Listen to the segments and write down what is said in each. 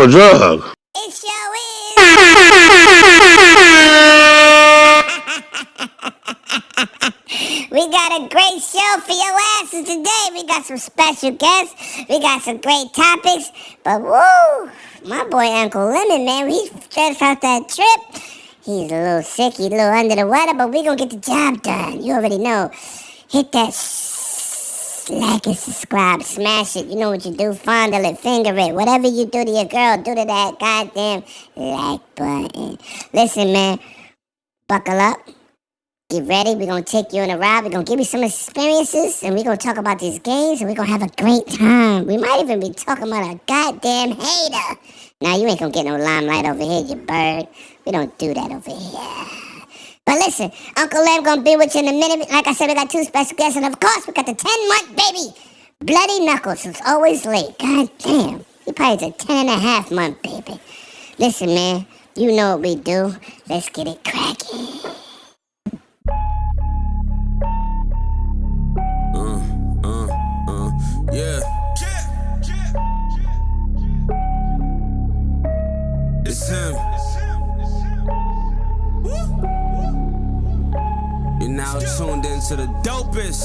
of a drug. It sure is. We got a great show for your asses today. We got some special guests. We got some great topics. But woo, my boy Uncle Lemon, man, he's just off that trip. He's a little sick, he's a little under the weather, but we gonna get the job done. You already know. Hit that like and subscribe, smash it. You know what you do, fondle it, finger it. Whatever you do to your girl, do to that goddamn like button. Listen, man, buckle up. Get ready. We're going to take you on a ride. We're going to give you some experiences, and we're going to talk about these games, and we're going to have a great time. We might even be talking about a goddamn hater. Now, you ain't going to get no limelight over here, you bird. We don't do that over here. But listen, Uncle Lem going to be with you in a minute. Like I said, we got two special guests, and of course, we got the 10-month baby, Bloody Knuckles, who's always late. God damn. He probably is a 10-and-a-half-month baby. Listen, man, you know what we do. Let's get it cracking. Yeah. It's him. You're now tuned into the dopest.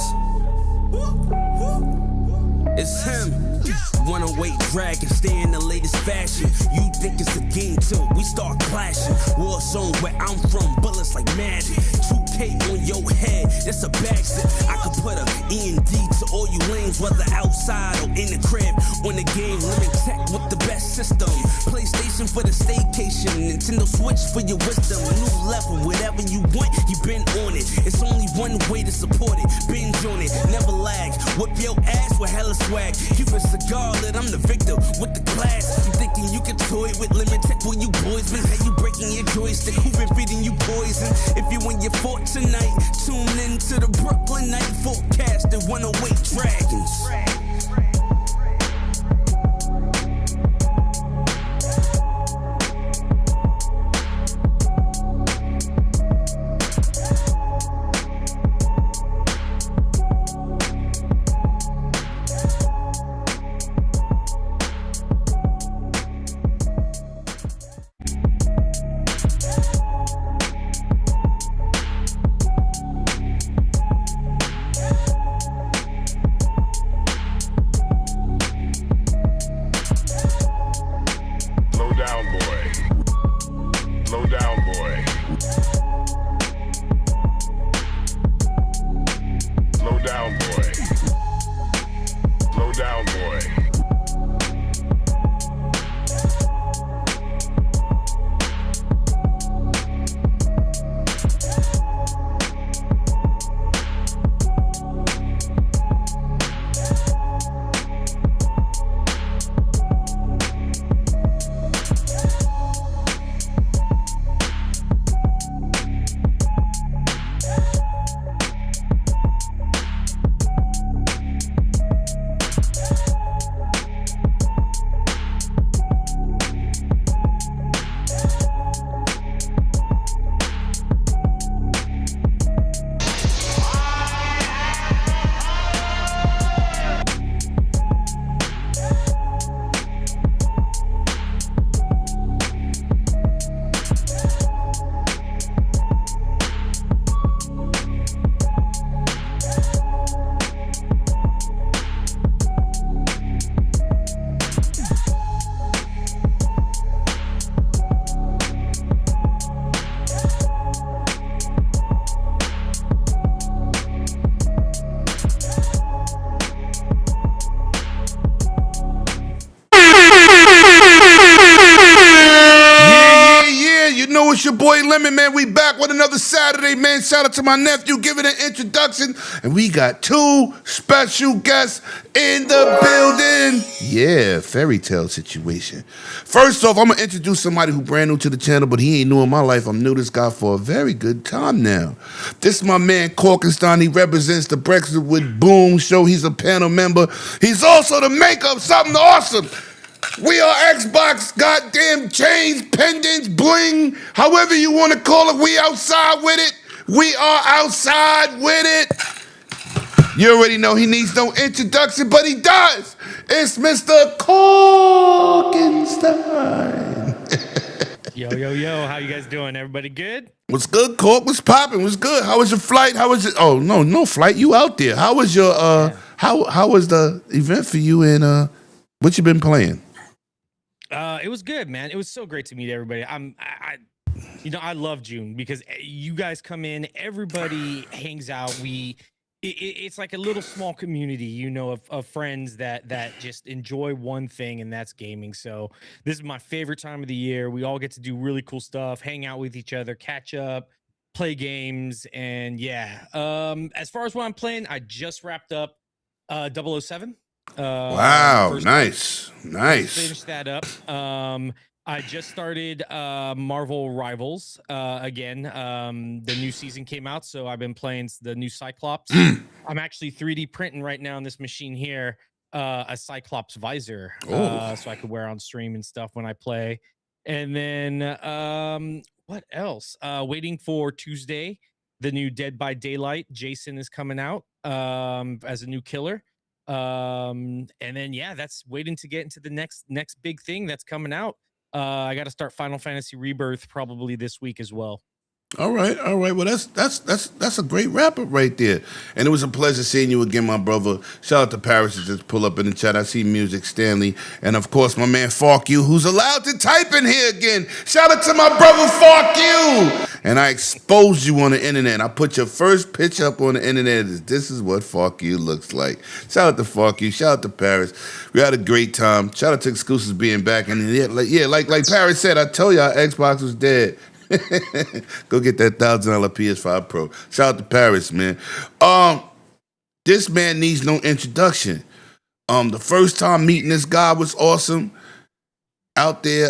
It's him. Wanna wait, drag, and stay in the latest fashion. You think it's a game till we start clashing. War zone where I'm from, bullets like magic. 2K on your head, that's a backseat. I could put a E&D to all you lanes, whether outside or in the crib. On the game, Lemon Tech with the best system. PlayStation for the staycation, Nintendo Switch for your wisdom. New level, whatever you want, you been on it. It's only one way to support it. Binge on it, never lag. Whip your ass with hella swag. Keep a cigar lit, I'm the victor with the class. You thinking you can toy with Lemon Tech? Where you boys been? How you breaking your joystick? Who been feeding you poison? If you in your fort tonight, tune in to the Brooklyn Night Forecast and 108 Dragons. It's your boy Lemon, man. We back with another Saturday, man. Shout out to my nephew giving an introduction. And we got two special guests in the building. Yeah, fairy tale situation. First off, I'm going to introduce somebody who brand new to the channel, but he ain't new in my life. I'm new to this guy for a very good time now. This is my man, Corkenstein. He represents the Breakfast with Boom show. He's a panel member. He's also the maker of something awesome. We are Xbox, goddamn chains, pendants, bling, however you want to call it. We outside with it. We are outside with it. You already know he needs no introduction, but he does. It's Mr. Corkenstein. Yo, yo, yo, how you guys doing? Everybody good? What's good, Cork? What's popping? What's good? How was your flight? How was it? Oh, no flight. You out there. How was your Yeah. how was the event for you and what you been playing? It was good, man. It was so great to meet everybody. I love June because you guys come in, everybody hangs out. It's like a little small community, of friends that just enjoy one thing, and that's gaming. So this is my favorite time of the year. We all get to do really cool stuff, hang out with each other, catch up, play games, and yeah. As far as what I'm playing, I just wrapped up 007. Wow, First nice. finished that up. I just started Marvel Rivals again. The new season came out, so I've been playing the new Cyclops. I'm actually 3D printing right now on this machine here a Cyclops visor, so I could wear on stream and stuff when I play. And then what else? Waiting for Tuesday, the new Dead by Daylight. Jason is coming out as a new killer. And then that's waiting to get into the next big thing that's coming out. I got to start Final Fantasy Rebirth probably this week as well. All right. Well, that's a great wrap up right there. And it was a pleasure seeing you again, my brother. Shout out to Paris to just pull up in the chat. I see Music Stanley, and of course my man Fark You, who's allowed to type in here again. Shout out to my brother Fark You. And I exposed you on the internet. I put your first pitch up on the internet. This is what Fark You looks like. Shout out to Fark You. Shout out to Paris. We had a great time. Shout out to Exclusives being back. And like Paris said, I told y'all Xbox was dead. Go get that $1,000 PS5 Pro. Shout out to Paris, man. This man needs no introduction. The first time meeting this guy was awesome. Out there,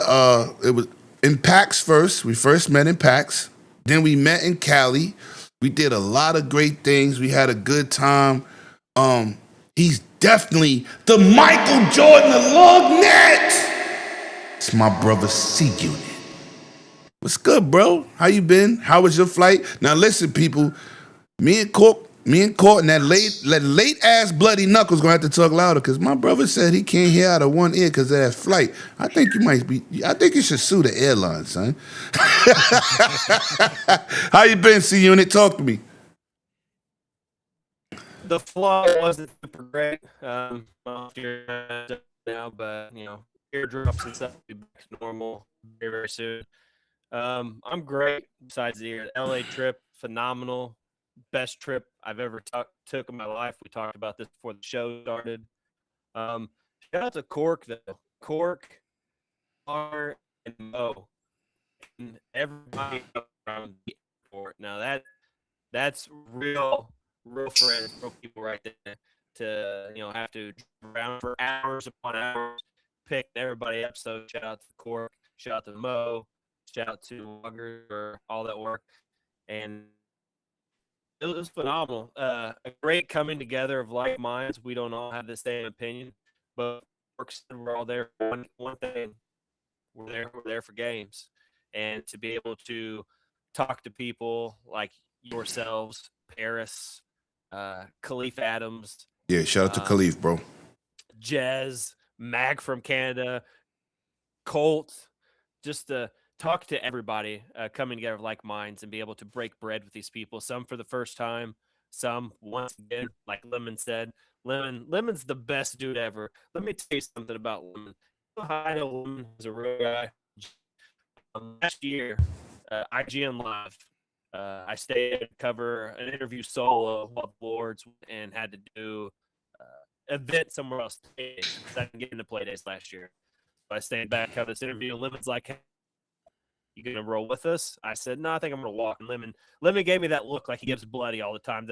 it was in PAX first. We first met in PAX. Then we met in Cali. We did a lot of great things. We had a good time. He's definitely the Michael Jordan of LogNet. It's my brother C Unit. What's good, bro? How you been? How was your flight? Now listen, people. Me and Court and that late ass bloody knuckles gonna have to talk louder because my brother said he can't hear out of one ear because of that flight. I think you should sue the airline, son. How you been, C Unit? Talk to me. The flight wasn't super great. I'm off here now, but eardrops and stuff will be back to normal very, very soon. I'm great. Besides the LA trip, phenomenal, best trip I've ever took in my life. We talked about this before the show started. Shout out to Cork though. Cork, R, and Mo, and everybody around the airport. Now that's real friends, real people right there. To have to drive around for hours upon hours, pick everybody up. So shout out to Cork, shout out to Mo. Shout out to Wugger for all that work, and it was phenomenal. A great coming together of like minds. We don't all have the same opinion, but we're all there for one thing. We're there for games, and to be able to talk to people like yourselves, Paris, Khalif Adams. Yeah, shout out to Khalif, bro. Jez, Mag from Canada, Colt, just to talk to everybody coming together of like minds and be able to break bread with these people. Some for the first time, some once again, like Lemon said. Lemon's the best dude ever. Let me tell you something about Lemon. I know Lemon is a real guy. Last year, IGN Live, I stayed to cover an interview solo of Lords and had to do event somewhere else. I didn't get into play days last year. So I stayed back, cover this interview. Lemon's like, hey, you gonna roll with us? I said, no, I think I'm gonna walk. And Lemon gave me that look like he gives Bloody all the time,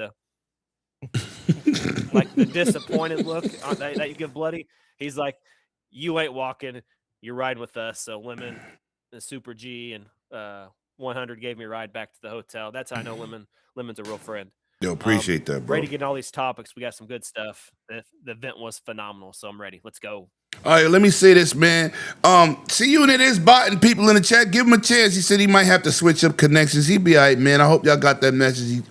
like the disappointed look that you give Bloody. He's like, you ain't walking, you're riding with us. So Lemon, the Super G, and 100 gave me a ride back to the hotel. That's how I know Lemon's a real friend. Yo, appreciate that, bro. Ready to get all these topics. We got some good stuff. The event was phenomenal, so I'm ready. Let's go. All right, let me say this, man. See you in this bot and people in the chat. Give him a chance. He said he might have to switch up connections. He'll be all right, man. I hope y'all got that message.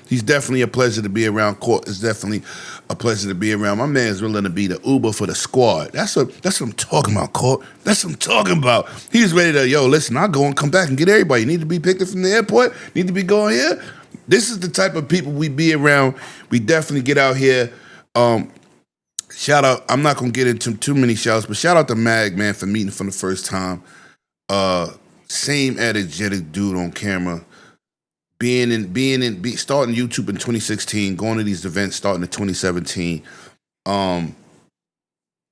He's definitely a pleasure to be around. Court is definitely a pleasure to be around. My man's willing to be the Uber for the squad. That's what I'm talking about, Court. That's what I'm talking about. He's ready to, listen, I'll go and come back and get everybody. You need to be picked up from the airport. Need to be going here. This is the type of people we be around. We definitely get out here. Shout out, I'm not going to get into too many shouts, but shout out to Mag, man, for meeting for the first time. Same energetic dude on camera. Starting YouTube in 2016, going to these events starting in 2017.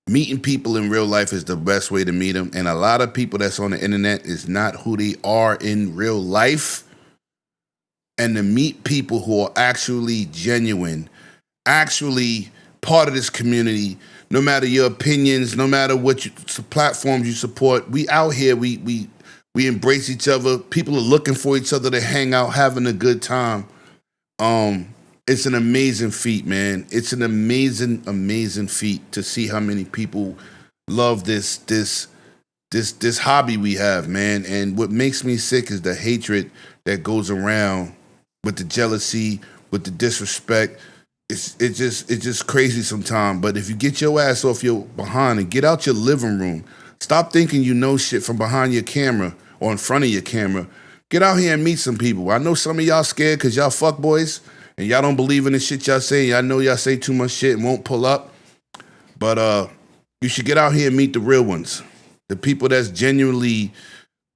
Meeting people in real life is the best way to meet them. And a lot of people that's on the internet is not who they are in real life. And to meet people who are actually genuine, actually part of this community, no matter your opinions, no matter what platforms you support, we out here, we embrace each other. People are looking for each other to hang out, having a good time. It's an amazing feat, man. It's an amazing, amazing feat to see how many people love this hobby we have, man. And what makes me sick is the hatred that goes around with the jealousy, with the disrespect. It's just crazy sometimes. But if you get your ass off your behind and get out your living room, stop thinking you know shit from behind your camera or in front of your camera. Get out here and meet some people. I know some of y'all scared because y'all fuckboys and y'all don't believe in the shit y'all say. I know y'all say too much shit and won't pull up. But you should get out here and meet the real ones. The people that's genuinely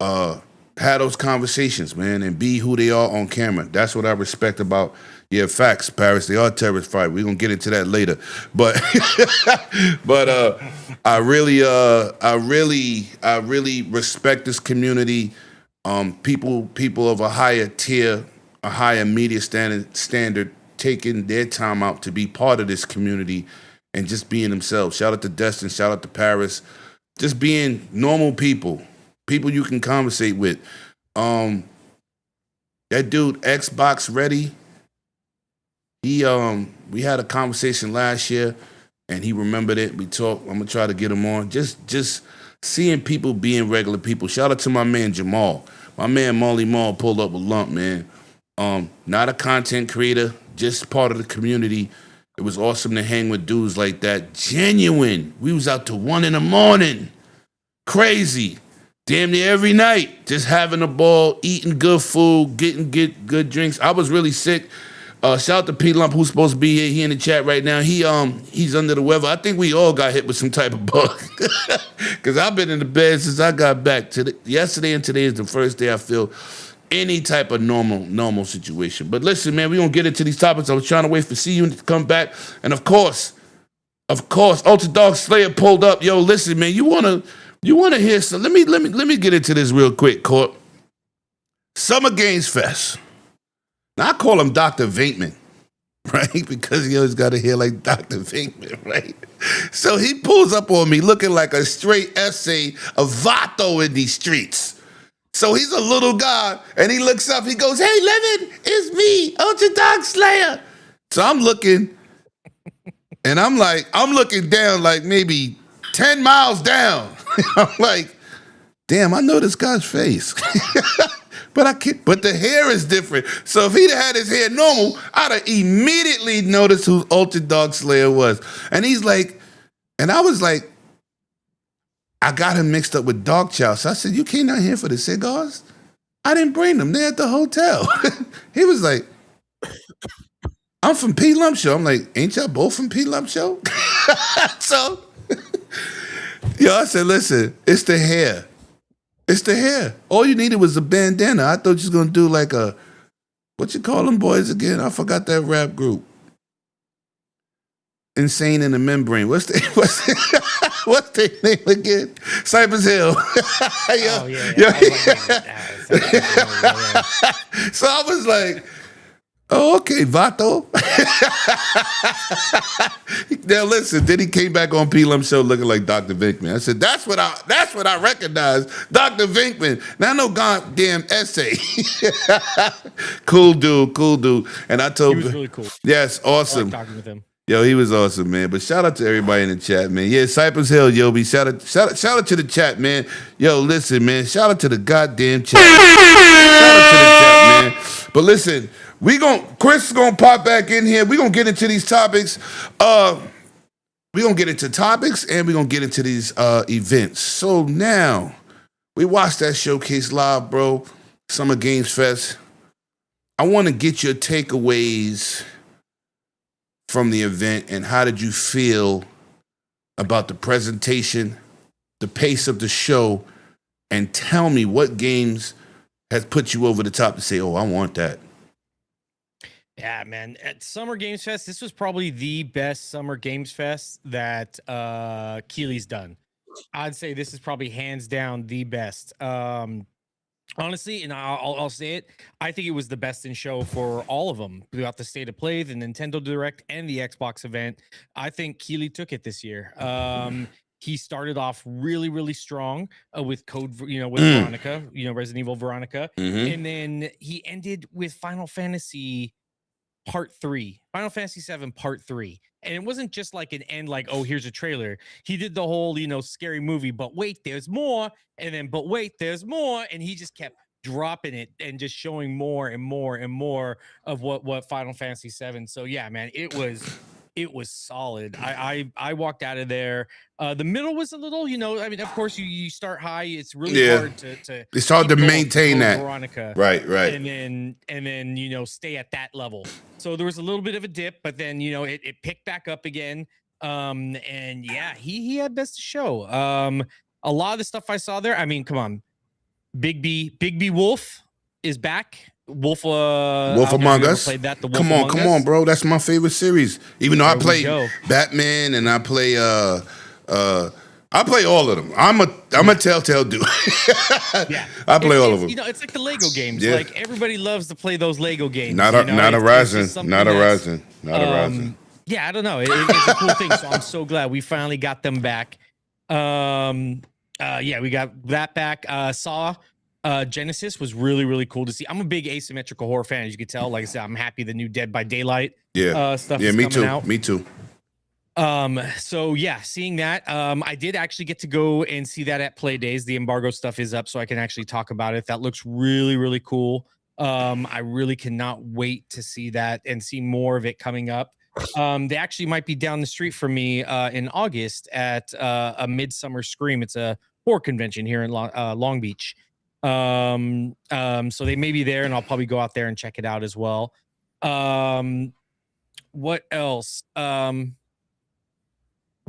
have those conversations, man, and be who they are on camera. That's what I respect about. Yeah, facts, Paris. They are terrorist fight. We're gonna get into that later. But I really respect this community. People of a higher tier, a higher media standard taking their time out to be part of this community and just being themselves. Shout out to Destin, shout out to Paris. Just being normal people you can conversate with. That dude, Xbox Ready, we had a conversation last year and he remembered it. We talked. I'm gonna try to get him on. Just seeing people being regular people. Shout out to my man Jamal. My man Molly Mall pulled up a lump, man. Not a content creator, just part of the community. It was awesome to hang with dudes like that. Genuine. We was out to 1 a.m. Crazy. Damn near every night. Just having a ball, eating good food, getting good drinks. I was really sick. Shout out to P Lump, who's supposed to be here. He in the chat right now. He's under the weather. I think we all got hit with some type of bug. Because I've been in the bed since I got back. Yesterday and today is the first day I feel any type of normal situation. But listen, man, we gonna get into these topics. I was trying to wait for CU to come back. And of course, Ultra Dog Slayer pulled up. Yo, listen, man, you wanna hear some? Let me get into this real quick, Court. Summer Games Fest. Now, I call him Dr. Vinkman, right? Because he always got a hair like Dr. Vinkman, right? So he pulls up on me looking like a straight essay of Vato in these streets. So he's a little guy, and he looks up, he goes, "Hey, Levin, it's me, Ultra Dog Slayer." So I'm looking, and I'm looking down like maybe 10 miles down. I'm like, damn, I know this guy's face. But I can't. But the hair is different. So if he'd had his hair normal, I'd have immediately noticed who Ultra Dog Slayer was. And he's like, and I was like, I got him mixed up with Dog Chow. So I said, "You came down here for the cigars?" I didn't bring them. They're at the hotel. He was like, "I'm from P Lump Show." I'm like, "Ain't y'all both from P Lump Show?" So, I said, "Listen, it's the hair. It's the hair. All you needed was a bandana. I thought you was going to do like a, what you call them boys again? I forgot that rap group. Insane in the Membrane. What's their name again? Cypress Hill. Oh, yeah. So I was like, "Oh, okay, Vato." Now listen, then he came back on P Lump Show looking like Dr. Vinkman. I said, that's what I recognize, Dr. Vinkman. Now no goddamn essay. Cool dude. And I told He was really cool. Yes, awesome. I like talking with him. Yo, he was awesome, man. But shout out to everybody in the chat, man. Yeah, Cypress Hill, Yobi. Shout out to the chat, man. Yo, listen, man. Shout out to the goddamn chat. Shout out to the chat, man. But listen, Chris is gonna pop back in here. We're gonna get into these topics. We're gonna get into topics and we're gonna get into these events. So now, we watched that showcase live, bro. Summer Games Fest. I want to get your takeaways from the event, and how did you feel about the presentation, the pace of the show, and tell me what games has put you over the top to say, oh, I want that. Yeah, man. At Summer Games Fest, this was probably the best Summer Games Fest that Keely's done. I'd say this is probably hands down the best. Honestly, and I'll say it, I think it was the best in show for all of them throughout the State of Play, the Nintendo Direct, and the Xbox event. I think Keely took it this year. He started off really, really strong with Veronica, Resident Evil Veronica, and then he ended with Final Fantasy Part 3, Final Fantasy 7 Part 3. And it wasn't just like an end, like, oh, here's a trailer. He did the whole, scary movie, but wait, there's more. And then, but wait, there's more. And he just kept dropping it and just showing more and more and more of what Final Fantasy 7. So yeah, man, it was solid. I walked out of there. The middle was a little, of course you start high. It's really hard to it's hard to maintain that. Veronica. Right. And then stay at that level. So there was a little bit of a dip, but then, it picked back up again. And yeah, he had best show. A lot of the stuff I saw there, I mean, come on. Big B Wolf is back. Wolf Among Us. That, come on, bro. That's my favorite series. Even though I play Batman and I play all of them. I'm a Telltale dude. Yeah, I play all of them. It's like the Lego games. Yeah. Like everybody loves to play those Lego games. Not a Rising. Yeah, I don't know. It's a cool thing. So I'm so glad we finally got them back. Yeah, we got that back. Saw Genesis was really, really cool to see. I'm a big asymmetrical horror fan, as you can tell. Like I said, I'm happy the new Dead by Daylight stuff is coming out. Me too. So yeah, seeing that, I did actually get to go and see that at Play Days. The embargo stuff is up, so I can actually talk about it. That looks really, really cool. I really cannot wait to see that and see more of it coming up. They actually might be down the street from me in August at a Midsummer Scream. It's a horror convention here in Long Beach. So they may be there, and I'll probably go out there and check it out as well. What else? I'm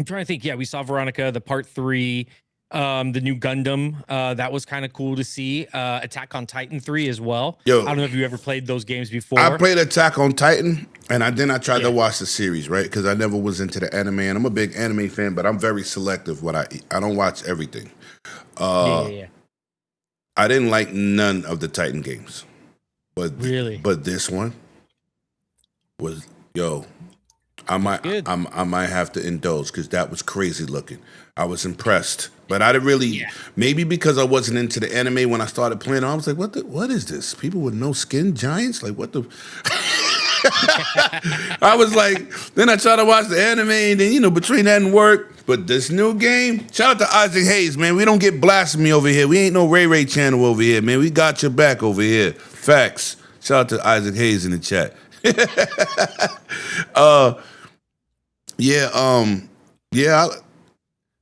trying to think. Yeah, we saw Veronica, the Part 3, the new Gundam. That was kind of cool to see. Attack on Titan 3 as well. Yo, I don't know if you ever played those games before. I played Attack on Titan, and then I tried to watch the series, right? Because I never was into the anime, and I'm a big anime fan, but I'm very selective what I eat. I don't watch everything. Yeah. I didn't like none of the Titan games, but really, this one was I might have to indulge because that was crazy looking. I was impressed, but I didn't really. Maybe because I wasn't into the anime when I started playing, I was like, what is this? People with no skin, giants? Like what the? I was like, then I tried to watch the anime, and then between that and work. But this new game, shout out to Isaac Hayes, man. We don't get blasphemy over here. We ain't no Ray channel over here, man. We got your back over here. Facts. Shout out to Isaac Hayes in the chat.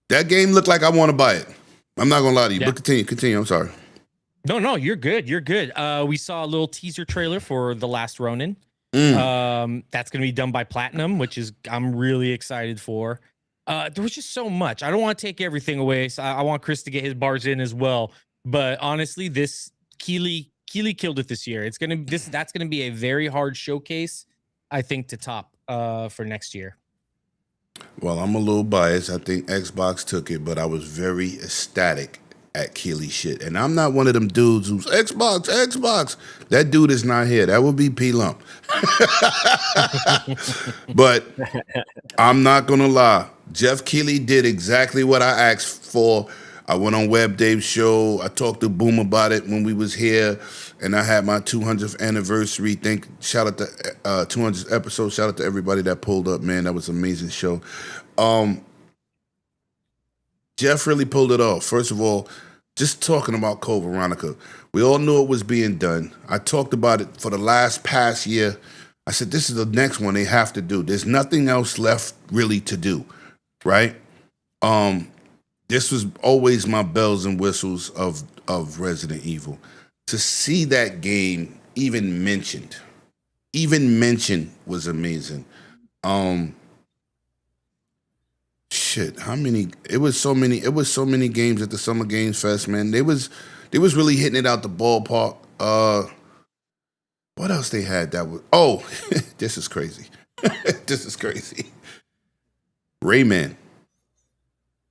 That game looked like I want to buy it. I'm not gonna lie to you, but continue. I'm sorry. No, you're good. We saw a little teaser trailer for The Last Ronin. That's gonna be done by Platinum, which I'm really excited for. There was just so much. I don't want to take everything away, so I want Chris to get his bars in as well. But honestly, this Keely killed it this year. That's gonna be a very hard showcase, I think, to top for next year. Well, I'm a little biased. I think Xbox took it, but I was very ecstatic at Keely shit. And I'm not one of them dudes who's Xbox. That dude is not here. That would be P Lump. But I'm not gonna lie. Jeff Keely did exactly what I asked for. I went on Web Dave's show. I talked to Boom about it when we was here, and I had my 200th anniversary. Shout out to 200th episode. Shout out to everybody that pulled up, man. That was an amazing show. Jeff really pulled it off. First of all, just talking about Code Veronica, we all knew it was being done. I talked about it for the past year. I said, this is the next one they have to do. There's nothing else left really to do, right? This was always my bells and whistles of Resident Evil. To see that game even mentioned was amazing. How many? It was so many games at the Summer Games Fest, man. They was really hitting it out the ballpark. What else they had that was? Oh, this is crazy. This is crazy. Rayman.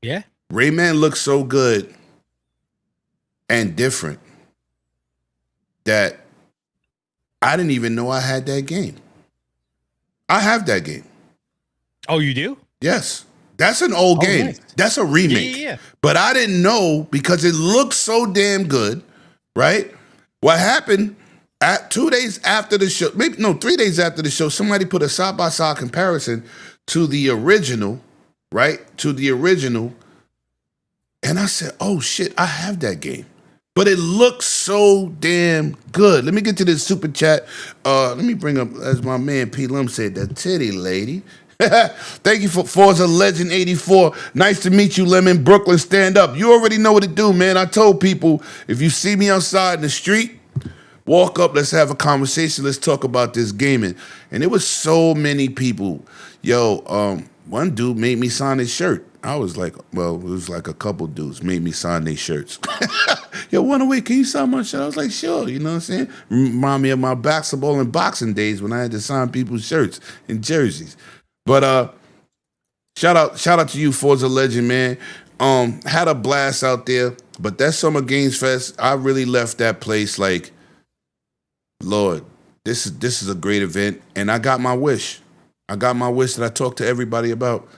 Yeah. Rayman looks so good and different that I didn't even know I had that game. I have that game. Oh, you do? Yes. That's an old game. Nice. That's a remake. Yeah. But I didn't know because it looked so damn good, right? What happened 2 days after the show, 3 days after the show, somebody put a side-by-side comparison to the original, right? To the original. And I said, oh shit, I have that game. But it looks so damn good. Let me get to this super chat. Let me bring up, as my man P. Lum said, the titty lady. Thank you for Forza Legend 84. Nice to meet you, Lemon. Brooklyn, stand up. You already know what to do, man. I told people, if you see me outside in the street, walk up, let's have a conversation. Let's talk about this gaming. And there was so many people. Yo, one dude made me sign his shirt. I was like, well, it was like a couple dudes made me sign their shirts. Yo, one away, can you sign my shirt? I was like, sure, you know what I'm saying? Remind me of my basketball and boxing days when I had to sign people's shirts and jerseys. But shout out to you, Forza Legend, man. Had a blast out there. But that Summer Games Fest, I really left that place like, Lord, this is a great event. And I got my wish. I got my wish that I talked to everybody about.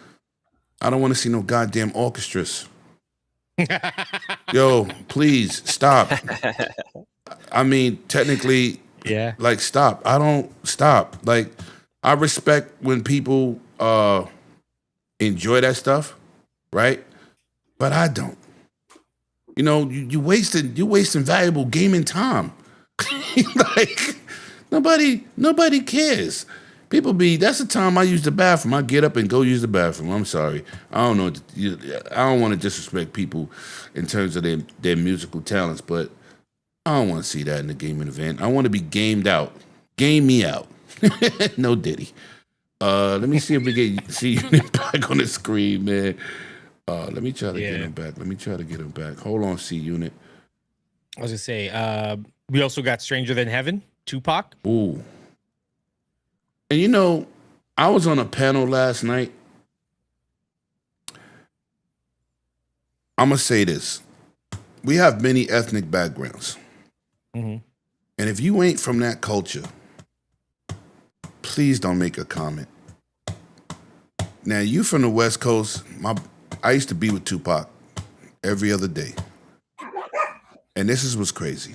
I don't want to see no goddamn orchestras. Yo, please stop. I mean, technically, Yeah. like, stop. I don't stop. Like, I respect when people enjoy that stuff, right? But I don't. You know, you wasting valuable gaming time. Like, nobody cares. People that's the time I use the bathroom. I get up and go use the bathroom. I'm sorry. I don't know. I don't want to disrespect people in terms of their musical talents, but I don't want to see that in the gaming event. I want to be gamed out. Game me out. No Diddy. Let me see if we get see you back on the screen, man. Let me try to get him back. Hold on, C Unit. I was gonna say, we also got Stranger Than Heaven, Tupac. Ooh. And you know, I was on a panel last night. I'm gonna say this. We have many ethnic backgrounds. Mm-hmm. And if you ain't from that culture, please don't make a comment. Now, you from the West Coast, I used to be with Tupac every other day. And what's crazy.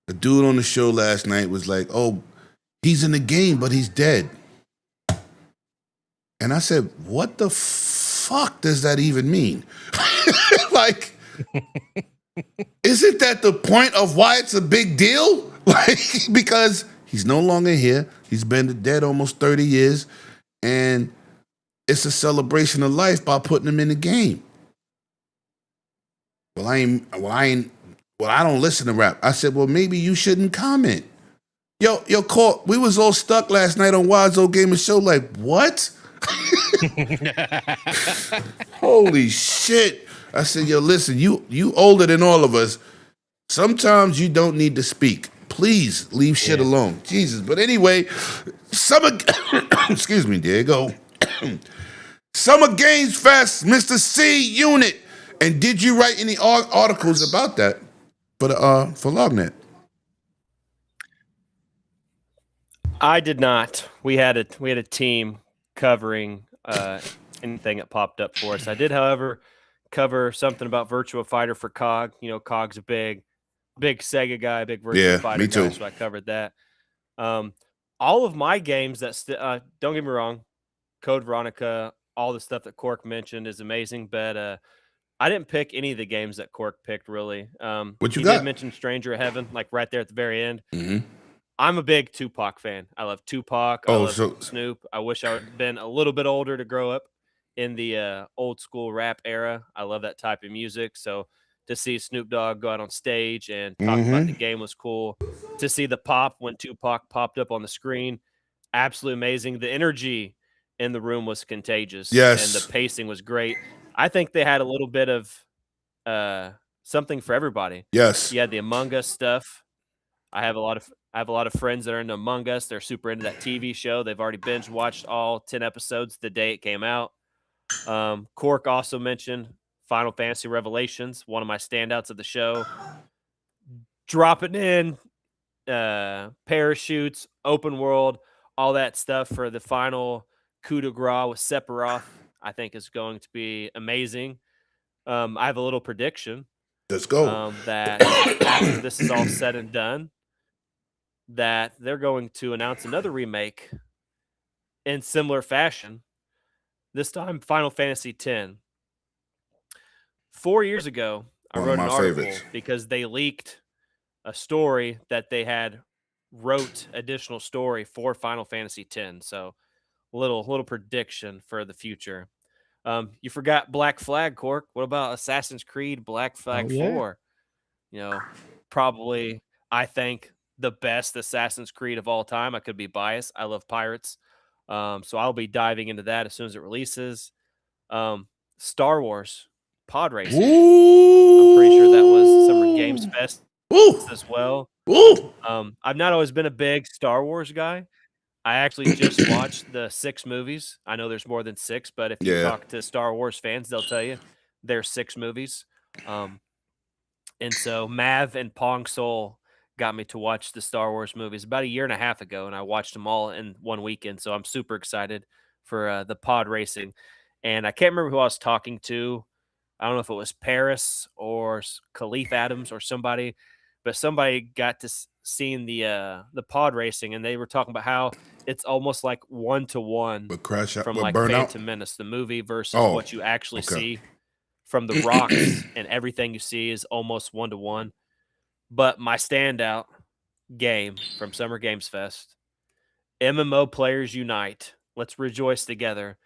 The dude on the show last night was like, oh, he's in the game, but he's dead. And I said, what the fuck does that even mean? Like, isn't that the point of why it's a big deal? Like, because he's no longer here. He's been dead almost 30 years. And it's a celebration of life by putting him in the game. I don't listen to rap. I said, well, maybe you shouldn't comment. Yo, Court, we was all stuck last night on Wise Old Gamer Show like, what? Holy shit. I said, yo, listen, you older than all of us. Sometimes you don't need to speak. Please leave shit alone. Jesus. But anyway, excuse me, there you go. Summer Games Fest, Mr. C Unit. And did you write any articles about that for Lognet? I did not. We had a team covering anything that popped up for us. I did, however, cover something about Virtua Fighter for COG. You know, COG's a big Sega guy, big Virtua Yeah, Fighter me too. guy, so I covered that. All of my games that don't get me wrong, Code Veronica, all the stuff that Cork mentioned is amazing, but I didn't pick any of the games that Cork picked really. What you He did got? mention Stranger of Heaven, like right there at the very end. Mm-hmm. I'm a big Tupac fan. I love Tupac. I Oh, love so Snoop. I wish I would have been a little bit older to grow up in the old school rap era. I love that type of music. So to see Snoop Dogg go out on stage and talk about the game was cool. To see the pop when Tupac popped up on the screen, absolutely amazing. The energy in the room was contagious, and the yes, pacing was great. I think they had a little bit of something for everybody. yes. You had the Among Us stuff. I have a lot of friends that are into Among Us. They're super into that TV show. They've already binge watched all 10 episodes the day it came out. Cork also mentioned Final Fantasy Revelations, one of my standouts of the show. Dropping in parachutes, open world, all that stuff for the final coup de grace with Sephiroth, I think is going to be amazing. I have a little prediction Let's go. that after this is all said and done, that they're going to announce another remake in similar fashion. This time, Final Fantasy X. 4 years ago, I One of wrote an my article favorites. because they leaked a story that they had wrote additional story for Final Fantasy X. So, little prediction for the future. You forgot Black Flag, Cork. What about Assassin's Creed Black Flag Oh, yeah. 4? You know, probably I think the best Assassin's Creed of all time. I could be biased. I love pirates. So I'll be diving into that as soon as it releases. Star Wars pod racing. I'm pretty sure that was Summer Games Fest Woo! as well. Woo! I've not always been a big Star Wars guy. I actually just watched the 6 movies. I know there's more than 6, but if you Yeah. talk to Star Wars fans, they'll tell you there's 6 movies. And so Mav and Pong Soul got me to watch the Star Wars movies about a year and a half ago, and I watched them all in one weekend. So I'm super excited for the pod racing. And I can't remember who I was talking to. I don't know if it was Paris or Khalif Adams or somebody, but somebody got to seeing the pod racing, and they were talking about how it's almost like 1-to-1 But crash out. from But like burn out. Phantom Menace, the movie, versus Oh, what you actually okay. see from the rocks, and everything you see is almost 1-to-1. But my standout game from Summer Games Fest, MMO Players Unite. Let's rejoice together.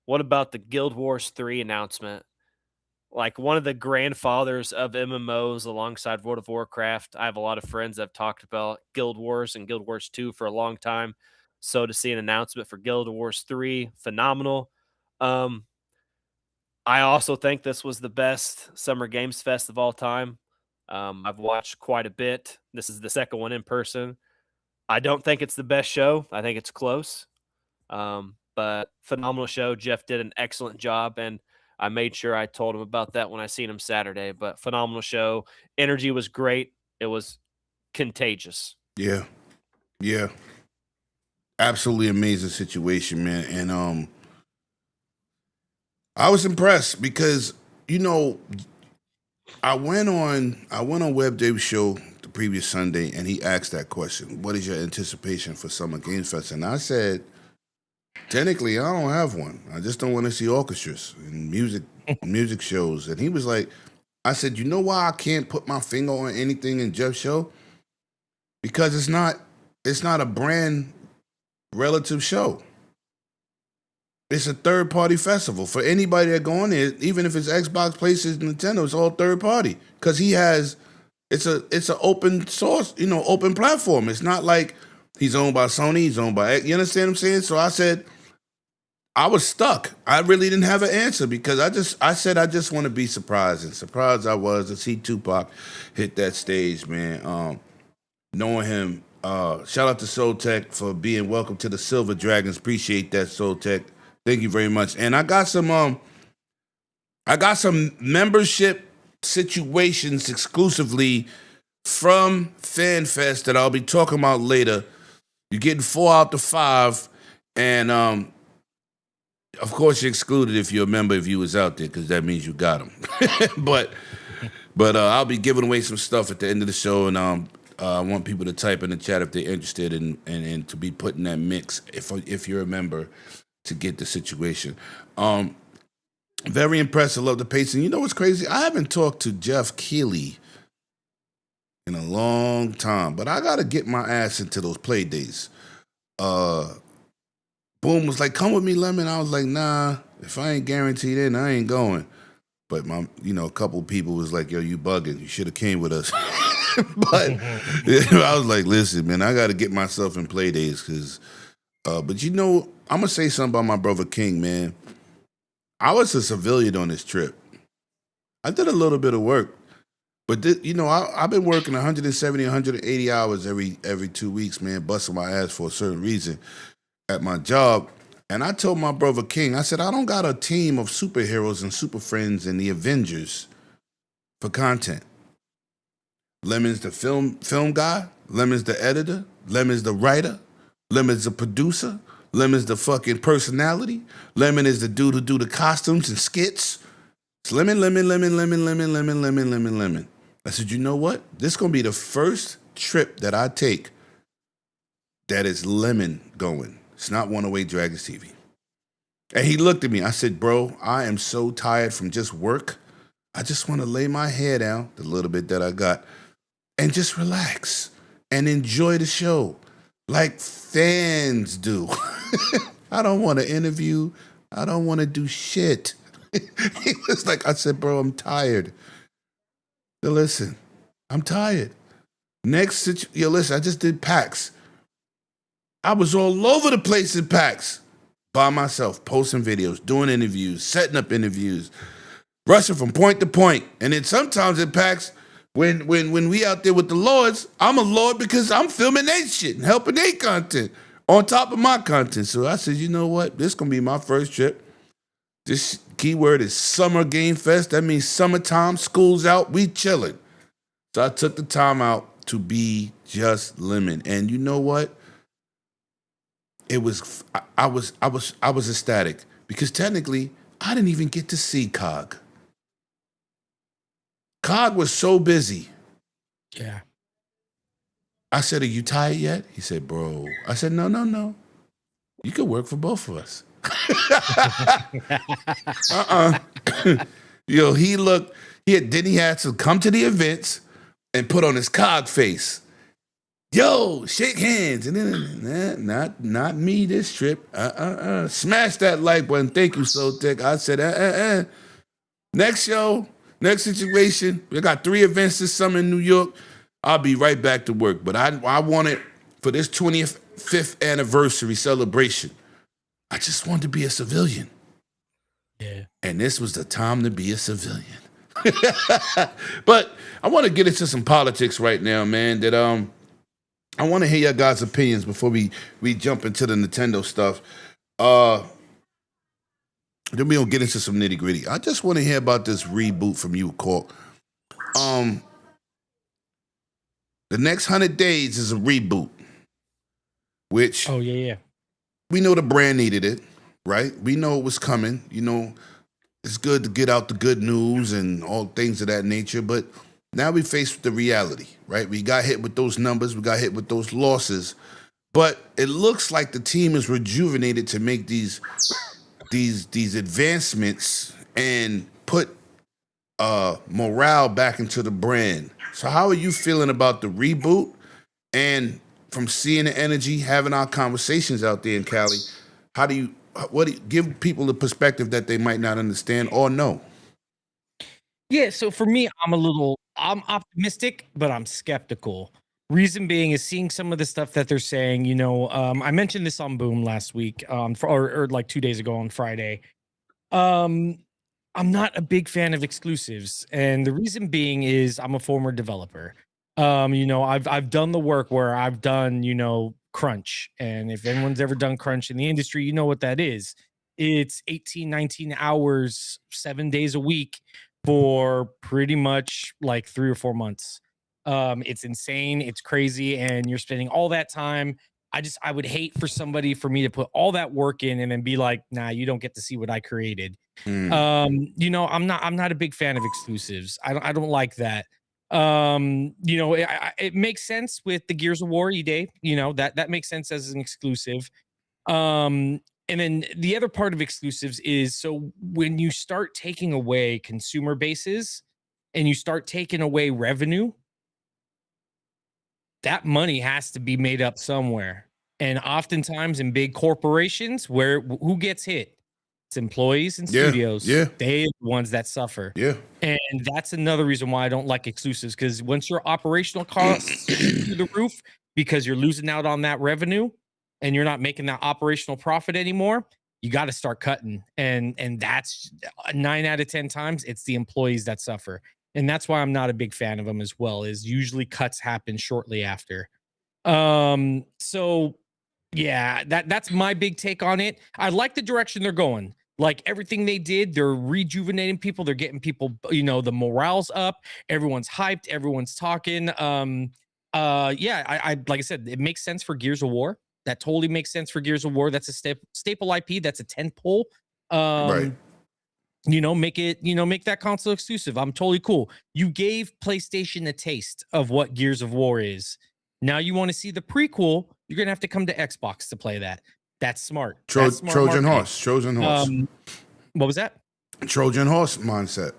What about the Guild Wars 3 announcement? Like one of the grandfathers of MMOs alongside World of Warcraft. I have a lot of friends that have talked about Guild Wars and Guild Wars 2 for a long time. So to see an announcement for Guild Wars 3, phenomenal. I also think this was the best Summer Games Fest of all time. I've watched quite a bit. This is the second one in person. I don't think it's the best show. I think it's close. But phenomenal show. Jeff did an excellent job, and I made sure I told him about that when I seen him Saturday. But phenomenal show. Energy was great. It was contagious. Yeah. Yeah. Absolutely amazing situation, man. And I was impressed because, you know, I went on Web Dave's show the previous Sunday, and he asked that question: "What is your anticipation for Summer Games Fest?" And I said, technically, I don't have one. I just don't want to see orchestras and music shows. And he was like, I said, you know why I can't put my finger on anything in Jeff's show? Because it's not a brand relative show. It's a third party festival for anybody that go on there, even if it's Xbox, PlayStation, Nintendo. It's all third party because it's an open source, open platform. It's not like he's owned by Sony, he's owned by, you understand what I'm saying? So I said, I was stuck. I really didn't have an answer because I said I just want to be surprised, and surprised I was to see Tupac hit that stage, man. Knowing him, shout out to Soul Tech for being welcome to the Silver Dragons. Appreciate that, Soul Tech. Thank you very much. And I got some membership situations exclusively from FanFest that I'll be talking about later. You're getting 4 out of 5, and Of course, you're excluded if you're a member if you was out there, because that means you got them. but I'll be giving away some stuff at the end of the show, and I want people to type in the chat if they're interested and to be put in that mix if you're a member to get the situation. Very impressive. Love the pacing. You know what's crazy? I haven't talked to Jeff Keighley in a long time, but I got to get my ass into those play days. Boom was like, come with me, Lemon. I was like, nah, if I ain't guaranteed in, I ain't going. But a couple of people was like, yo, you bugging. You should have came with us. But I was like, listen, man, I got to get myself in play days because, but I'm going to say something about my brother King, man. I was a civilian on this trip. I did a little bit of work, but I've been working 170, 180 hours every 2 weeks, man, busting my ass for a certain reason at my job. And I told my brother King, I said, I don't got a team of superheroes and super friends and the Avengers for content. Lemon's the film guy. Lemon's the editor. Lemon's the writer. Lemon's the producer. Lemon's the fucking personality. Lemon is the dude who do the costumes and skits. It's lemon. I said, you know what? This is going to be the first trip that I take that is Lemon going. It's not 108 Dragons TV. And he looked at me. I said, bro, I am so tired from just work. I just want to lay my hair down, the little bit that I got, and just relax and enjoy the show like fans do. I don't want to interview. I don't want to do shit. He was like, I said, bro, I'm tired. Now listen, I'm tired. Listen, I just did PAX. I was all over the place in PAX by myself, posting videos, doing interviews, setting up interviews, rushing from point to point. And then sometimes in PAX, when we out there with the lords, I'm a lord because I'm filming their shit and helping their content on top of my content. So I said, you know what? This is going to be my first trip. This keyword is Summer Game Fest. That means summertime, school's out, we chilling. So I took the time out to be just Lemon. And you know what? I was ecstatic because technically I didn't even get to see Cog. Cog was so busy. Yeah. I said, are you tired yet? He said, bro. I said, no. You could work for both of us. Yo, he had to come to the events and put on his Cog face. Yo, shake hands. And then, not me this trip. Smash that like button. Thank you, Soul Tech. I said, Next show, next situation. We got 3 events this summer in New York. I'll be right back to work. But I wanted, for this 25th anniversary celebration, I just wanted to be a civilian. Yeah. And this was the time to be a civilian. But I want to get into some politics right now, man, that I want to hear your guys' opinions before we jump into the Nintendo stuff. Then we'll get into some nitty gritty. I just want to hear about this reboot from you, Cork. The next 100 days is a reboot, which we know the brand needed it, right? We know it was coming. You know, it's good to get out the good news and all things of that nature, but now we faced with the reality, right? We got hit with those numbers, we got hit with those losses, but it looks like the team is rejuvenated to make these advancements and put morale back into the brand. So how are you feeling about the reboot? And from seeing the energy, having our conversations out there in Cali, what do you give people the perspective that they might not understand or know? Yeah, so for me, I'm optimistic, but I'm skeptical. Reason being is seeing some of the stuff that they're saying. You know, I mentioned this on Boom last week, or like 2 days ago on Friday. I'm not a big fan of exclusives, and the reason being is I'm a former developer. You know, I've done the work where I've done, you know, crunch, and if anyone's ever done crunch in the industry, you know what that is. It's 18, 19 hours, 7 days a week for pretty much like 3 or 4 months. It's insane, it's crazy, and you're spending all that time I would hate for me to put all that work in and then be like, nah, you don't get to see what I created. You know, I'm not a big fan of exclusives. I don't like that. You know, it makes sense with the Gears of War EA, you know, that makes sense as an exclusive. Um, and then the other part of exclusives is, so when you start taking away consumer bases and you start taking away revenue, that money has to be made up somewhere. And oftentimes in big corporations, who gets hit? It's employees and Yeah, studios. yeah, They're the ones that suffer. yeah. And that's another reason why I don't like exclusives, because once your operational costs shoot through the roof because you're losing out on that revenue and you're not making that operational profit anymore, you got to start cutting. And that's 9 out of 10 times it's the employees that suffer. And that's why I'm not a big fan of them as well, is usually cuts happen shortly after. So yeah, that's my big take on it. I like the direction they're going. Like everything they did, they're rejuvenating people. They're getting people, you know, the morale's up. Everyone's hyped. Everyone's talking. Yeah, I like I said, it makes sense for Gears of War. That totally makes sense for Gears of War. That's a staple IP. That's a tentpole. Right. You know, make that console exclusive. I'm totally cool. You gave PlayStation a taste of what Gears of War is. Now you want to see the prequel, you're gonna have to come to Xbox to play that. That's smart. That's smart Trojan marketing. horse. Trojan horse. What was that? Trojan horse mindset.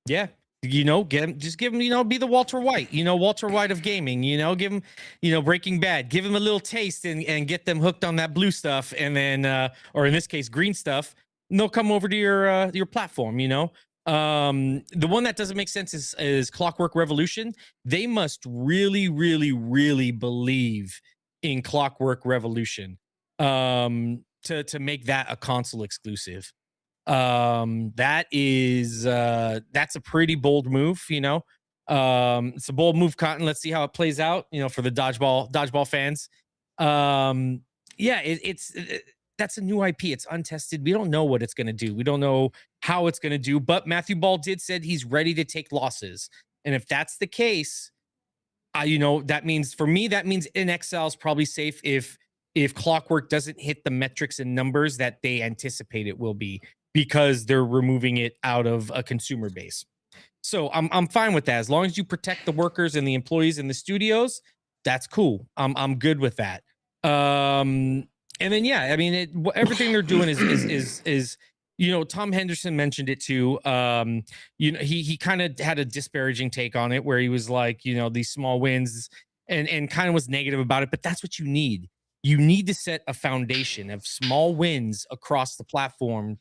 Yeah. You know, just give him, you know, be the Walter White, you know, Walter White of gaming, you know, give him, you know, Breaking Bad, give him a little taste and get them hooked on that blue stuff. And then, or in this case, green stuff, and they'll come over to your platform, you know. The one that doesn't make sense is Clockwork Revolution. They must really, really, really believe in Clockwork Revolution, to make that a console exclusive. That's a pretty bold move, you know. It's a bold move, Cotton. Let's see how it plays out, you know, for the dodgeball fans. Yeah, that's a new IP. It's untested. We don't know what it's going to do. We don't know how it's going to do, but Matthew Ball said he's ready to take losses. And if that's the case, you know, that means NXL is probably safe if Clockwork doesn't hit the metrics and numbers that they anticipate it will be, because they're removing it out of a consumer base. So I'm fine with that. As long as you protect the workers and the employees in the studios, that's cool. I'm good with that. And then yeah, I mean, everything they're doing is you know, Tom Henderson mentioned it too. You know, he kind of had a disparaging take on it where he was like, you know, these small wins and kind of was negative about it, but that's what you need. You need to set a foundation of small wins across the platform,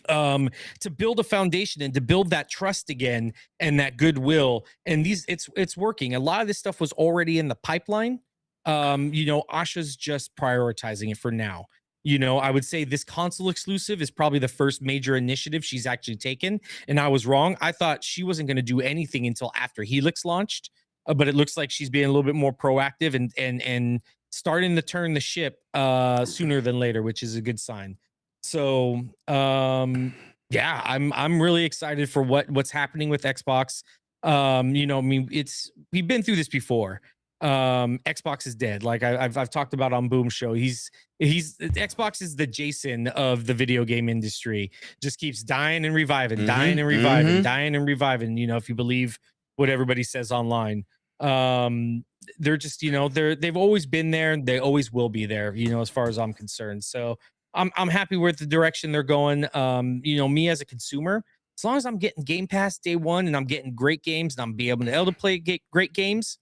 to build a foundation and to build that trust again and that goodwill. And it's working. A lot of this stuff was already in the pipeline. You know, Asha's just prioritizing it for now. You know, I would say this console exclusive is probably the first major initiative she's actually taken. And I was wrong. I thought she wasn't going to do anything until after Helix launched, but it looks like she's being a little bit more proactive and starting to turn the ship sooner than later, which is a good sign. So yeah, I'm really excited for what's happening with Xbox. You know, I mean, we've been through this before. Xbox is dead. Like I've talked about on Boom Show. Xbox is the Jason of the video game industry. Just keeps dying and reviving, dying and reviving, dying and reviving. You know, if you believe what everybody says online. They're just, you know, they've always been there. They always will be there, you know, as far as I'm concerned. So I'm happy with the direction they're going. You know, me as a consumer, as long as I'm getting Game Pass day one and I'm getting great games and I'm able to play great games,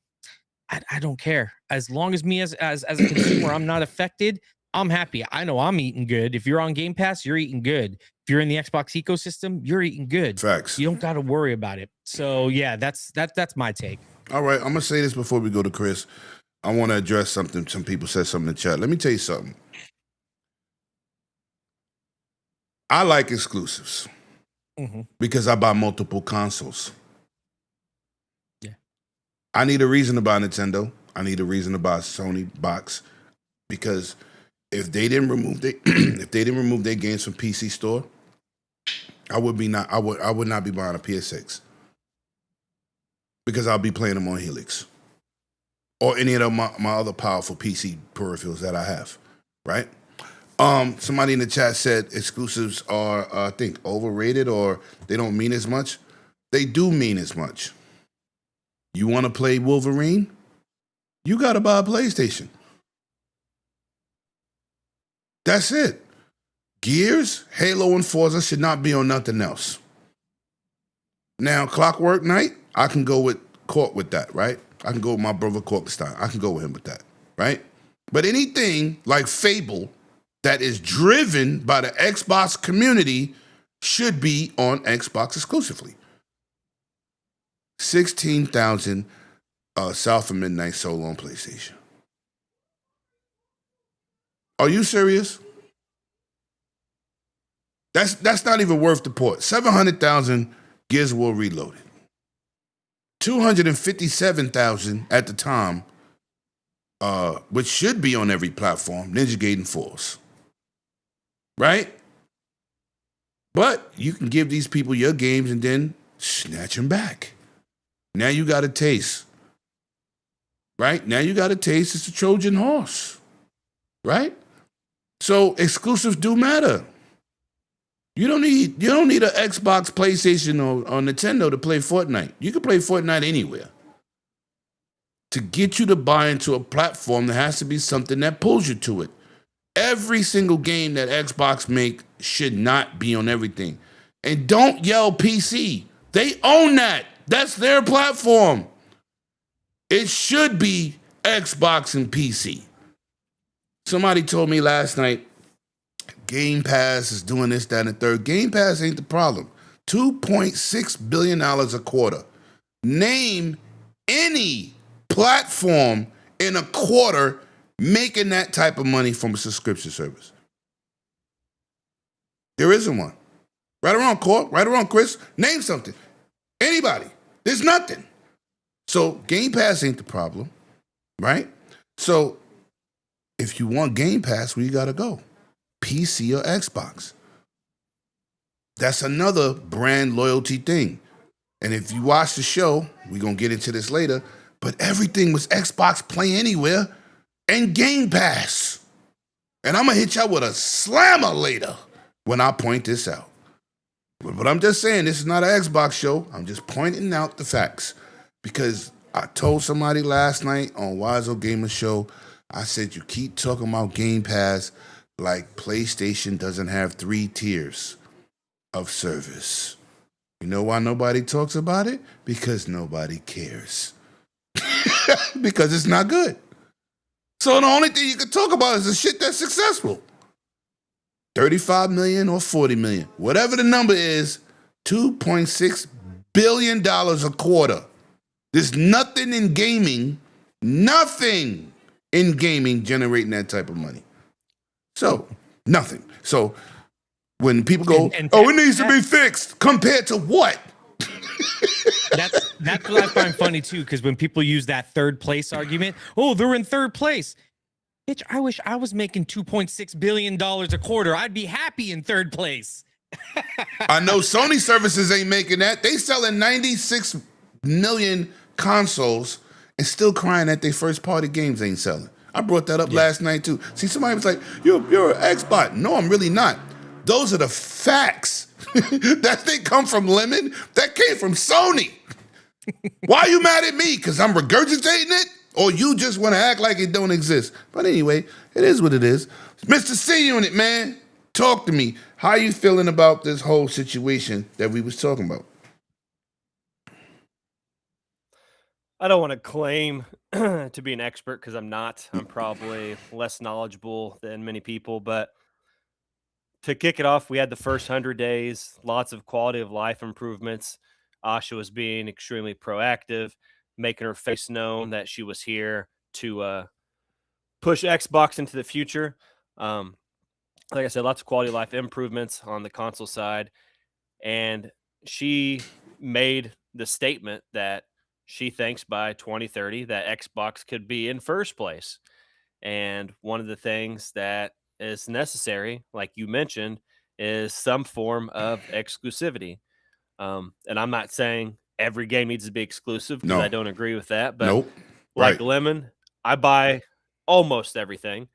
I don't care. As long as me as a consumer, I'm not affected, I'm happy. I know I'm eating good. If you're on Game Pass, you're eating good. If you're in the Xbox ecosystem, you're eating good. Facts. You don't got to worry about it. So yeah, that's my take. All right, I'm gonna say this before we go to Chris. I want to address something. Some people said something in the chat. Let me tell you something. I like exclusives because I buy multiple consoles. Yeah. I need a reason to buy Nintendo. I need a reason to buy Sony box, because if they didn't remove their games from PC Store, I would not be buying a PS6, because I'll be playing them on Helix. or any of my other powerful PC peripherals that I have, right? Somebody in the chat said exclusives are, I think, overrated or they don't mean as much. They do mean as much. You want to play Wolverine? You got to buy a PlayStation. That's it. Gears, Halo, and Forza should not be on nothing else. Now, Clockwork Knight, I can go with Court with that, right? I can go with my brother Corkstein. I can go with him with that, right? But anything like Fable that is driven by the Xbox community should be on Xbox exclusively. 16,000 South of Midnight solo on PlayStation. Are you serious? That's not even worth the port. 700,000 Gears of War Reloaded. 257,000 at the time, which should be on every platform, Ninja Gaiden Force. Right? But you can give these people your games and then snatch them back. Now you got a taste. Right? Now you got a taste. It's a Trojan horse. Right? So exclusives do matter. You don't need an Xbox, PlayStation, or Nintendo to play Fortnite. You can play Fortnite anywhere. To get you to buy into a platform, there has to be something that pulls you to it. Every single game that Xbox make should not be on everything. And don't yell PC. They own that. That's their platform. It should be Xbox and PC. Somebody told me last night, Game Pass is doing this, that, and the third. Game Pass ain't the problem. $2.6 billion a quarter. Name any platform in a quarter making that type of money from a subscription service. There isn't one. Right around Court, right around Chris, name something. Anybody. There's nothing. So Game Pass ain't the problem, right? So if you want Game Pass, where you gotta go? PC or Xbox. That's another brand loyalty thing. And if you watch the show, we're going to get into this later, but everything was Xbox Play Anywhere and Game Pass. And I'm going to hit y'all with a slammer later when I point this out. But I'm just saying, this is not an Xbox show. I'm just pointing out the facts. Because I told somebody last night on Wiseau Gamer Show, I said, you keep talking about Game Pass like PlayStation doesn't have 3 tiers of service. You know why nobody talks about it? Because nobody cares. Because it's not good. So the only thing you can talk about is the shit that's successful. 35 million or 40 million. Whatever the number is, $2.6 billion a quarter. There's nothing in gaming generating that type of money. So, nothing. So, when people go, it needs to be fixed, compared to what? That's what I find funny, too, because when people use that third place argument, they're in third place. Bitch, I wish I was making $2.6 billion a quarter. I'd be happy in third place. I know Sony services ain't making that. They selling 96 million consoles and still crying that their first-party games ain't selling. I brought that up last night, too. See, somebody was like, you're an Xbot. No, I'm really not. Those are the facts. That thing come from Lemon. That came from Sony. Why are you mad at me? Because I'm regurgitating it? Or you just want to act like it don't exist? But anyway, it is what it is. Mr. C Unit, man, talk to me. How are you feeling about this whole situation that we was talking about? I don't want to claim to be an expert because I'm not. I'm probably less knowledgeable than many people. But to kick it off, we had the first 100 days, lots of quality of life improvements. Asha was being extremely proactive, making her face known that she was here to push Xbox into the future. Like I said, lots of quality of life improvements on the console side. And she made the statement that she thinks by 2030 that Xbox could be in first place. And one of the things that is necessary, like you mentioned, is some form of exclusivity. And I'm not saying every game needs to be exclusive because I don't agree with that. But Like Right. Lemon, I buy almost everything.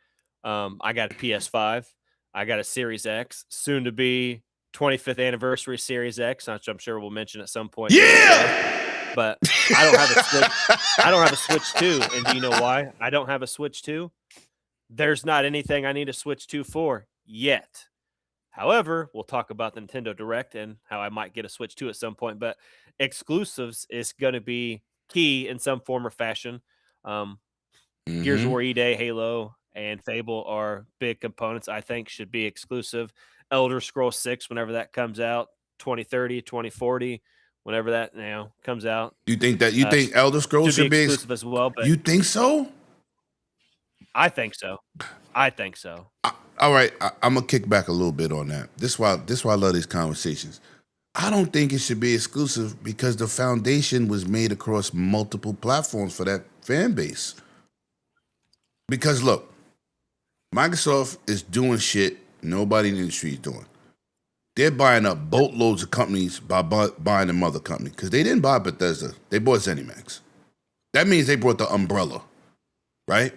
I got a PS5. I got a Series X, soon to be 25th anniversary Series X, which I'm sure we'll mention at some point during the show. Yeah. But I don't have a Switch. I don't have a Switch 2. And do you know why I don't have a Switch 2? There's not anything I need a Switch 2 for yet. However, we'll talk about the Nintendo Direct and how I might get a Switch 2 at some point. But exclusives is going to be key in some form or fashion. Gears of Mhm. War E-Day, Halo, and Fable are big components I think should be exclusive. Elder Scrolls 6, whenever that comes out, 2030, 2040, whenever that comes out, You think Elder Scrolls should be should be exclusive as well. But You think so? I think so. I think so. All right, I'm gonna kick back a little bit on that. This why I love these conversations. I don't think it should be exclusive because the foundation was made across multiple platforms for that fan base. Because look, Microsoft is doing shit nobody in the industry is doing. They're buying up boatloads of companies by buying the mother company because they didn't buy Bethesda. They bought ZeniMax. That means they brought the umbrella, right?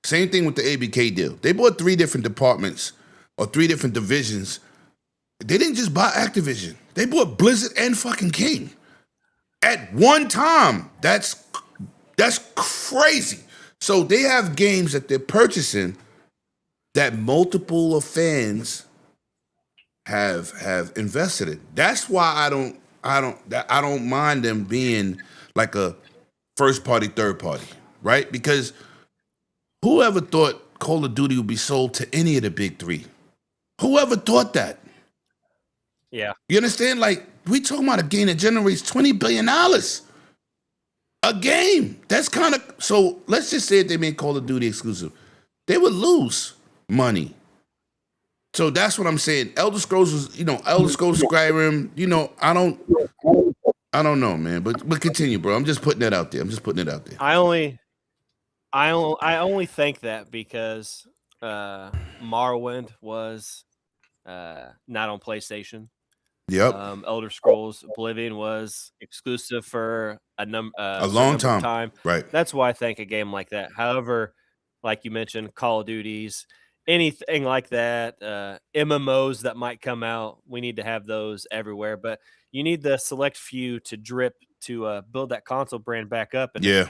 Same thing with the ABK deal. They bought 3 different departments or 3 different divisions. They didn't just buy Activision. They bought Blizzard and fucking King at one time. That's crazy. So they have games that they're purchasing that multiple of fans have invested in. That's why I don't mind them being like a first party, third party, right? Because whoever thought Call of Duty would be sold to any of the big 3? Whoever thought that? Yeah. You understand? Like, we talking about a game that generates $20 billion. A game. That's kind of, so let's just say if they made Call of Duty exclusive, they would lose money. So that's what I'm saying. Elder Scrolls was, Elder Scrolls Skyrim, I don't know, man. But continue, bro. I'm just putting that out there. I only think that because Morrowind was not on PlayStation. Yep. Elder Scrolls Oblivion was exclusive for a long certain number of time. Right. That's why I think a game like that. However, like you mentioned, Call of Duties, anything like that, MMOs that might come out, we need to have those everywhere. But you need the select few to drip to build that console brand back up. And Yeah.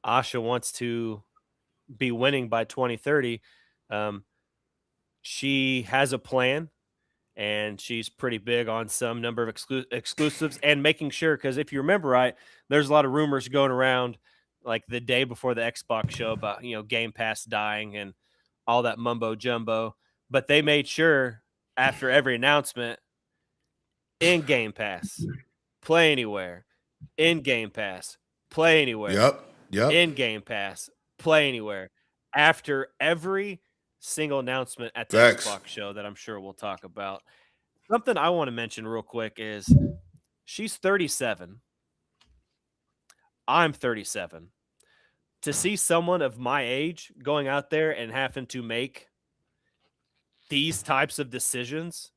Asha wants to be winning by 2030. She has a plan, and she's pretty big on some number of exclusives and making sure, because if you remember right, there's a lot of rumors going around like the day before the Xbox show about, Game Pass dying and all that mumbo jumbo. But they made sure after every announcement, in Game Pass, play anywhere. In Game Pass, play anywhere. Yep. In Game Pass, play anywhere. After every single announcement at the Facts. Xbox show that I'm sure we'll talk about. Something I want to mention real quick is she's 37. I'm 37. To see someone of my age going out there and having to make these types of decisions,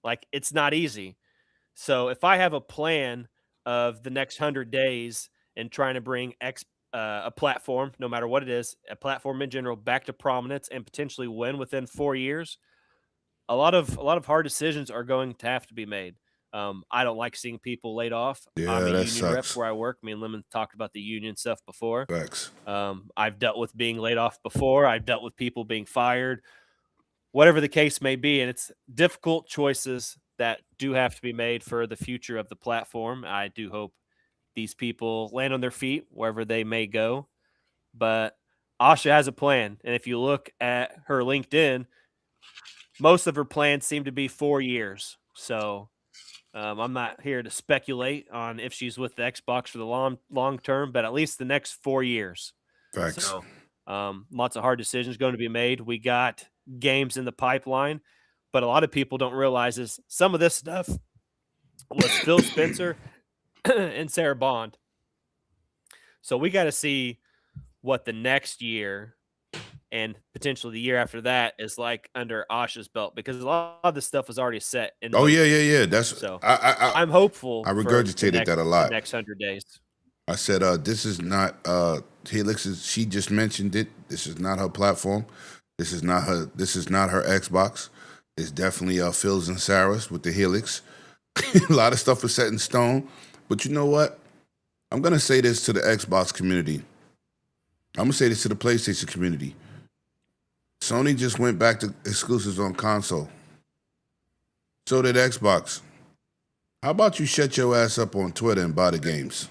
like, it's not easy. So if I have a plan of the next 100 days and trying to bring a platform, no matter what it is, a platform in general, back to prominence and potentially win within 4 years, a lot of hard decisions are going to have to be made. I don't like seeing people laid off. Yeah, I'm a that union rep sucks. where I work. Me and Lemon talked about the union stuff before. Facts. I've dealt with being laid off before. I've dealt with people being fired, whatever the case may be. And it's difficult choices that do have to be made for the future of the platform. I do hope these people land on their feet wherever they may go. But Asha has a plan. And if you look at her LinkedIn, most of her plans seem to be 4 years. So I'm not here to speculate on if she's with the Xbox for the long term, but at least the next 4 years. Facts. So lots of hard decisions going to be made. We got games in the pipeline, but a lot of people don't realize is some of this stuff was Phil Spencer and Sarah Bond. So we got to see what the next year and potentially the year after that is like under Asha's belt, because a lot of this stuff was already set. Yeah. That's so. I'm I'm hopeful. I for regurgitated the that a lot. The next 100 days. I said, this is not Helix. She just mentioned it. This is not her platform. This is not her. This is not her Xbox. It's definitely Phil's and Sarah's with the Helix. A lot of stuff is set in stone. But you know what? I'm gonna say this to the Xbox community. I'm gonna say this to the PlayStation community. Sony just went back to exclusives on console. So did Xbox. How about you shut your ass up on Twitter and buy the games?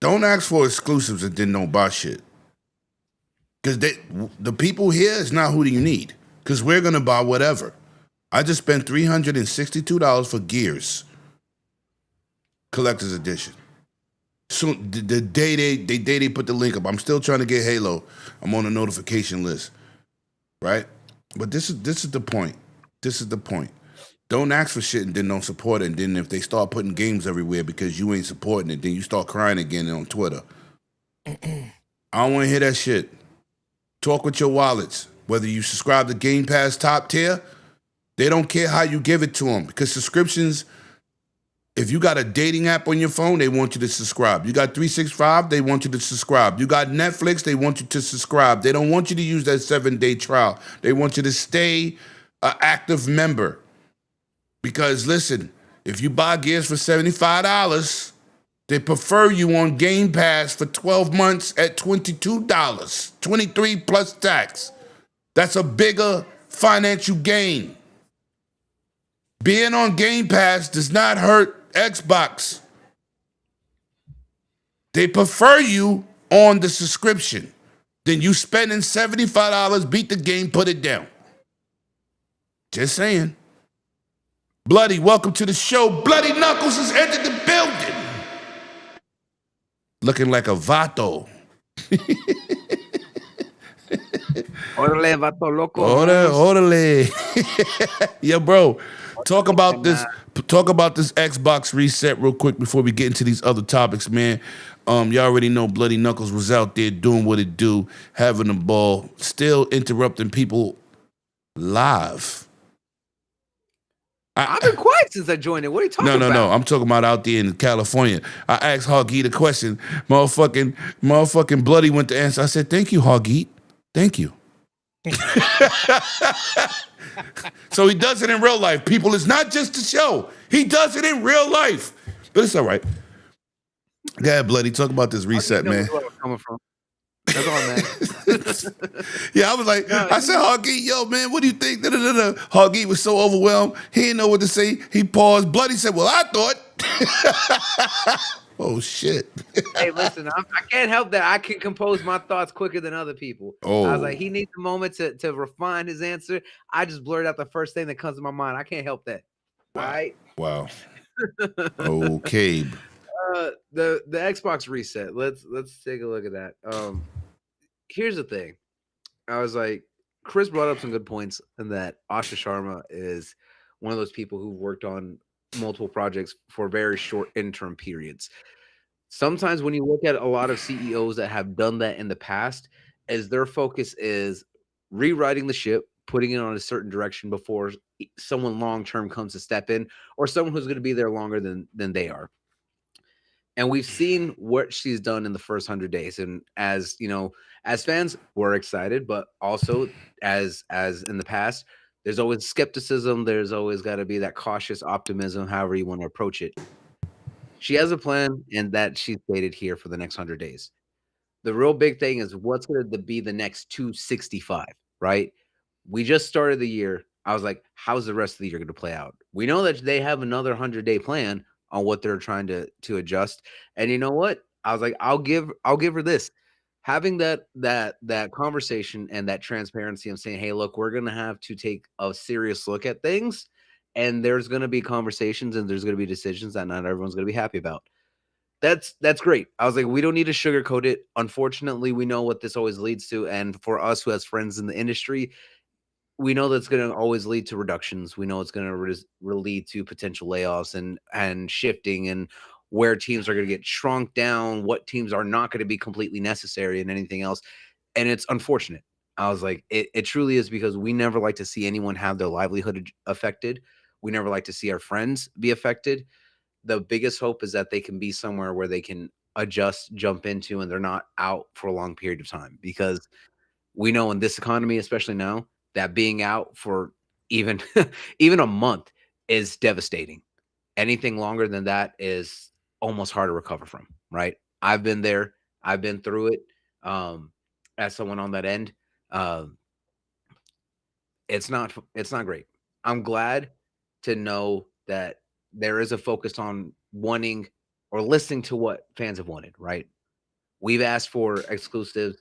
Don't ask for exclusives and then don't buy shit. Because the people here is not who you need. Because we're going to buy whatever. I just spent $362 for Gears Collector's Edition. So the day they put the link up, I'm still trying to get Halo. I'm on the notification list, right? But this is the point. This is the point. Don't ask for shit and then don't support it. And then if they start putting games everywhere because you ain't supporting it, then you start crying again on Twitter. I don't want to hear that shit. Talk with your wallets. Whether you subscribe to Game Pass top tier, they don't care how you give it to them because subscriptions. If you got a dating app on your phone, they want you to subscribe. You got 365, they want you to subscribe. You got Netflix, they want you to subscribe. They don't want you to use that 7-day trial. They want you to stay an active member. Because listen, if you buy Gears for $75, they prefer you on Game Pass for 12 months at $22, $23 plus tax. That's a bigger financial gain. Being on Game Pass does not hurt Xbox. They prefer you on the subscription. Then you spending $75, beat the game, put it down. Just saying. Bloody, welcome to the show. Bloody Knuckles has entered the building. Looking like a vato. Orale, vato loco. Orale. Yeah, bro. Talk about this Xbox reset real quick before we get into these other topics, man. Y'all already know Bloody Knuckles was out there doing what it do, having a ball, still interrupting people live. I've been quiet since I joined it. What are you talking about? No. I'm talking about out there in California. I asked Hoggy the question. Motherfucking Bloody went to answer. I said, thank you, Hoggy. Thank you. So he does it in real life. People, it's not just a show. He does it in real life. But it's all right. Yeah, Bloody, talk about this reset, man. Where I'm coming from. That's all, man. Yeah, I was like, I said, Hoggy, yo, man, what do you think? Hoggy was so overwhelmed. He didn't know what to say. He paused. Bloody said, well, I thought. Oh, shit. Hey, listen, I can't help that. I can compose my thoughts quicker than other people. Oh. I was like, he needs a moment to refine his answer. I just blurred out the first thing that comes to my mind. I can't help that. Wow. All right? Wow. Okay. The Xbox reset. Let's take a look at that. Here's the thing. I was like, Chris brought up some good points, and that Asha Sharma is one of those people who worked on multiple projects for very short interim periods. Sometimes when you look at a lot of CEOs that have done that in the past, as their focus is rewriting the ship, putting it on a certain direction before someone long-term comes to step in, or someone who's going to be there longer than they are. And we've seen what she's done in the first 100 days. And as you know, as fans, we're excited, but also as in the past, there's always skepticism. There's always got to be that cautious optimism, however you want to approach it. She has a plan, and that she's stated here for the next 100 days. The real big thing is what's going to be the next 265, right? We just started the year. I was like, how's the rest of the year going to play out? We know that they have another 100-day plan on what they're trying to adjust. And you know what? I was like, I'll give her this. Having that conversation and that transparency of saying, hey, look, we're going to have to take a serious look at things, and there's going to be conversations and there's going to be decisions that not everyone's going to be happy about. That's great. I was like, we don't need to sugarcoat it. Unfortunately, we know what this always leads to. And for us who has friends in the industry, we know that's going to always lead to reductions. We know it's going to lead to potential layoffs and shifting, and where teams are going to get shrunk down, what teams are not going to be completely necessary, and anything else. And it's unfortunate. I was like, it truly is, because we never like to see anyone have their livelihood affected. We never like to see our friends be affected. the biggest hope is that they can be somewhere where they can adjust, jump into, and they're not out for a long period of time, because we know in this economy, especially now, that being out for even even a month is devastating. Anything longer than that is almost hard to recover from, right? I've been there. I've been through it. As someone on that end, it's not great. I'm glad to know that there is a focus on wanting or listening to what fans have wanted, right? We've asked for exclusives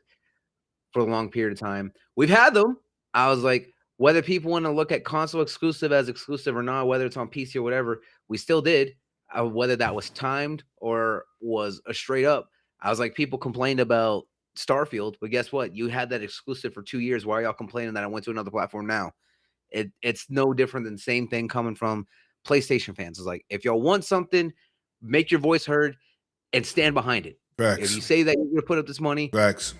for a long period of time. We've had them. I was like, whether people want to look at console exclusive as exclusive or not, whether it's on PC or whatever, we still did. Whether that was timed or was a straight up, I was like, people complained about Starfield, but guess what? You had that exclusive for 2 years. Why are y'all complaining that I went to another platform now? It's no different than the same thing coming from PlayStation fans. It's like, if y'all want something, make your voice heard and stand behind it. Facts. If you say that you're going to put up this money, Facts.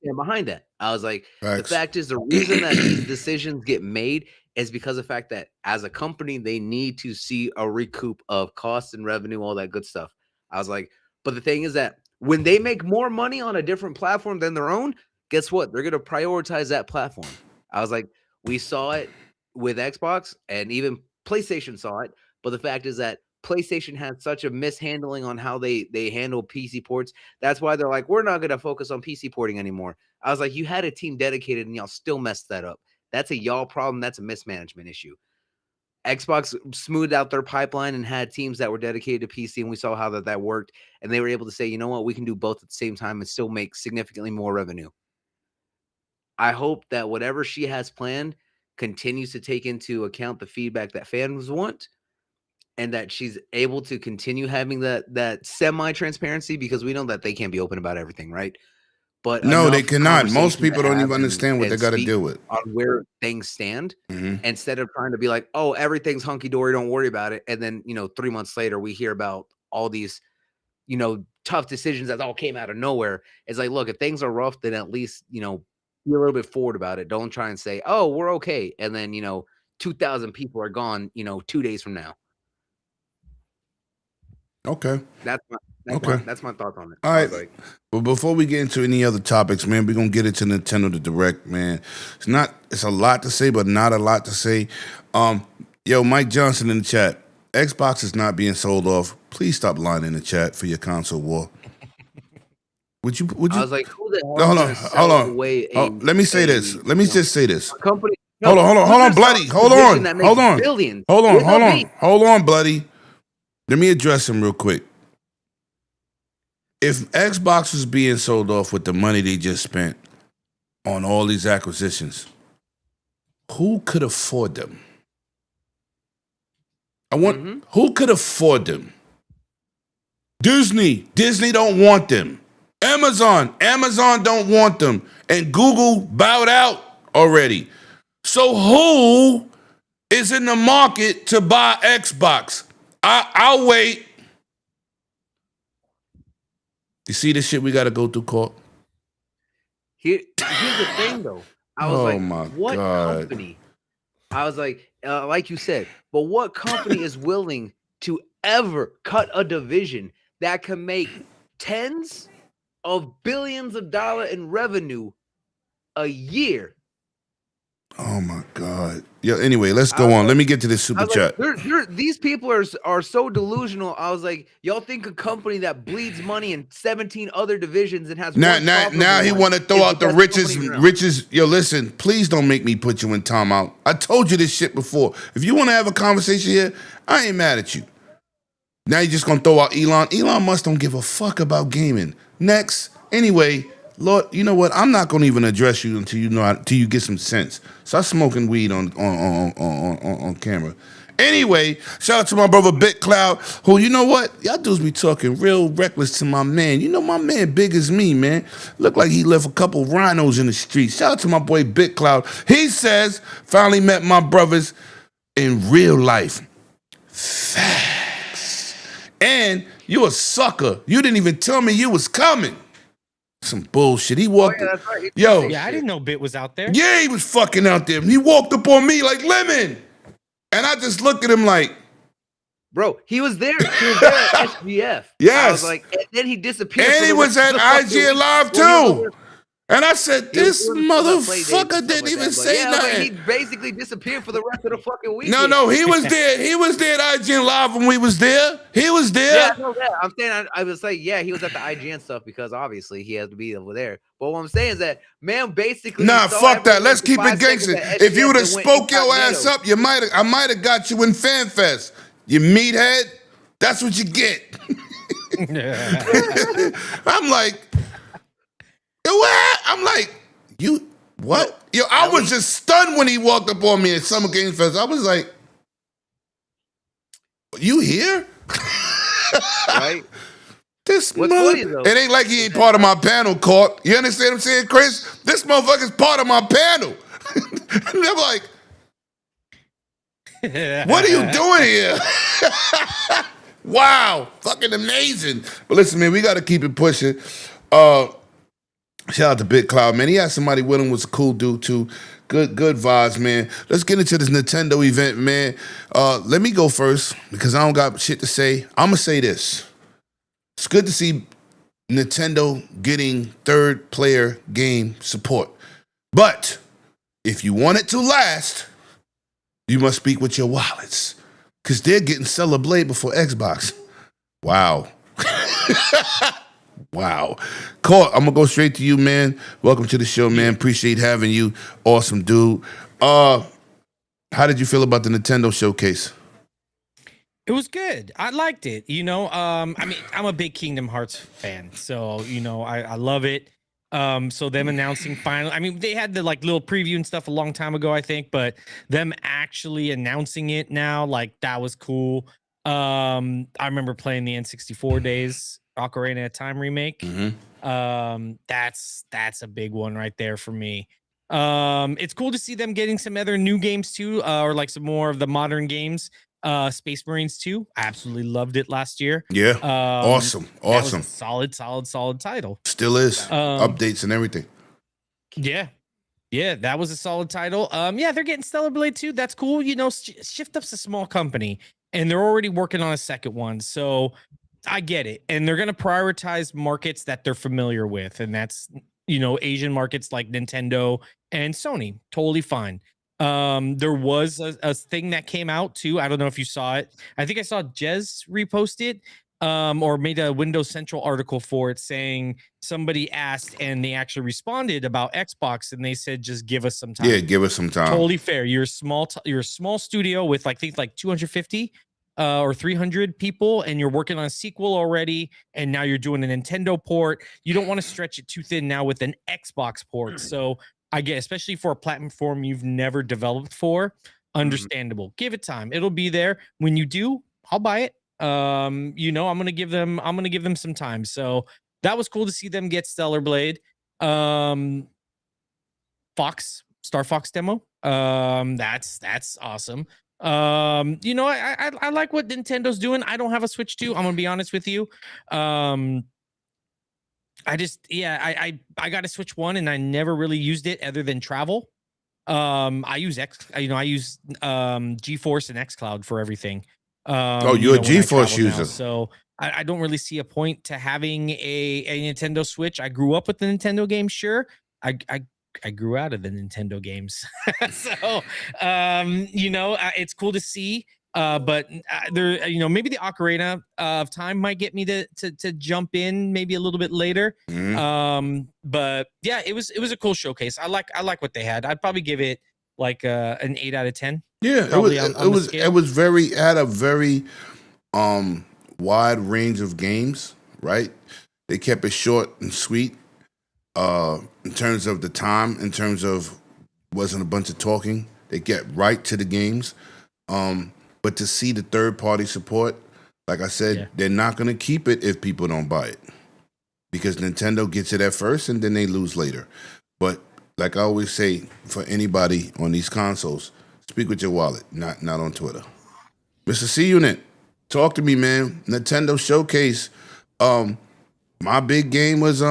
stand behind that. I was like, Facts. the fact is, the reason that these decisions get made is because of the fact that as a company, they need to see a recoup of costs and revenue, all that good stuff. I was like, but the thing is that when they make more money on a different platform than their own, guess what? They're going to prioritize that platform. I was like, we saw it with Xbox, and even PlayStation saw it. But the fact is that PlayStation had such a mishandling on how they handle PC ports. That's why they're like, we're not going to focus on PC porting anymore. I was like, you had a team dedicated and y'all still messed that up. That's a y'all problem. That's a mismanagement issue. Xbox smoothed out their pipeline and had teams that were dedicated to PC, and we saw how that worked. And they were able to say, you know what, we can do both at the same time and still make significantly more revenue. I hope that whatever she has planned continues to take into account the feedback that fans want, and that she's able to continue having that semi-transparency, because we know that they can't be open about everything, right? But no, they cannot. conversation Most people to don't have even understand what they and got to speak deal with. on where things stand, Mhm. instead of trying to be like, oh, everything's hunky-dory, don't worry about it. And then, 3 months later, we hear about all these, tough decisions that all came out of nowhere. It's like, look, if things are rough, then at least, be a little bit forward about it. Don't try and say, oh, we're okay. And then, 2,000 people are gone, 2 days from now. Okay. That's my thoughts on it. All I was right. like, But before we get into any other topics, man, we're gonna get into Nintendo the Direct, man. It's a lot to say, but not a lot to say. Yo, Mike Johnson in the chat. Xbox is not being sold off. Please stop lying in the chat for your console war. Would you I was like, who the hell No, hold is on, gonna sell hold on. away Let me say this. Let me just say this. company? Hold on, Bloody. Hold on. Billions. Hold With on, Bloody. Let me address him real quick. If Xbox was being sold off with the money they just spent on all these acquisitions, who could afford them? Who could afford them? Disney don't want them. Amazon don't want them. And Google bowed out already. So who is in the market to buy Xbox? I'll wait. You see the shit we got to go through, Court? Here's the thing, though. I was what company? I was like you said, but what company is willing to ever cut a division that can make tens of billions of dollars in revenue a year? Oh my God. Yeah, anyway, let's go on. Let me get to this super chat. These people are so delusional. I was like, y'all think a company that bleeds money in 17 other divisions and has now he want to throw out the richest. Yo, listen, please don't make me put you in timeout. I told you this shit before. If you want to have a conversation here, I ain't mad at you. Now you're just gonna throw out Elon. Elon Musk don't give a fuck about gaming. Next. Anyway, Lord, you know what? I'm not gonna even address you until you get some sense. Start smoking weed on camera. Anyway, shout out to my brother BitCloud, who, you know what? Y'all dudes be talking real reckless to my man. You know my man big as me, man. Look like he left a couple rhinos in the streets. Shout out to my boy BitCloud. He says, finally met my brothers in real life. Facts. And you a sucker. You didn't even tell me you was coming. Some bullshit. He walked. Oh, yeah, that's right. Yo. Yeah, I didn't know Bit was out there. Yeah, he was fucking out there. He walked up on me like Lemon. And I just looked at him like, Bro, he was there. He was there at SGF. Yes. I was like, and then he disappeared. And for he the was rest at of the fucking IGN week. Live Well, he was too. over- And I said, he was this doing stuff at Play Dates and motherfucker stuff didn't like even that, but say yeah, but nothing. he basically disappeared for the rest of the fucking week. No, he was there. He was there at IGN Live when we was there. He was there. Yeah, I know that. I'm saying I was like, yeah, he was at the IGN stuff because obviously he has to be over there. But what I'm saying is that man basically Nah, saw fuck that. everyone Let's for keep 5 it seconds gangster. at If you SGF would have and went spoke your ass incognito. up, I might have got you in FanFest. You meathead. That's what you get. I'm like, what? I'm like, you what? Yo, I was just stunned when he walked up on me at Summer Games Fest. I was like, you here? Right? This What's mother, funny, though, it ain't like he ain't part of my panel, Court. You understand what I'm saying, Chris? This motherfucker's part of my panel. And I'm like, what are you doing here? Wow, fucking amazing. But listen, man, we got to keep it pushing. Shout out to Big Cloud, man. He had somebody with him, was a cool dude too. Good vibes, man. Let's get into this Nintendo event, man. Let me go first because I don't got shit to say. I'm gonna say this. It's good to see Nintendo getting third-player game support. But if you want it to last, you must speak with your wallets because they're getting Stellar Blade before Xbox. Wow. Wow. Court, I'm going to go straight to you, man. Welcome to the show, man. Appreciate having you. Awesome, dude. How did you feel about the Nintendo showcase? It was good. I liked it. I mean, I'm a big Kingdom Hearts fan, so I love it. So them announcing finally, I mean, they had the like little preview and stuff a long time ago, I think, but them actually announcing it now, like that was cool. I remember playing the N64 days, Ocarina of Time remake. Mm-hmm. That's a big one right there for me. It's cool to see them getting some other new games too, or like some more of the modern games. Space Marines 2, I absolutely loved it last year. Yeah, awesome. That was a solid title. Still is. Updates and everything. Yeah, that was a solid title. Yeah, they're getting Stellar Blade 2. That's cool. Shift Up's a small company, and they're already working on a second one, so I get it. And they're gonna prioritize markets that they're familiar with, and that's Asian markets like Nintendo and Sony. Totally fine. There was a thing that came out too. I don't know if you saw it. I think I saw Jez repost it, or made a Windows Central article for it saying somebody asked and they actually responded about Xbox and they said, just give us some time. Yeah, give us some time. Totally fair. You're a small studio with like 250 or 300 people, and you're working on a sequel already, and now you're doing a Nintendo port. You don't want to stretch it too thin now with an Xbox port. So I get, especially for a platform you've never developed for, understandable. Mm-hmm. Give it time. It'll be there. When you do, I'll buy it. I'm gonna give them some time. So that was cool to see them get Stellar Blade. Star Fox demo. That's awesome. I like what Nintendo's doing. I don't have a Switch 2. I'm gonna be honest with you. I got a Switch 1 and I never really used it other than travel. I use GeForce and xCloud for everything. You're a GeForce user. Now, so I don't really see a point to having a Nintendo Switch. I grew up with the Nintendo games, sure. I grew out of the Nintendo games. So it's cool to see. But there, maybe the Ocarina of Time might get me to jump in maybe a little bit later. Mm-hmm. But yeah, it was a cool showcase. I like what they had. I'd probably give it like an 8 out of 10. Yeah, it had a very wide range of games, right? They kept it short and sweet in terms of the time, in terms of wasn't a bunch of talking. They get right to the games. But to see the third-party support, like I said, They're not going to keep it if people don't buy it. Because Nintendo gets it at first and then they lose later. But like I always say, for anybody on these consoles, speak with your wallet, not on Twitter. Mr. C-Unit, talk to me, man. Nintendo Showcase. My big game was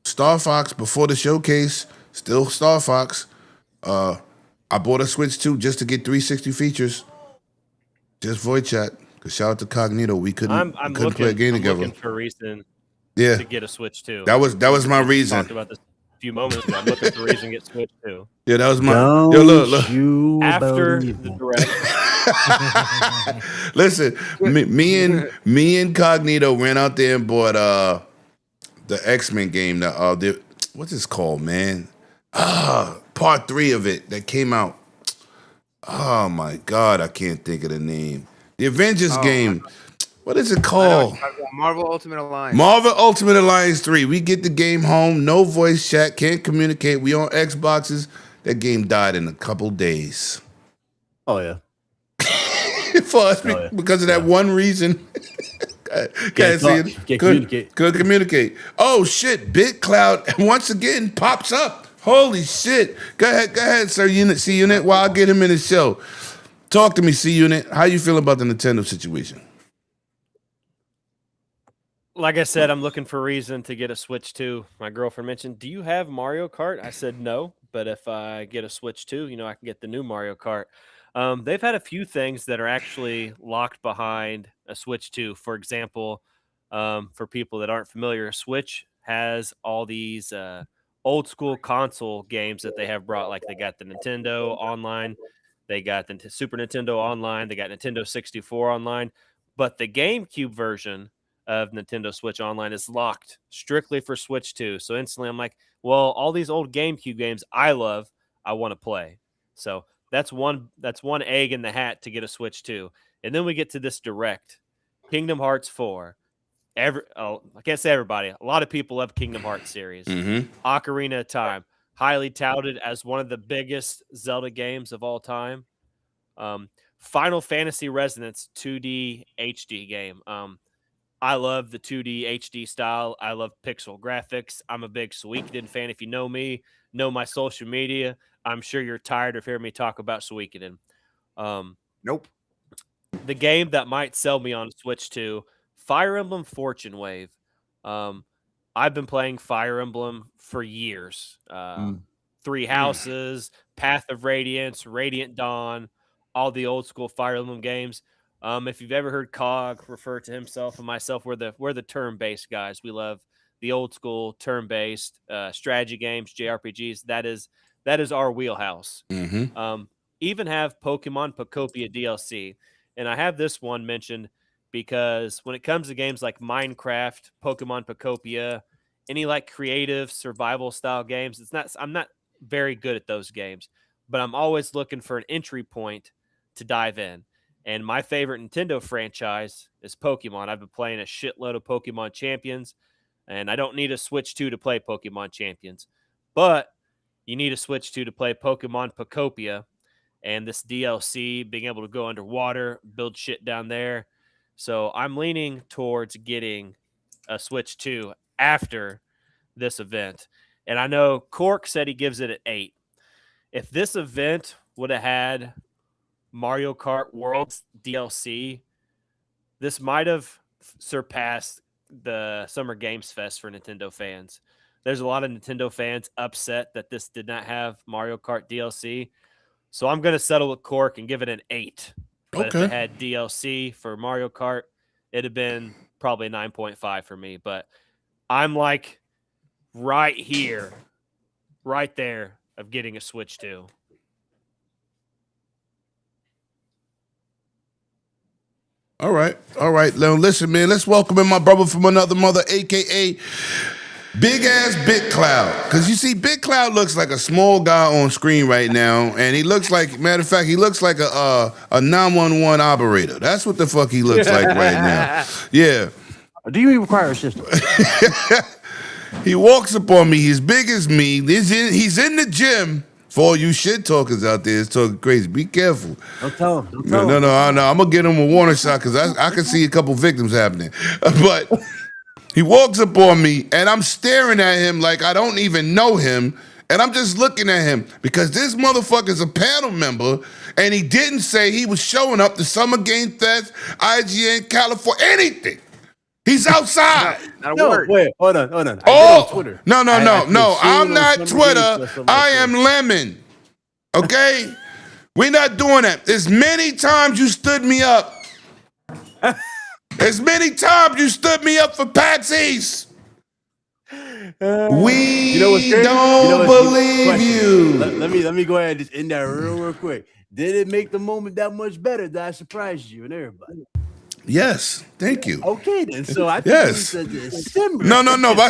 Star Fox before the showcase. Still Star Fox. I bought a Switch 2 just to get 360 features. Just voice chat. Cause shout out to Cognito, we couldn't play a game I'm together. looking for a reason Yeah, to get a Switch 2. that was my reason. Talked about this a few moments ago. I'm looking for a reason to get Switch 2. Yeah, that was my. Don't Yo, look. you After believe the me. direct, Listen, me and Cognito ran out there and bought the X-Men game. What's this called, man? Part 3 of it that came out. Oh my God, I can't think of the name. The Avengers game. What is it called? Marvel Ultimate Alliance. Marvel Ultimate Alliance 3. We get the game home, no voice chat, can't communicate. We on Xboxes. That game died in a couple days. Oh yeah. For us, because of that one reason. Can't communicate. Couldn't communicate. Oh shit! BitCloud once again pops up. Holy shit! Go ahead, sir. C Unit. While I get him in the show, talk to me, C Unit. How you feel about the Nintendo situation? like I said, I'm looking for a reason to get a Switch 2. My girlfriend mentioned, "Do you have Mario Kart?" I said no, but if I get a Switch 2, I can get the new Mario Kart. They've had a few things that are actually locked behind a Switch 2. For example, for people that aren't familiar, Switch has all these old school console games that they have brought. Like they got the Nintendo Online, they got the Super Nintendo Online, they got Nintendo 64 Online, but the GameCube version of Nintendo Switch Online is locked strictly for Switch 2. So instantly I'm like, well, all these old GameCube games I love, I want to play. So that's one egg in the hat to get a Switch 2. And then we get to this direct. Kingdom Hearts 4. I can't say everybody. A lot of people love Kingdom Hearts series. Mm-hmm. Ocarina of Time, highly touted as one of the biggest Zelda games of all time. Final Fantasy Resonance 2D HD game. I love the 2D HD style. I love pixel graphics. I'm a big Suikoden fan. If you know me, know my social media, I'm sure you're tired of hearing me talk about Suikoden. Nope. The game that might sell me on Switch 2, Fire Emblem Fortune Wave. I've been playing Fire Emblem for years. Three Houses, Path of Radiance, Radiant Dawn, all the old school Fire Emblem games. If you've ever heard Cog refer to himself and myself, we're the turn-based guys. We love the old school turn-based strategy games, JRPGs. That is our wheelhouse. Mm-hmm. Even have Pokemon Pocopia DLC, and I have this one mentioned because when it comes to games like Minecraft, Pokemon Pocopia, any like creative survival style games, I'm not very good at those games, but I'm always looking for an entry point to dive in. And my favorite Nintendo franchise is Pokemon. I've been playing a shitload of Pokemon Champions, and I don't need a Switch 2 to play Pokemon Champions. But you need a Switch 2 to play Pokemon Pocopia, and this DLC, being able to go underwater, build shit down there. So I'm leaning towards getting a Switch 2 after this event. And I know Cork said he gives it an 8. If this event would have had Mario Kart Worlds DLC, this might have surpassed the Summer Games Fest for Nintendo fans. There's a lot of Nintendo fans upset that this did not have Mario Kart DLC. So I'm going to settle with Cork and give it an 8. But if it had DLC for Mario Kart, it'd have been probably a 9.5 for me. But I'm like right here, right there of getting a Switch 2. All right. Now listen, man. Let's welcome in my brother from another mother, aka Big Ass BitCloud. Because you see, BitCloud looks like a small guy on screen right now, and he looks like, matter of fact, he looks like a 911 operator. That's what the fuck he looks like right now. Yeah. Do you require assistance? He walks up on me. He's big as me. He's in the gym. For all you shit talkers out there, it's talking crazy. Be careful. Don't tell him. No. I'm gonna get him a warning shot because I can see a couple victims happening. But he walks up on me, and I'm staring at him like I don't even know him, and I'm just looking at him because this motherfucker's a panel member, and he didn't say he was showing up to Summer Game Fest, IGN, California, anything. He's outside. Not a No, word. wait, hold on. I did Oh, on Twitter. no. I'm on not Summer Twitter. Games or something I like am Lemon. Okay? We're not doing that. There's many times you stood me up As many times you stood me up for Patsies. We You know what's crazy? don't believe question. you. Let me go ahead and just end that real quick. Did it make the moment that much better that I surprised you and everybody? Yes, thank you. Okay, then. So I think Yes. we need to simmer. No. But I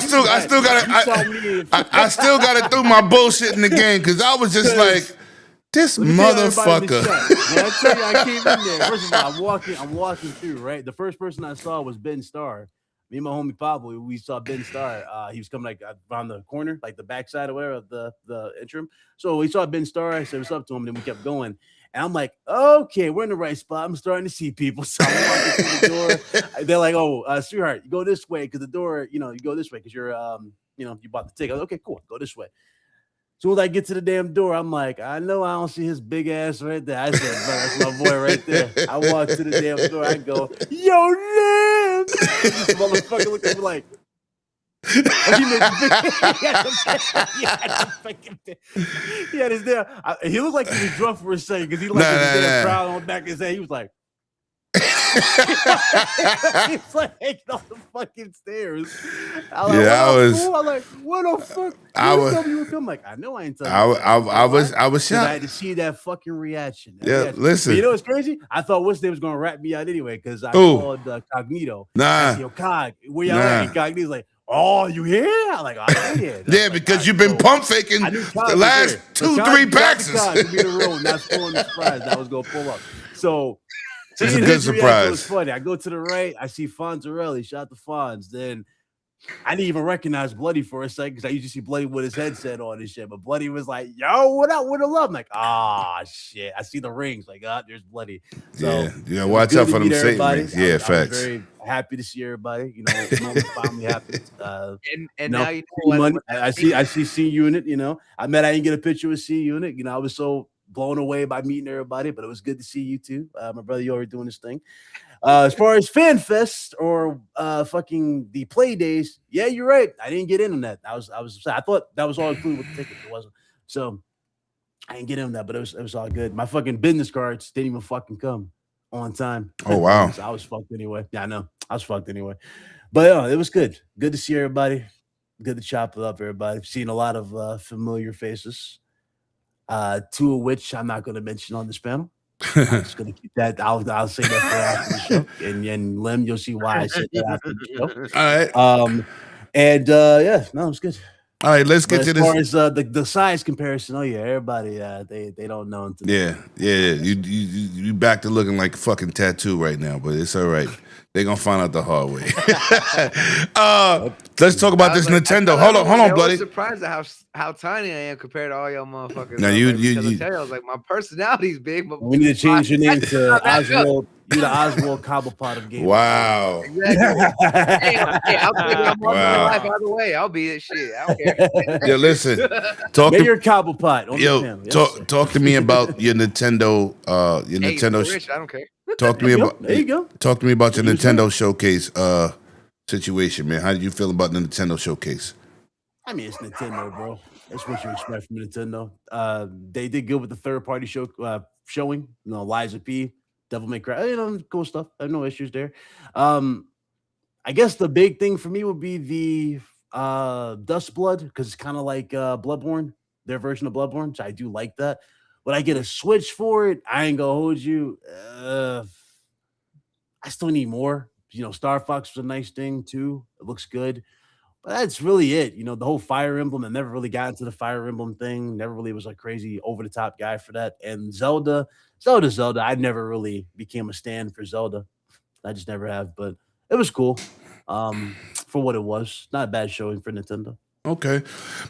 still gotta do my bullshit in the game because I was just like, this Let me tell everybody in the motherfucker. chat. When I tell you I came in there, first of all, I'm walking through, right? The first person I saw was Ben Starr. Me and my homie Pablo, we saw Ben Starr. He was coming like around the corner, like the backside or whatever of the interim. So we saw Ben Starr. I said what's up to him, and then we kept going. And I'm like, okay, we're in the right spot. I'm starting to see people. So I'm walking through the door. They're like, oh, sweetheart, you go this way because the door, you go this way because you're, you bought the ticket. Like, okay, cool, go this way. As soon as I get to the damn door, I'm like, I know I don't see his big ass right there. I said, bro, that's my boy right there. I walk to the damn door. I go, yo, Lim! This motherfucker looked at me like, he had his damn. He looked like he was drunk for a second because he like his damn crowd on the back of his head. He was like, he's like hanging off the fucking stairs. I'm like, what the fuck? I'm like, I know I ain't telling you. I was shocked. I had to see that fucking reaction. Listen. But you know what's crazy? I thought what's name was gonna rat me out anyway because I called Cognito. Nah. I said, yo, Cog, where y'all at? Cognito's like, oh, you here? I'm like, oh, yeah. Yeah, because you've been pump faking the last 2-3 packs. Be the road, not spoiling the surprise that I was gonna pull up. So. It's a good surprise. It was funny. I go to the right. I see Fonzarelli. Shout out to Fonz. Then I didn't even recognize Bloody for a second because I usually see Bloody with his headset on and shit. But Bloody was like, yo, what up? What a love? I'm like, shit. I see the rings. Like, there's Bloody. So, yeah. Watch out for them Satan rings. Yeah, facts. I was very happy to see everybody. Finally happened. And now you know money. I see C Unit. I didn't get a picture with C Unit. I was so blown away by meeting everybody, but it was good to see you too. My brother, you already doing this thing. As far as Fan Fest or fucking the play days, yeah, you're right. I didn't get in on that. I was upset. I thought that was all included with the ticket. It wasn't. So I didn't get in on that, but it was all good. My fucking business cards didn't even fucking come on time. Oh wow. So I was fucked anyway. Yeah, I know. I was fucked anyway. But it was good. Good to see everybody. Good to chop it up, everybody. Seen a lot of familiar faces. Two of which I'm not going to mention on this panel. I'm just going to keep that. I'll say that for after the show. And Lim, you'll see why I said that after the show. All right. It was good. All right, let's get to this. As far as the size comparison, everybody, they don't know. Yeah. You back to looking like a fucking tattoo right now, but it's all right. They're gonna find out the hard way. Let's talk about this Nintendo. Hold on, Bloody. I was surprised at how tiny I am compared to all y'all motherfuckers. Now I was like, my personality's big, but we need to change your name to Oswald. You're the Oswald Cobblepot of games. Wow. Exactly. I'll take my life either way. I'll be this shit. I don't care. Yeah, listen. Your Cobblepot. Talk to me about your Nintendo. Nintendo. Rich, I don't care. Talk to me about. There you go. Talk to me about your Nintendo Showcase situation, man. How do you feel about the Nintendo Showcase? I mean, it's Nintendo, bro. That's what you expect from Nintendo. They did good with the third-party showing. Liza P, Devil May Cry. Cool stuff. I have no issues there. I guess the big thing for me would be the Dust Blood because it's kind of like Bloodborne, their version of Bloodborne. So I do like that. Would I get a Switch for it? I ain't gonna hold you. I still need more. Star Fox was a nice thing too. It looks good. But that's really it. The whole Fire Emblem, I never really got into the Fire Emblem thing. Never really was a crazy over-the-top guy for that. And Zelda, I never really became a stan for Zelda. I just never have. But it was cool for what it was. Not a bad showing for Nintendo. Okay.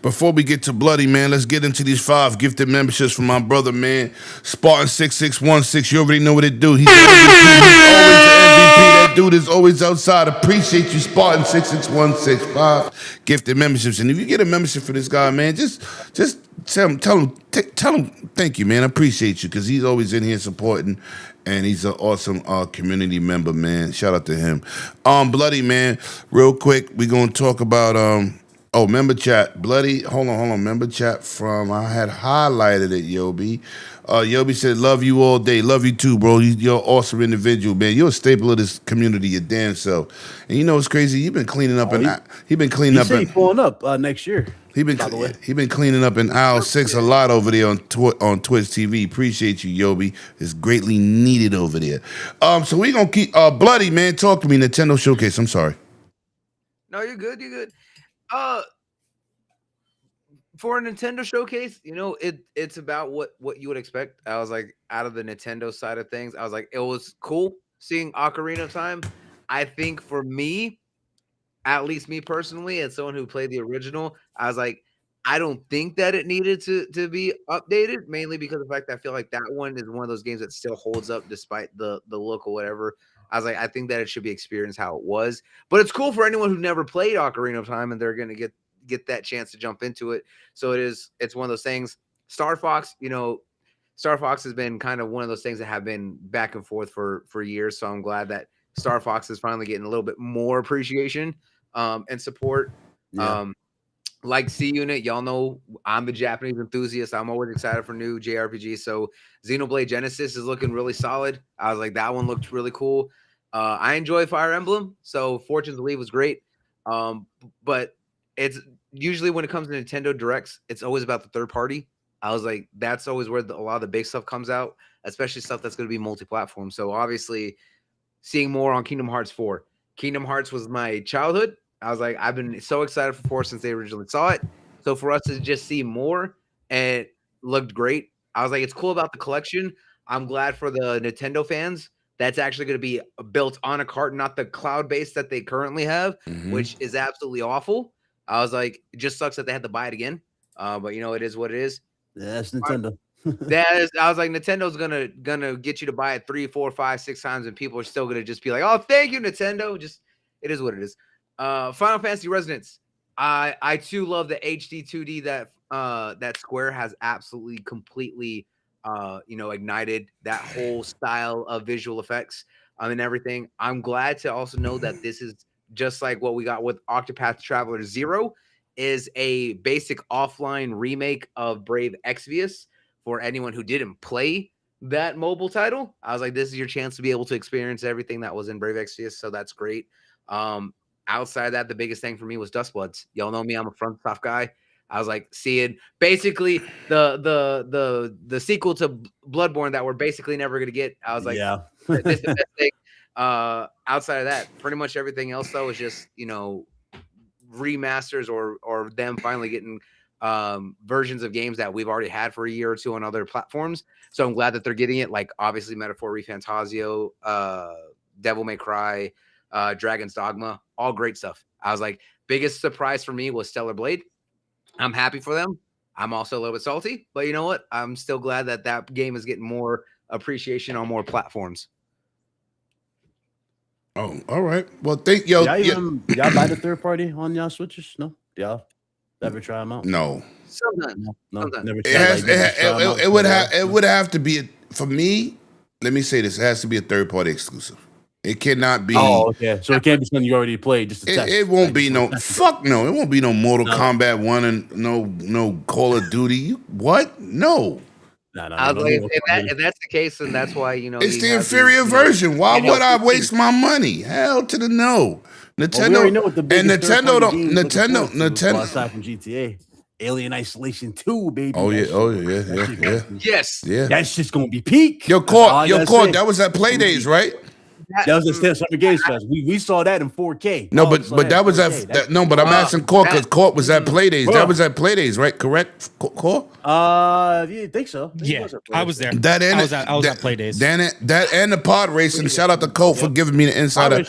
Before we get to Bloody, man, let's get into these 5 gifted memberships from my brother, man. Spartan6616. You already know what it do. He's always the MVP. That dude is always outside. Appreciate you, Spartan66165. 5 gifted memberships. And if you get a membership for this guy, man, just tell him thank you, man. I appreciate you because he's always in here supporting. And he's an awesome community member, man. Shout out to him. Bloody, man, real quick, we're going to talk about Oh, member chat. Bloody. Hold on. Member chat from, I had highlighted it, Yobi. Yobi said, love you all day. Love you too, bro. You're an awesome individual, man. You're a staple of this community, your damn self. And you know what's crazy? You've been cleaning up he been cleaning He up said he's pulling up next year. He been by the way. he been cleaning up in aisle 6 a lot over there on Twitch TV. Appreciate you, Yobi. It's greatly needed over there. So we gonna keep Bloody, man. Talk to me, Nintendo Showcase. I'm sorry. No, you're good. You're good. For a Nintendo Showcase, you know, it's about what you would expect. I was like, out of the Nintendo side of things, I was like, it was cool seeing Ocarina of Time. I think for me, at least me personally, as someone who played the original, I was like, I don't think that it needed to be updated, mainly because of the fact that I feel like that one is one of those games that still holds up despite the look or whatever. I was like, I think that it should be experienced how it was. But it's cool for anyone who never played Ocarina of Time and they're going to get that chance to jump into it. So it's one of those things. Star Fox, you know, Star Fox has been kind of one of those things that have been back and forth for years. So I'm glad that Star Fox is finally getting a little bit more appreciation and support. Yeah. Like C-Unit, y'all know I'm the Japanese enthusiast. I'm always excited for new JRPGs. So Xenoblade Genesis is looking really solid. I was like, that one looked really cool. I enjoy Fire Emblem, so Fortune's Leave was great. But it's usually when it comes to Nintendo Directs, it's always about the third party. I was like, that's always where a lot of the big stuff comes out, especially stuff that's going to be multi-platform. So obviously, seeing more on Kingdom Hearts 4. Kingdom Hearts was my childhood. I was like, I've been so excited for 4 since they originally saw it. So for us to just see more, and it looked great. I was like, it's cool about the collection. I'm glad for the Nintendo fans. That's actually going to be built on a cart, not the cloud base that they currently have, which is absolutely awful. I was like, it just sucks that they had to buy it again. But you know, it is what it is. Yeah, that's Nintendo. I was like, Nintendo's gonna get you to buy it 3, 4, 5, 6 times, and people are still gonna just be like, "Oh, thank you, Nintendo." Just it is what it is. Final Fantasy Resonance. I too love the HD 2D that Square has absolutely completely ignited that whole style of visual effects and everything. I'm glad to also know that this is just like what we got with Octopath Traveler 0, is a basic offline remake of Brave Exvius. For anyone who didn't play that mobile title, I was like, this is your chance to be able to experience everything that was in Brave Exvius, so that's great. Outside of that, the biggest thing for me was Dustbloods. Y'all know me, I'm a FromSoft guy. I was like, seeing basically the sequel to Bloodborne that we're basically never gonna get. I was like, yeah, this is the best thing. Outside of that, pretty much everything else though is just, you know, remasters or them finally getting versions of games that we've already had for a year or two on other platforms. So I'm glad that they're getting it. Like obviously Metaphor ReFantazio, Devil May Cry, Dragon's Dogma, all great stuff. I was like, biggest surprise for me was Stellar Blade. I'm happy for them. I'm also a little bit salty, but you know what? I'm still glad that that game is getting more appreciation on more platforms. Oh, all right. Well, thank y'all. Y'all buy the third party on y'all Switches? No, y'all ever try them out? No. Sometimes. No, Sometimes. never. It would have to be for me. Let me say this: it has to be a third party exclusive. It cannot be. Oh, okay. So it can't be something you already played. Just a test. It won't be no fuck no. It won't be no Mortal Kombat 1 and no Call of Duty. What? No. I was like, if that's the case, then that's why, you know, it's the inferior version. Why would I waste my money? Hell to the no. Nintendo. Well, we know what the Nintendo don't. Nintendo. Aside from GTA, Alien Isolation 2, baby. Oh yeah. Yes. Yeah. That's just gonna be peak. Your court. That was at Playdays, right? That was the Summer Games Fest. We saw that in 4K. No, but that was at no. But I'm asking Court because Court was at Playdays. That was at Playdays, right? Correct, Court? Yeah, I think so. Yeah, I was there. I was at Playdays. That and the pod racing. Shout out to Colt for giving me the insider.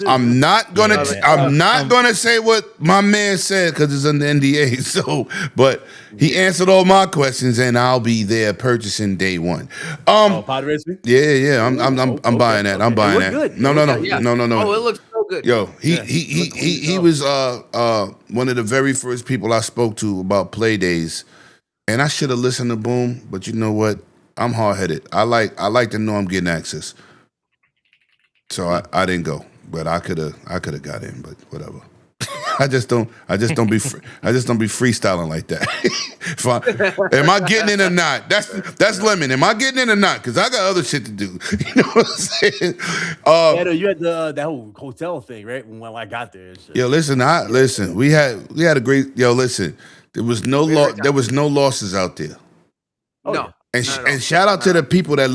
I'm not gonna say what my man said because it's in the NDA. So, but he answered all my questions, and I'll be there purchasing day one. Pod racing. Yeah. I'm buying that. I'm buying that. Good. No. Oh, it looks so good. Yo, he was one of the very first people I spoke to about Playdays, and I should have listened to Boom, but you know what? I'm hard headed. I like to know I'm getting access, so I didn't go, but I could have got in, but whatever. I just don't be freestyling like that. Am I getting in or not? That's Lemon. Am I getting in or not? Because I got other shit to do. You know what I'm saying? Yeah, no, you had that whole hotel thing, right? When I got there. And shit. Yo, listen. We had a great. Yo, listen. There was no losses out there. Oh, No. yeah. And shout out to the people that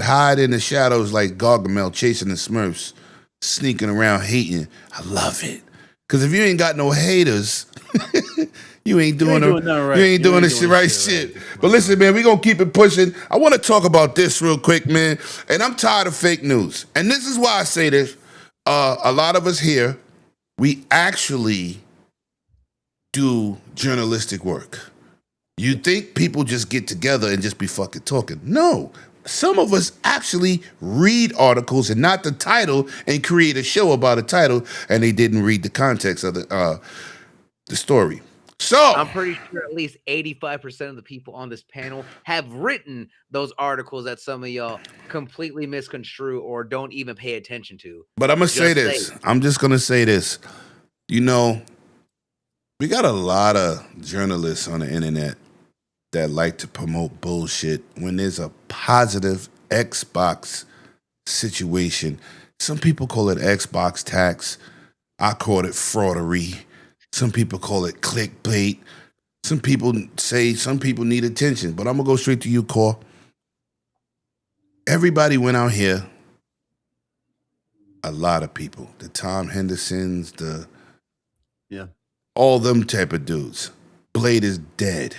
hide in the shadows like Gargamel chasing the Smurfs, sneaking around hating. I love it. Cause if you ain't got no haters, you ain't doing the right shit. But listen, man, we gonna keep it pushing. I want to talk about this real quick, man. And I'm tired of fake news. And this is why I say this. A lot of us here, we actually do journalistic work. You think people just get together and just be fucking talking. No. Some of us actually read articles and not the title and create a show about a title, and they didn't read the context of the story. So I'm pretty sure at least 85% of the people on this panel have written those articles that some of y'all completely misconstrue or don't even pay attention to. But I'm going to say this. I'm just going to say this. You know, we got a lot of journalists on the internet that like to promote bullshit when there's a positive Xbox situation. Some people call it Xbox tax. I call it fraudery. Some people call it clickbait. Some people say some people need attention. But I'm going to go straight to you, Core. Everybody went out here. A lot of people. The Tom Hendersons, all them type of dudes. Blade is dead.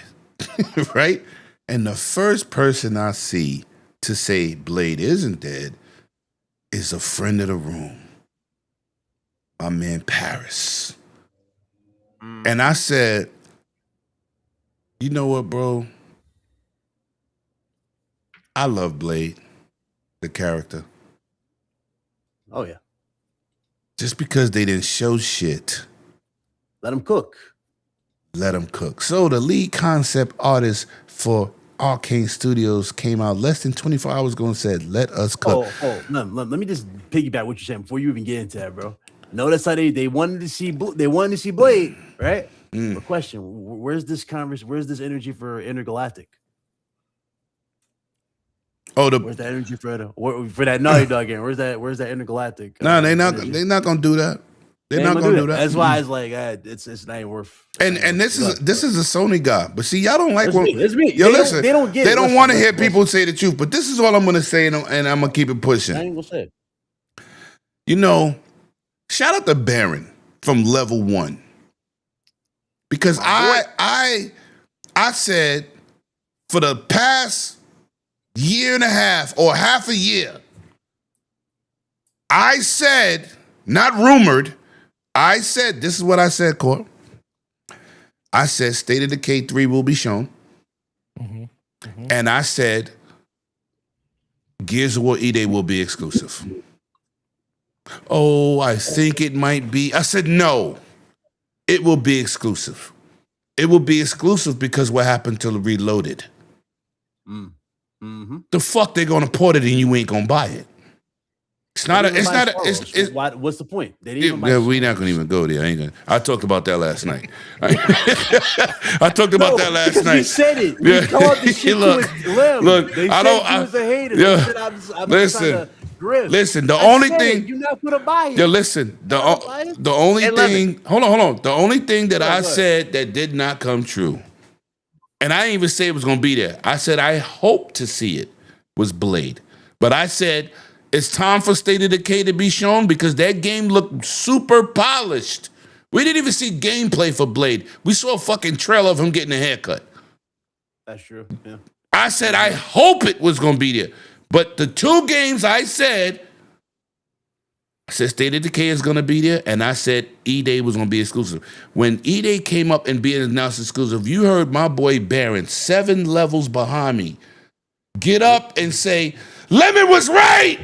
Right? And the first person I see to say Blade isn't dead is a friend of the room, my man Paris. And I said, you know what, bro? I love Blade, the character. Oh, yeah. Just because they didn't show shit. Let him cook. Let him cook. So the lead concept artist for Arcane Studios came out less than 24 hours ago and said, let us cook. Let me just piggyback what you're saying before you even get into that, bro. Notice how they wanted to see Blade, right? The question, where's this energy for Intergalactic? Where's that energy for that Naughty Dog game? Where's that Intergalactic? No, they're not gonna do that. They're not gonna do that. That's why it's like it's not even worth. And this is a Sony guy, but see, y'all don't like it's me. Yo, listen, they don't want to hear people say the truth. But this is all I'm gonna say, and I'm gonna keep it pushing. I ain't gonna say. You know, shout out to Baron from Level 1 because I said for the past year and a half or half a year, I said, not rumored. I said, this is what I said, Court. I said State of Decay 3 will be shown. And I said Gears of War E-Day will be exclusive. Oh, I think it might be. I said, no, it will be exclusive. It will be exclusive because what happened to Reloaded? The fuck they gonna port it and you ain't gonna buy it? What's the point? We're not gonna even go there. I talked about that last night. I talked about that last night. You said it. You called the shit look, they said you was a hater. Listen, the only thing you're not gonna buy it. Yo, listen, the only thing. Hold on. The only thing that I said that did not come true, and I didn't even say it was gonna be there. I said I hope to see it was Blade, but I said it's time for State of Decay to be shown because that game looked super polished. We didn't even see gameplay for Blade. We saw a fucking trailer of him getting a haircut. That's true. Yeah. I said I hope it was gonna be there. But the two games I said State of Decay is going to be there, and I said E-Day was going to be exclusive. When E-Day came up and being announced exclusive, you heard my boy Baron, 7 levels behind me, get up and say, Lemon was right!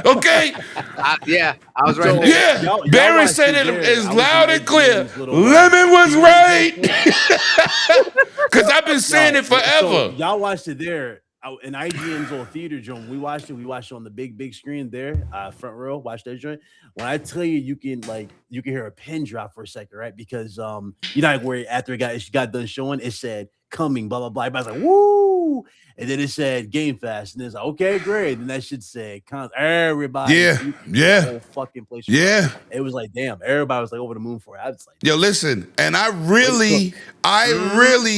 Okay? Yeah, I was right there. Yeah, Baron said it as loud and clear. Lemon was right! Because I've been saying it forever. So y'all watched it there. in IGN's old theater joint. We watched it. We watched it on the big screen there, front row. Watch that joint. When I tell you, you can hear a pin drop for a second, right? Because you know where after it got done showing, it said coming, blah blah blah. Everybody's like, woo, and then it said Game Fast, and it's like, okay, great. And that should say, everybody, Yeah. the whole fucking place. Yeah. It was like, damn, everybody was like over the moon for it. I was like, Yo, listen, and I really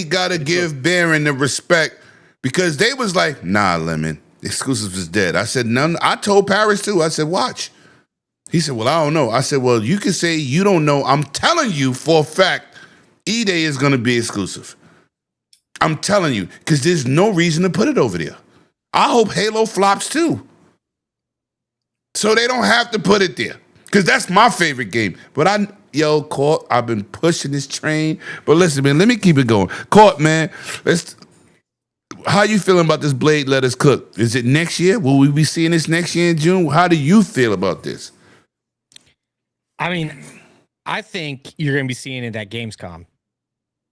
gotta give Baron the respect because they was like, nah, Lemon, exclusives is dead. I said, none. I told Paris too. I said, watch. He said, well, I don't know. I said, well, you can say you don't know. I'm telling you for a fact, E-Day is gonna be exclusive. I'm telling you, because there's no reason to put it over there. I hope Halo flops too. So they don't have to put it there. Because that's my favorite game. But Court, I've been pushing this train. But listen, man, let me keep it going. Court, man, how you feeling about this Blade Let Us Cook? Is it next year? Will we be seeing this next year in June? How do you feel about this? I mean, I think you're going to be seeing it at Gamescom.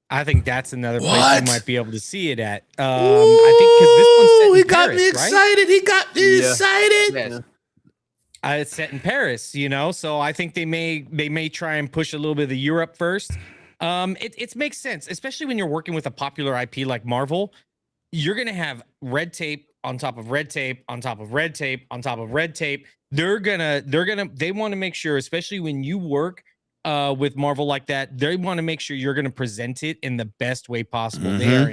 I think that's another place you might be able to see it at. I think because this one's set in Paris, me excited. Right? He got me excited. Yes. It's set in Paris, so I think they may try and push a little bit of the Europe first. It makes sense, especially when you're working with a popular IP like Marvel. You're gonna have red tape on top of red tape on top of red tape on top of red tape. They want to make sure, especially when you work with Marvel like that, they want to make sure you're going to present it in the best way possible. Mm-hmm. They are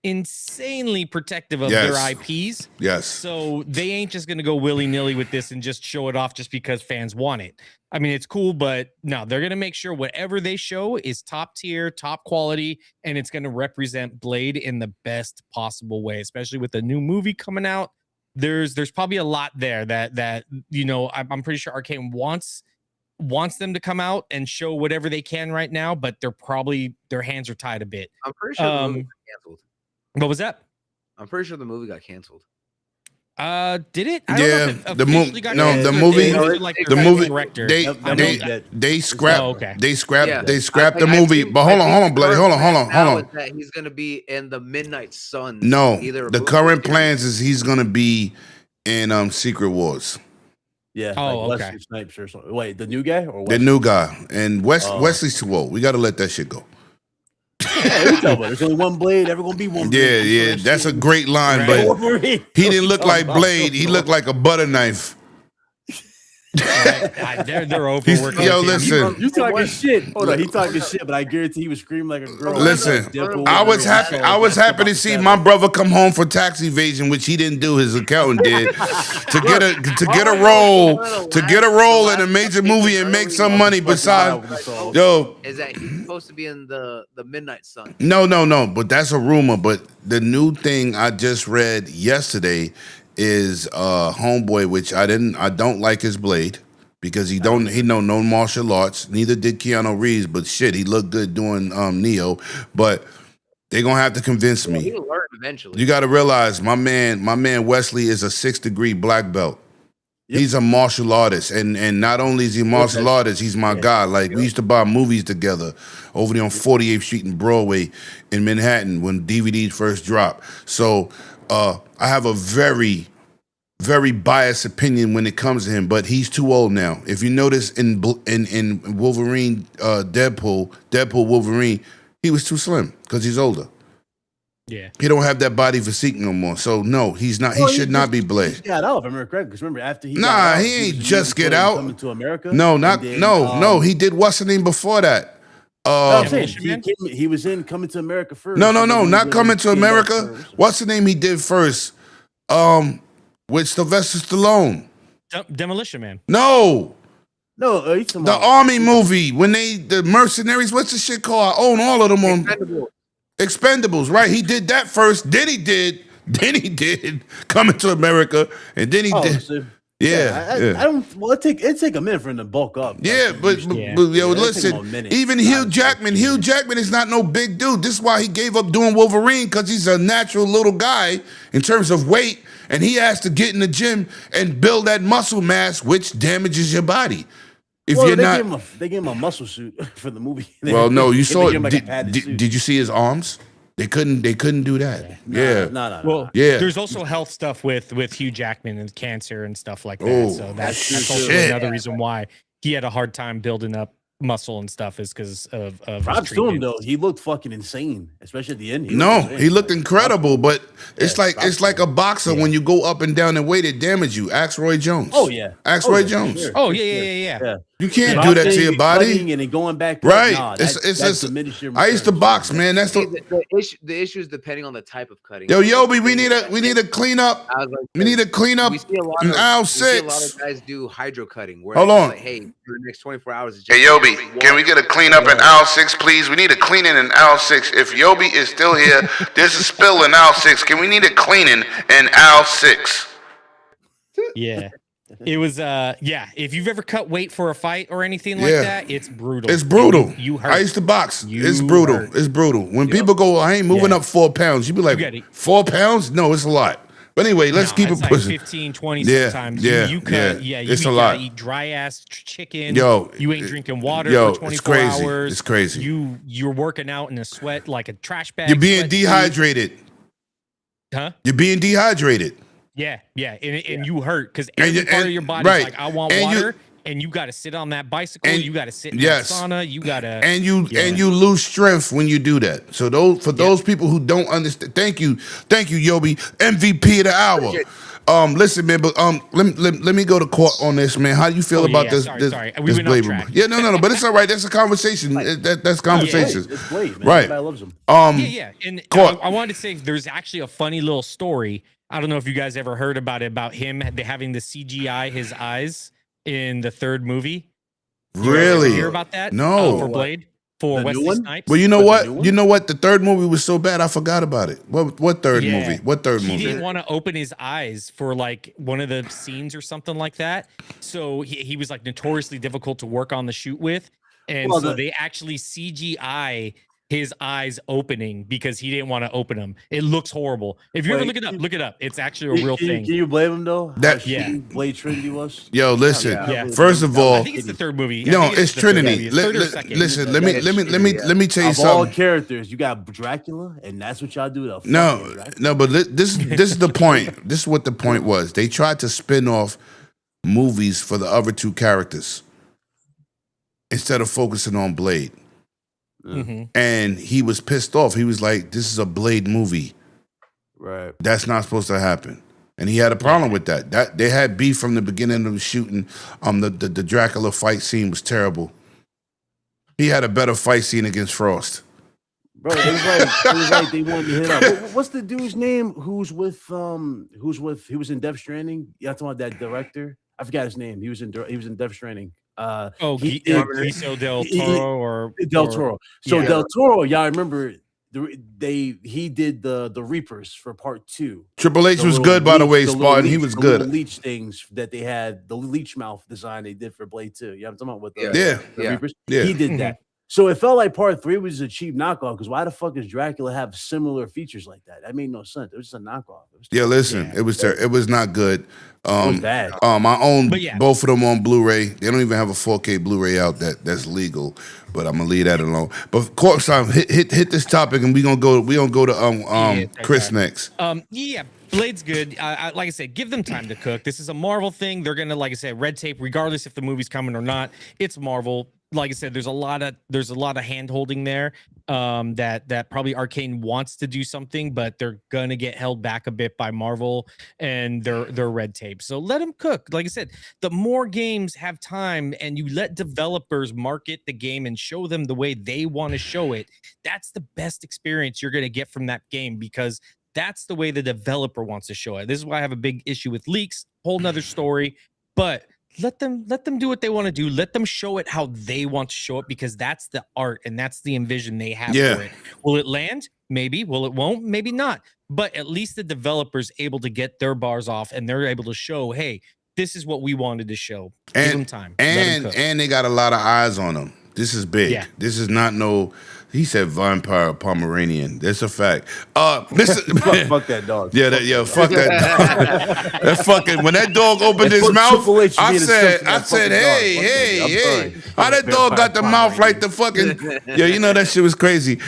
insanely protective of their IPs. Yes. So they ain't just going to go willy-nilly with this and just show it off just because fans want it. I mean, it's cool, but no, they're going to make sure whatever they show is top tier, top quality, and it's going to represent Blade in the best possible way, especially with the new movie coming out. There's probably a lot there that I'm pretty sure Arcane wants them to come out and show whatever they can right now, but their hands are tied a bit. I'm pretty sure the movie got canceled. What was that? I'm pretty sure the movie got canceled. Did it? I don't know if it the officially got movie. canceled. The movie. Director. They scrapped. Oh, okay. They scrapped the movie. But hold on, bloody. Hold on. That he's gonna be in the Midnight Sun. No, the current plans is he's gonna be in Secret Wars. Yeah. Oh, like okay. Wesley Snipes or something. Wait, the new guy or the new guy? And Wesley's too old. We got to let that shit go. There's only one Blade. Ever gonna be one Blade. Yeah. That's a great line, but he didn't look like Blade. He looked like a butter knife. They're overworking. Yo, listen. You talking shit? Hold on, he talking shit, but I guarantee he was screaming like a girl. Listen, I was happy to see my brother come home for tax evasion, which he didn't do. His accountant did to get a role in a major movie and make some money. Besides, is that he's supposed to be in the Midnight Sun? No, but that's a rumor. But the new thing I just read yesterday is Homeboy, which I don't like his Blade because he know no martial arts. Neither did Keanu Reeves, but shit, he looked good doing Neo. But they're gonna have to convince me. He'll learn eventually. You got to realize, my man Wesley is a 6th-degree black belt. Yep. He's a martial artist, and not only is he a martial artist, he's my guy. Like we used to buy movies together over there on 48th Street and Broadway in Manhattan when DVDs first dropped. So I have a very, very biased opinion when it comes to him, but he's too old now. If you notice in Wolverine, Deadpool Wolverine, he was too slim because he's older. Yeah, he don't have that body physique no more. So no, he's not. He should not be Blade. He got out, if I remember correctly. Because remember, after he he ain't just get out. Coming to America. No. He did what's the name before that? He was in Coming to America first. No, not Coming to America. What's the name he did first? With Sylvester Stallone. Demolition Man. No, the army movie when the mercenaries. What's the shit called? I own all of them on Expendables. Right, he did that first. Then he did Coming to America, and then he did. So, I don't. Well, it take a minute for him to bulk up. But listen, even Hugh Jackman. Hugh Jackman is not no big dude. This is why he gave up doing Wolverine, because he's a natural little guy in terms of weight, and he has to get in the gym and build that muscle mass, which damages your body. If you're they gave him a muscle suit for the movie. Well, no, you saw it. Did you see his arms? They couldn't do that. Yeah. No. Well, Yeah. there's also health stuff with Hugh Jackman and cancer and stuff like that. Oh, So that's shit. also another reason why he had a hard time building up muscle and stuff is because of his Props to him treatment. though. He looked fucking insane, especially at the end. He looked incredible, but it's like a boxer when you go up and down in weight, it damages you. Ask Roy Jones. Oh yeah, Ask Roy Jones. Sure. Oh yeah. You can't do that to your body. And then going back, Right. Nah, It's that's diminished your I used to returns. box, man. That's The issue is depending on the type of cutting. Yo, Yobi, we need a cleanup. I was like, We need a cleanup we see a lot in of aisle we see a lot 6. of guys do hydro cutting. Where Hold it's on. Like, hey, for the next 24 hours. It's Hey, just Yobi, can we get a cleanup in aisle 6, please? We need a cleaning in aisle 6. If Yobi is still here, there's a spill in aisle 6. Can we need a cleaning in aisle 6? Yeah. It was if you've ever cut weight for a fight or anything like Yeah. that, it's brutal. It's brutal. You hurt. I used to box. It's You brutal. hurt. It's brutal. When people go, I ain't moving Yeah. up 4 pounds, you be like, You gotta- 4 pounds? No, it's a lot. But anyway, let's keep it it's like pushing. 15, 20 Yeah, sometimes. yeah, You cut, yeah. you It's a gotta lot. eat dry ass chicken. Yo, you ain't drinking water yo, for it's 24 crazy. hours. It's crazy. You're working out in a sweat like a trash bag. You're being sweat dehydrated. suit. Huh? You're being dehydrated. Yeah. And you hurt because And every you- part and- of your body's right. like, I want And you- water. And you got to sit on that bicycle. And- You got to sit in yes. that sauna. You got to. And you lose strength when you do that. So those people who don't understand, thank you, Yobi, MVP of the hour. Listen, man, but let me go to court on this, man. How do you feel about this? Sorry. this We this went off Blade track. movie? Yeah, no, but it's all right. That's a conversation. That's conversation. It's Blade, man. Right. Everybody loves him. Yeah. And Court. I wanted to say there's actually a funny little story. I don't know if you guys ever heard about it, about him having the CGI his eyes in the third movie. You guys ever Really? hear about that? No. For Blade? For The new Wesley one? Snipes? Well, you know But the what? new one? You know what? The third movie was so bad, I forgot about it. What third Yeah. movie? What third He movie? didn't want to open his eyes for like one of the scenes or something like that. So he was like notoriously difficult to work on the shoot with. And Well, so the- they actually CGI his eyes opening because he didn't want to open them. It looks horrible. If you ever Wait, look it up. It's actually a real Can thing. you blame him though? That- How shitty Blade Trinity was. Yo, listen. Yeah. First of I all, think it's the third movie. I no, think it's the third Trinity. movie. It's third or second. Listen, let me tell you Of all something. characters, you got Dracula, and that's what y'all do. No, but this is the point. This is what the point was. They tried to spin off movies for the other two characters instead of focusing on Blade. Mhm. And he was pissed off. He was like, "This is a Blade movie. Right. That's not supposed to happen." And he had a problem with that. That they had beef from the beginning of the shooting. The Dracula fight scene was terrible. He had a better fight scene against Frost. Bro, it was like they wanted to hit up. What's the dude's name? He was in Death Stranding. Yeah, I'm talking about that director. I forgot his name. He was in Death Stranding. Guiso del Toro or Del Toro. So yeah. Del Toro, y'all remember he did the Reapers for part 2. Triple H The was little good, by the leech- way, little Spartan. He leech- was the little good. leech things that they had, the leech mouth design they did for Blade 2. Yeah, I'm talking about with the, Yeah. the Yeah. Reapers. Yeah. He did that. So it felt like part 3 was a cheap knockoff because why the fuck does Dracula have similar features like that? That made no sense. It was just a knockoff. It was Yeah, listen, Yeah. it was not good. It was bad. I own But yeah. both of them on Blu-ray. They don't even have a 4K Blu-ray out that's legal, but I'm gonna leave that alone. But Corpse Time, hit this topic, and we gonna go to Chris next. Yeah, Blade's good. Like I said, give them time to cook. This is a Marvel thing. They're gonna, like I said, red tape, regardless if the movie's coming or not. It's Marvel. Like I said, there's a lot of hand holding there. That probably Arcane wants to do something, but they're gonna get held back a bit by Marvel and their red tape. So let them cook. Like I said, the more games have time, and you let developers market the game and show them the way they want to show it. That's the best experience you're gonna get from that game because that's the way the developer wants to show it. This is why I have a big issue with leaks. Whole nother story, but let them do what they want to do. Let them show it how they want to show it because that's the art and that's the envision they have Yeah. for it. Will it land? Maybe. Will it won't? Maybe not. But at least the developer's able to get their bars off and they're able to show, hey, this is what we wanted to show. Give them time. Let 'em cook. And they got a lot of eyes on them. This is big. Yeah. This is not no. He said vampire Pomeranian. That's a fact. Listen, Fuck that dog. Yeah, fuck that dog. That fucking when that dog opened his Put mouth, Triple H I being a said, simp for that fucking dog. hey, Fuck that. I'm hey. sorry. How that dog got the mouth like the fucking yeah, you know that shit was crazy.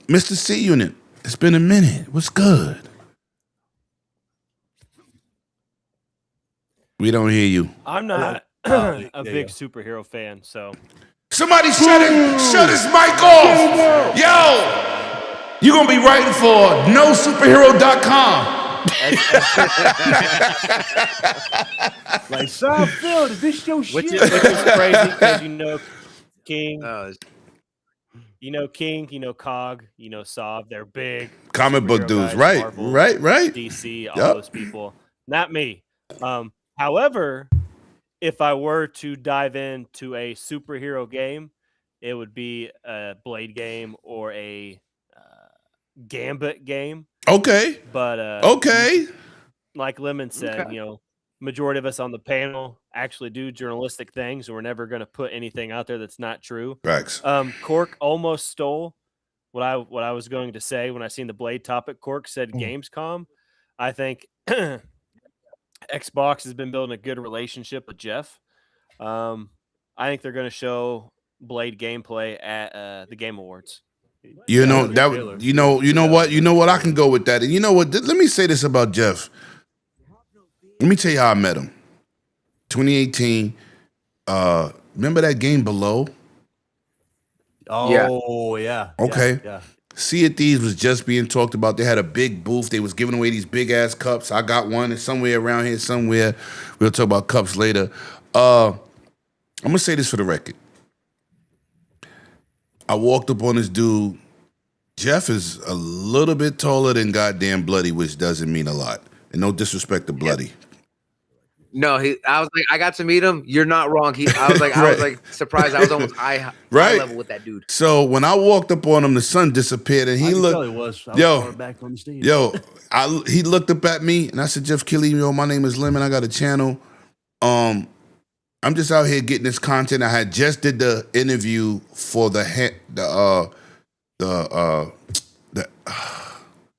Mr. C Unit, it's been a minute. What's good? We don't hear you. I'm not there a you big go. superhero fan, so Somebody shut his mic off. Yo, you're going to be writing for nosuperhero.com. Like Seinfeld, is this your which shit? is crazy because King, Oh, King, Cog, Sav. They're big Comic book superhero dudes, guys, right, Marvel, right. DC, all Yup. those people. Not me. However, if I were to dive into a superhero game, it would be a Blade game or a Gambit game. Okay, But okay. like Lemon said, majority of us on the panel actually do journalistic things, and we're never going to put anything out there that's not true. Facts. Cork almost stole what I was going to say when I seen the Blade topic. Cork said Gamescom. I think Xbox has been building a good relationship with Jeff. I think they're going to show Blade gameplay at the Game Awards. You know Yeah, that. trailer. You know what. You know what. I can go with that. And you know what? Let me say this about Jeff. Let me tell you how I met him. 2018. Remember that game Below? Oh, yeah. Okay. Yeah. Sea of Thieves was just being talked about. They had a big booth. They was giving away these big ass cups. I got one. It's somewhere around here. Somewhere. We'll talk about cups later. I'm gonna say this for the record. I walked up on this dude. Jeff is a little bit taller than goddamn Bloody, which doesn't mean a lot. And no disrespect to Bloody. no, I was like, I got to meet him. You're not wrong. I was like surprised. I was almost eye level with that dude. So when I walked up on him, the sun disappeared, and he looked. I was far back on the stage. He looked up at me, and I said, "Jeff Kelly, my name is Lemon. I got a channel. I'm just out here getting this content. I had just did the interview for the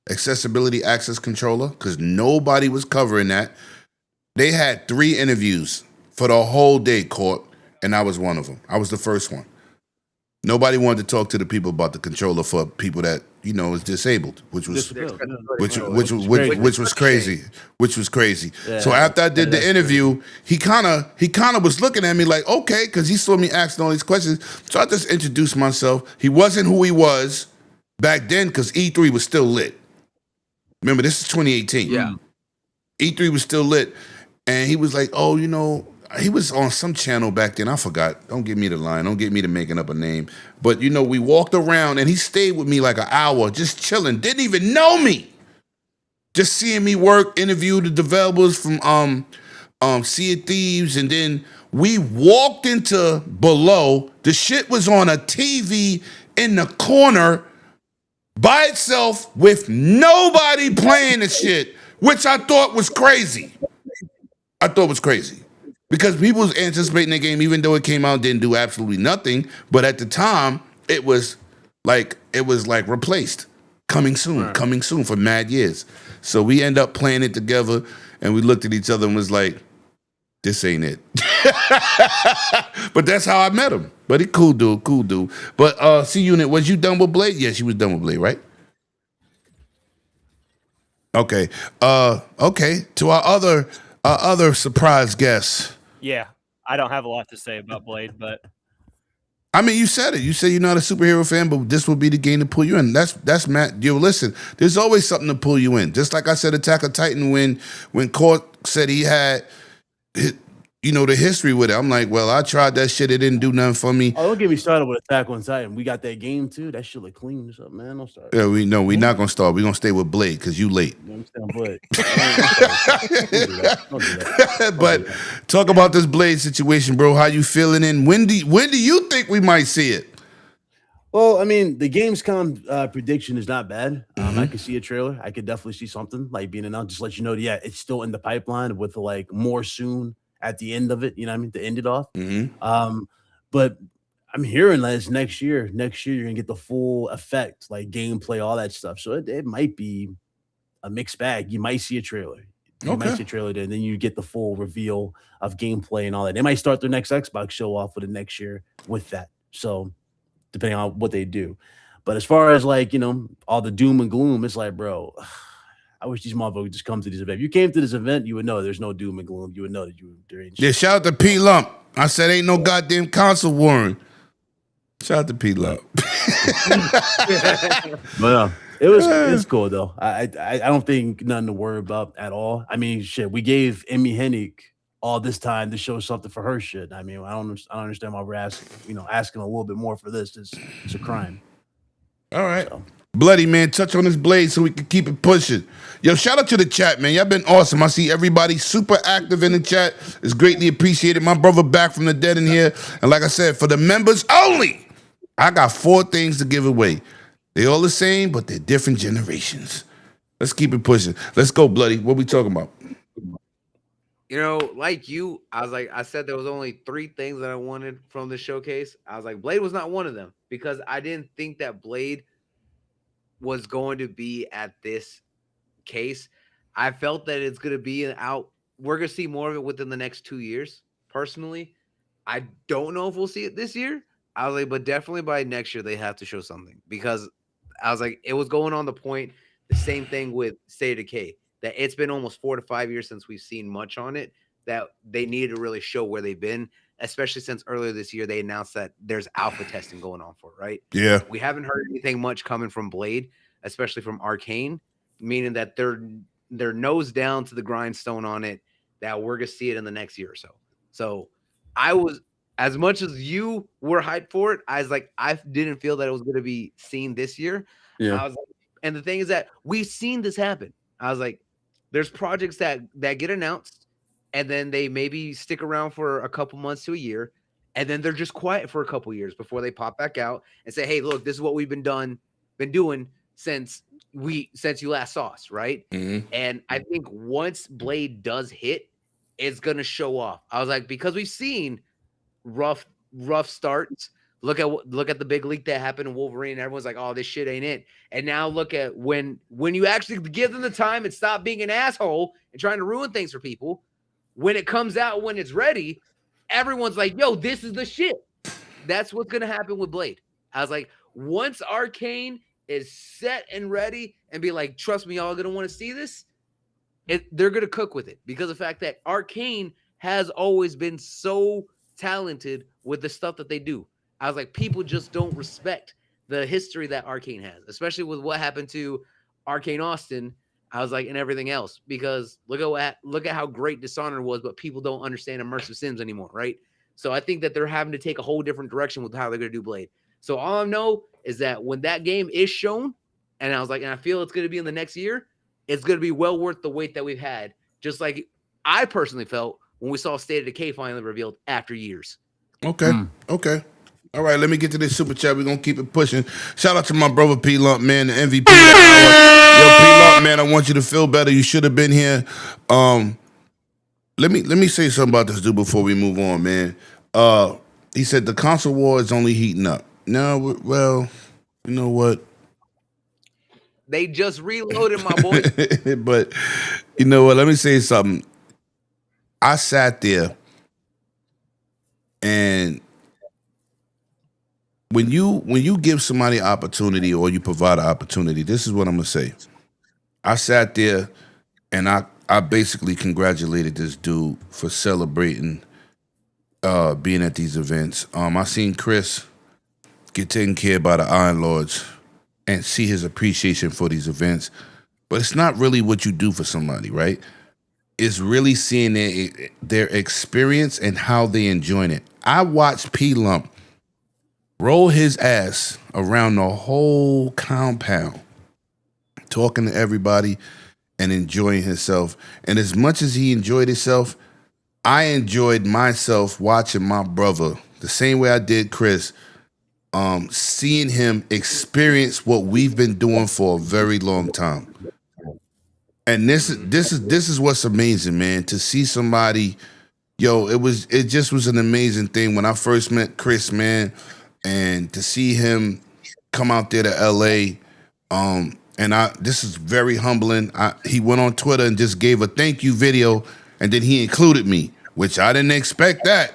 accessibility access controller because nobody was covering that. They had 3 interviews for the whole day, Court, and I was one of them. I was the first one. Nobody wanted to talk to the people about the controller for people that is disabled, which was crazy. Which was crazy. Yeah, so after I did the interview, he kind of was looking at me like, okay, because he saw me asking all these questions. So I just introduced myself. He wasn't who he was back then because E3 was still lit. Remember, this is 2018. Yeah. E3 was still lit, and he was like, oh, he was on some channel back then. I forgot. Don't give me the line. Don't get me to making up a name. But, we walked around, and he stayed with me like an hour, just chilling. Didn't even know me. Just seeing me work, interview the developers from Sea of Thieves, and then we walked into Below. The shit was on a TV in the corner by itself with nobody playing the shit, which I thought was crazy. Because people was anticipating the game, even though it came out and didn't do absolutely nothing. But at the time, it was like replaced. Coming soon for mad years. So we end up playing it together, and we looked at each other and was like, this ain't it. But that's how I met him. But he cool dude. But C-Unit, was you done with Blade? Yes, you was done with Blade, right? Okay. Okay. To our other surprise guests. Yeah, I don't have a lot to say about Blade, but I mean, you said it. You said you're not a superhero fan, but this will be the game to pull you in. That's Matt. Listen, there's always something to pull you in. Just like I said, Attack of Titan when Court said he had, the history with it. I'm like, well, I tried that shit. It didn't do nothing for me. Oh, don't get me started with Attack on Titan. We got that game too. That shit look clean or something, man. Don't start. Yeah, we're not gonna start. We're gonna stay with Blade because you late. I'm saying, don't do that. But talk about this Blade situation, bro. How you feeling? And when do you think we might see it? Well, I mean, the Gamescom prediction is not bad. I could see a trailer. I could definitely see something like being announced. Just let you know, yeah, it's still in the pipeline with like more soon at the end of it. You know what I mean? To end it off. But I'm hearing that it's next year. Next year, you're gonna get the full effect, like gameplay, all that stuff. So it might be a mixed bag. You might see a trailer. You might see a trailer there, and then you get the full reveal of gameplay and all that. They might start their next Xbox show off for the next year with that. So depending on what they do. But as far as like, all the doom and gloom, it's like, bro, I wish these motherfuckers just come to this event. If you came to this event, you would know there's no doom and gloom. You would know that there ain't Yeah, shit. shout out to P Lump. I said ain't no goddamn console warring. Shout out to P Lump. But it's cool though. I don't think nothing to worry about at all. I mean, shit, we gave Emmy Hennig all this time to show something for her shit. I mean, I don't understand why we're asking a little bit more for this. It's a crime. All right. So. Bloody man, touch on his blade so we can keep it pushing. Yo, shout out to the chat, man. Y'all been awesome. I see everybody super active in the chat. It's greatly appreciated. My brother back from the dead in here. And like I said, for the members only, I got 4 things to give away. They all the same, but they're different generations. Let's keep it pushing. Let's go, Bloody. What we talking about? Like you, I said there was only 3 things that I wanted from the showcase. I was like, Blade was not one of them because I didn't think that Blade was going to be at this case. I felt that it's going to be we're going to see more of it within the next 2 years. Personally, I don't know if we'll see it this year. I was like, but definitely by next year, they have to show something because I was like, it was going on the point. The same thing with State of Decay, that it's been almost 4 to 5 years since we've seen much on it, that they needed to really show where they've been, especially since earlier this year, they announced that there's alpha testing going on for it, right? Yeah. We haven't heard anything much coming from Blade, especially from Arcane, meaning that they're nose down to the grindstone on it, that we're going to see it in the next year or so. So I was, as much as you were hyped for it, I was like, I didn't feel that it was going to be seen this year. Yeah. I was like, and the thing is that we've seen this happen. I was like, there's projects that get announced and then they maybe stick around for a couple months to a year, and then they're just quiet for a couple years before they pop back out and say, hey, look, this is what we've been doing since you last saw us, right? Mm-hmm. And I think once Blade does hit, it's gonna show off. I was like, because we've seen rough starts. Look at the big leak that happened in Wolverine. Everyone's like, oh, this shit ain't it. And now look at when you actually give them the time and stop being an asshole and trying to ruin things for people. When it comes out, when it's ready, everyone's like, yo, this is the shit. That's what's going to happen with Blade. I was like, once Arcane is set and ready and be like, trust me, y'all are going to want to see this, they're going to cook with it because of the fact that Arcane has always been so talented with the stuff that they do. I was like, people just don't respect the history that Arcane has, especially with what happened to Arcane Austin. I was like, and everything else, because look at how great Dishonored was, but people don't understand immersive sims anymore, right? So I think that they're having to take a whole different direction with how they're going to do Blade. So all I know is that when that game is shown, and I was like, and I feel it's going to be in the next year, it's going to be well worth the wait that we've had. Just like I personally felt when we saw State of Decay finally revealed after years. Okay. Okay. All right, let me get to this super chat. We're going to keep it pushing. Shout out to my brother P Lump, man, the MVP of the hour. Yo, P Lump, man, I want you to feel better. You should have been here. Let me say something about this dude before we move on, man. He said the console war is only heating up. No, well, you know what? They just reloaded, my boy. But you know what? Let me say something. I sat there and when you give somebody an opportunity or you provide an opportunity, this is what I'm gonna say. I sat there and I basically congratulated this dude for celebrating being at these events. I seen Chris get taken care of by the Iron Lords and see his appreciation for these events. But it's not really what you do for somebody, right? It's really seeing their experience and how they enjoying it. I watched P Lump roll his ass around the whole compound, talking to everybody and enjoying himself. And as much as he enjoyed himself, I enjoyed myself watching my brother the same way I did Chris, seeing him experience what we've been doing for a very long time. And this is what's amazing, man, to see somebody, it just was an amazing thing when I first met Chris, man. And to see him come out there to LA, this is very humbling. He went on Twitter and just gave a thank you video, and then he included me, which I didn't expect that.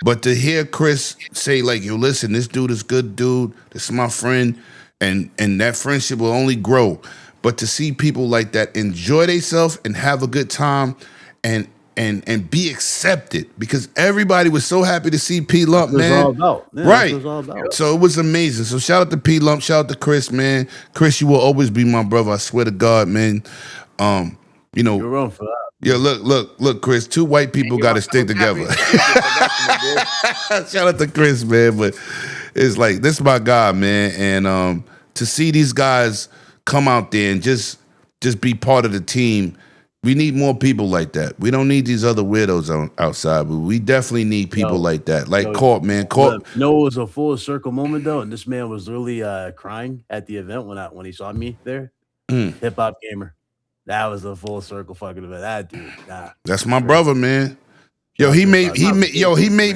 But to hear Chris say, like, yo, listen, this dude is good dude. This is my friend. and that friendship will only grow. But to see people like that enjoy themselves and have a good time and be accepted, because everybody was so happy to see P Lump, That's what it's all man. about. Yeah, that's Right. what it's all about. So it was amazing. So shout out to P Lump, shout out to Chris, man. Chris, you will always be my brother. I swear to God, man. You know, You're wrong for that. yeah, look, Chris. Two white people got to stick together. Shout out to Chris, man. But it's like, this is my guy, man. And to see these guys come out there and just be part of the team, we need more people like that. We don't need these other weirdos outside, but we definitely need people like that. Like Court, man. Court. No, it was a full circle moment though, and this man was really crying at the event when he saw me there. Hip hop gamer. That was a full circle fucking event. That dude, that's my brother, man. Yo, he made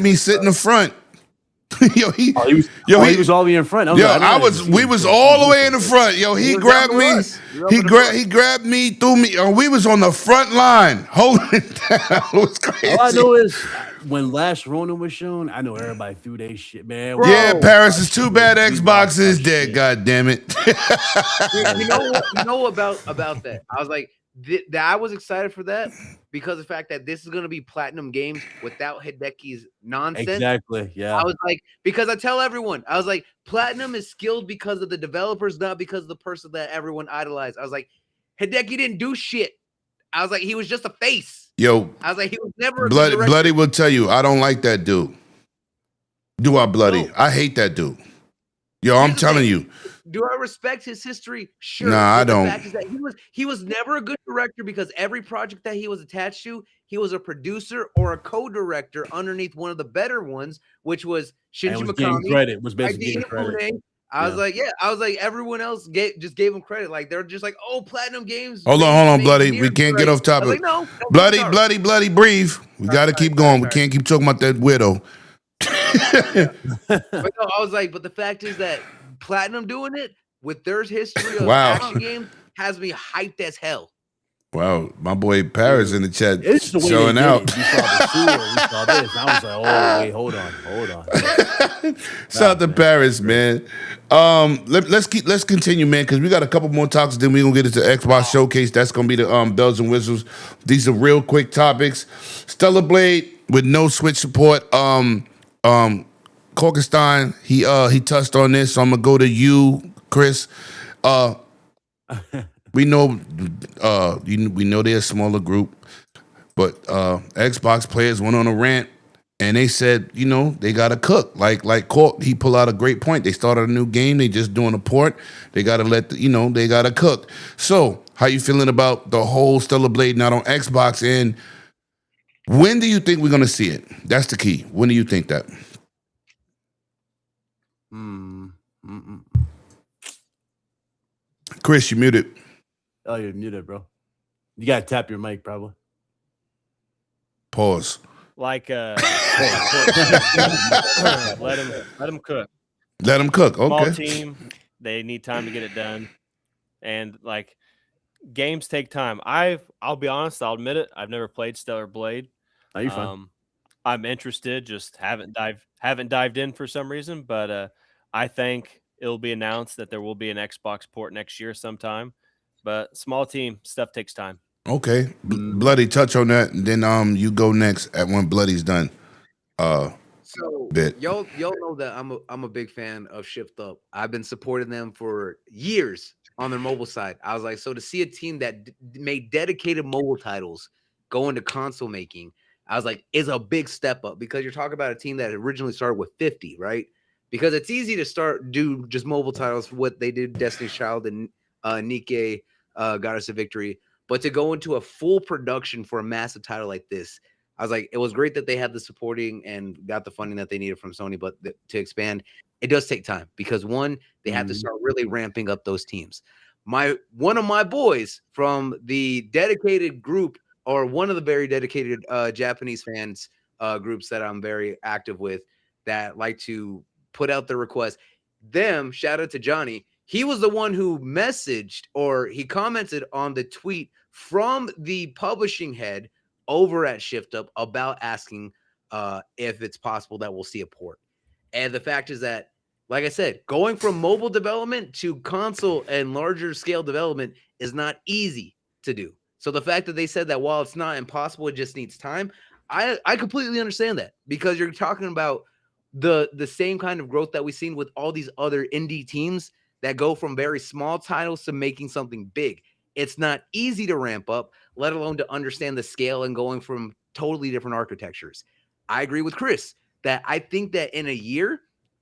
me sit in the front. He was all the way in front. We was all the way in the front. Yo, he grabbed me. He grabbed me, threw me. We was on the front line, holding it down. It was crazy. All I know is when Last Ronin was shown, I know everybody threw their shit, man. Bro, yeah, Paris, is too bad Xbox is dead. God damn it. You know about that. I was like, I was excited for that because of the fact that this is going to be Platinum Games without Hideki's nonsense. Exactly. Yeah. I was like, because I tell everyone, I was like, Platinum is skilled because of the developers, not because of the person that everyone idolized. I was like, Hideki didn't do shit. I was like, he was just a face. Yo, I was like, he was never Bloody will tell you, I don't like that dude. Do I, Bloody? No. I hate that dude. Yo, I'm telling you. Do I respect his history? Sure. Nah, I don't. The fact is that he was never a good director because every project that he was attached to, he was a producer or a co-director underneath one of the better ones, which was Shinji Mikami. Was basically getting credit. I was like, everyone else just gave him credit. Like they're just like, oh, Platinum Games. Hold on, Bloody. We can't get off topic. Like, no, Bloody, breathe. We got to keep going. We can't keep talking about that widow. But no, I was like, but the fact is that Platinum doing it with their history of action games has me hyped as hell. Wow, my boy Paris in the chat it's the way showing out. We saw the sewer, we saw this. I was like, oh wait, hold on. Shout out to Paris, man. Let's continue, man, because we got a couple more topics. Then we're gonna get into Xbox Showcase. That's gonna be the bells and whistles. These are real quick topics. Stellar Blade with no Switch support. Corkenstein, he touched on this, so I'm gonna go to you, Chris. We know we know they're a smaller group, but Xbox players went on a rant and they said, they gotta cook. Like Court, he pulled out a great point. They started a new game, they just doing a port. They gotta they gotta cook. So how you feeling about the whole Stellar Blade not on Xbox, and when do you think we're gonna see it? That's the key. When do you think that? Chris, you muted. Oh, you're muted, bro. You gotta tap your mic, probably. Pause. Like let him cook. Let him cook. Okay. Small team, they need time to get it done, and like games take time. I'll be honest, I'll admit it. I've never played Stellar Blade. Oh, you're fine. I'm interested, just haven't dived in for some reason, but I think it'll be announced that there will be an Xbox port next year sometime. But small team stuff takes time. Okay, Bloody, touch on that, and then you go next at when Bloody's done. So bit. y'all know that I'm a big fan of Shift Up. I've been supporting them for years on their mobile side. I was like, so to see a team that made dedicated mobile titles go into console making, I was like, is a big step up, because you're talking about a team that originally started with 50, right? Because it's easy to do just mobile titles, what they did, Destiny's Child and Nikke, Goddess of Victory, but to go into a full production for a massive title like this, I was like, it was great that they had the supporting and got the funding that they needed from Sony, but to expand, it does take time, because one, they have to start really ramping up those teams. One of my boys from the dedicated group, or one of the very dedicated Japanese fans groups that I'm very active with, that like to put out their request. Shout out to Johnny. He was the one who messaged, or he commented on the tweet from the publishing head over at Shift Up about asking if it's possible that we'll see a port. And the fact is that, like I said, going from mobile development to console and larger scale development is not easy to do. So the fact that they said that while it's not impossible, it just needs time, I completely understand that, because you're talking about the same kind of growth that we've seen with all these other indie teams that go from very small titles to making something big. It's not easy to ramp up, let alone to understand the scale and going from totally different architectures. I agree with Chris that I think that in a year,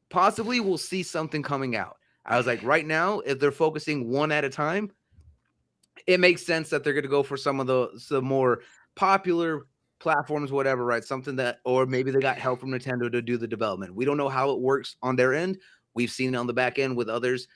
possibly we'll see something coming out. I was like, right now, if they're focusing one at a time, it makes sense that they're going to go for some of the more popular platforms, whatever, right? Something that, or maybe they got help from Nintendo to do the development. We don't know how it works on their end. We've seen it on the back end with others.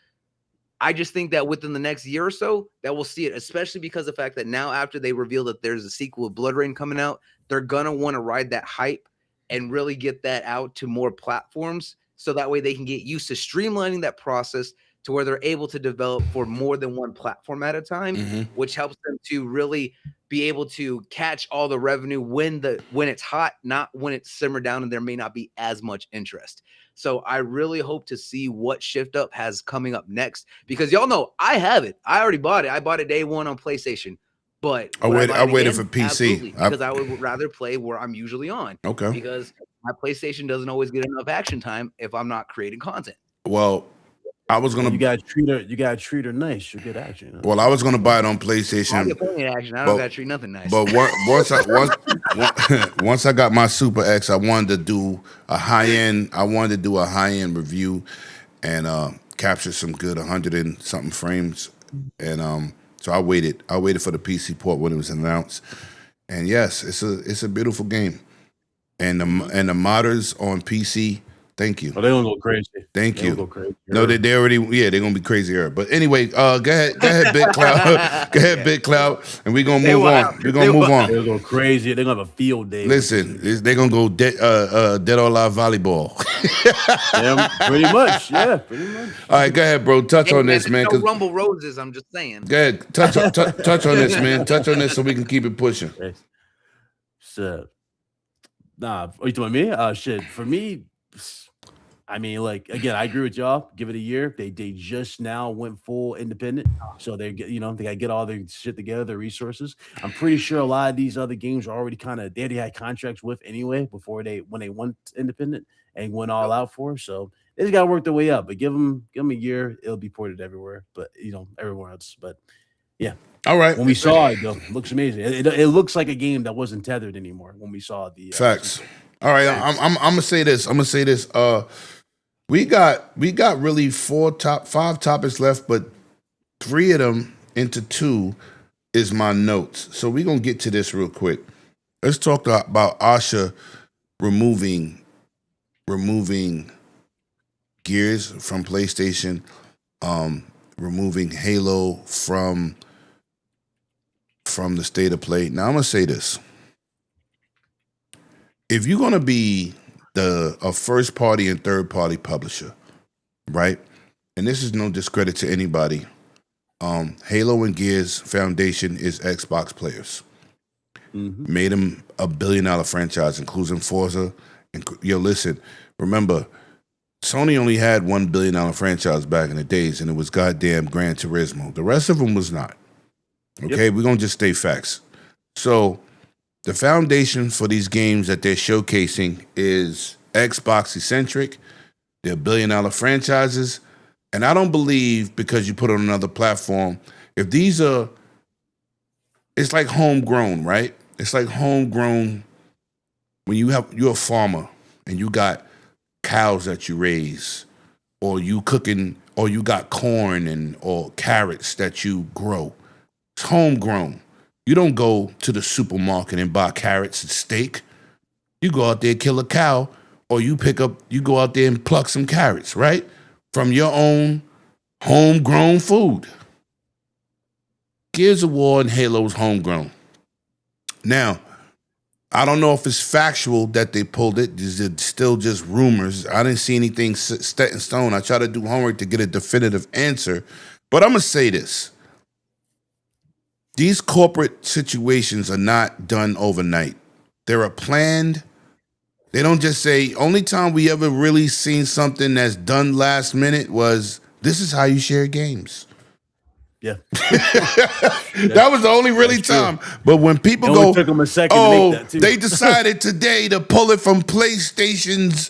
I just think that within the next year or so that we'll see it, especially because of the fact that now after they reveal that there's a sequel of Blood Rain coming out, they're going to want to ride that hype and really get that out to more platforms. So that way they can get used to streamlining that process to where they're able to develop for more than one platform at a time, which helps them to really be able to catch all the revenue when it's hot, not when it's simmered down and there may not be as much interest. So I really hope to see what Shift Up has coming up next, because y'all know I have it. I already bought it. I bought it day one on PlayStation. But I waited for PC because I would rather play where I'm usually on. Okay. Because my PlayStation doesn't always get enough action time if I'm not creating content. Well, I was gonna. You gotta treat her nice. She'll get action. You know? Well, I was gonna buy it on PlayStation. I get plenty of action. I don't gotta treat nothing nice. But once I got my Super X, I wanted to do a high end. I wanted to do a high end review and capture some good 100 and something frames. And so I waited. I waited for the PC port when it was announced. And yes, it's a beautiful game. And the modders on PC. Thank you. Oh, they're gonna go crazy. Thank you. Go crazy. No, they already, they're gonna be crazier. But anyway, go ahead, Big Cloud. Go ahead, Big Cloud, and we're gonna move on. We're gonna move on. They're gonna go crazy. They're gonna have a field day. Listen, they're gonna go dead or alive volleyball. Yeah, pretty much. Yeah, pretty much. All right, go ahead, bro. Touch on this, man. No Rumble Roses. I'm just saying. Go ahead, touch on this, man. Touch on this so we can keep it pushing. So, are you talking me? Shit. For me, I mean, like, again, I agree with y'all. Give it a year. They just now went full independent, so they gotta get all their shit together, their resources. I'm pretty sure a lot of these other games are already they already had contracts with anyway when they went independent and went all out for. So they just gotta work their way up. But give them a year, it'll be ported everywhere. But everywhere else. But yeah. All right. When we saw it, though, it looks amazing. It looks like a game that wasn't tethered anymore. When we saw the facts. All right, I'm gonna say this. We got really 5 topics left, but 3 of them into 2 is my notes. So we're gonna get to this real quick. Let's talk about Asha removing Gears from PlayStation, removing Halo from the state of play. Now I'm gonna say this. If you're gonna be a first party and third party publisher, right? And this is no discredit to anybody. Halo and Gears Foundation is Xbox players. Made them $1 billion franchise, including Forza. And listen, remember, Sony only had $1 billion franchise back in the days, and it was goddamn Gran Turismo. The rest of them was not. Okay, we're gonna just stay facts. So the foundation for these games that they're showcasing is Xbox eccentric. They're $1 billion franchises. And I don't believe because you put it on another platform, if these are, it's like homegrown, right? It's like homegrown when you're a farmer and you got cows that you raise, or you cooking, or you got corn or carrots that you grow. It's homegrown. You don't go to the supermarket and buy carrots and steak. You go out there, kill a cow, or you go out there and pluck some carrots, right? From your own homegrown food. Gears of War and Halo's homegrown. Now, I don't know if it's factual that they pulled it. It's still just rumors. I didn't see anything set in stone. I tried to do homework to get a definitive answer. But I'm going to say this. These corporate situations are not done overnight. There are planned They don't just say, only time we ever really seen something that's done last minute was, this is how you share games. Yeah. That was the only really That's true. time. But when people It only go, took them a second to make that, too. they decided today to pull it from PlayStation's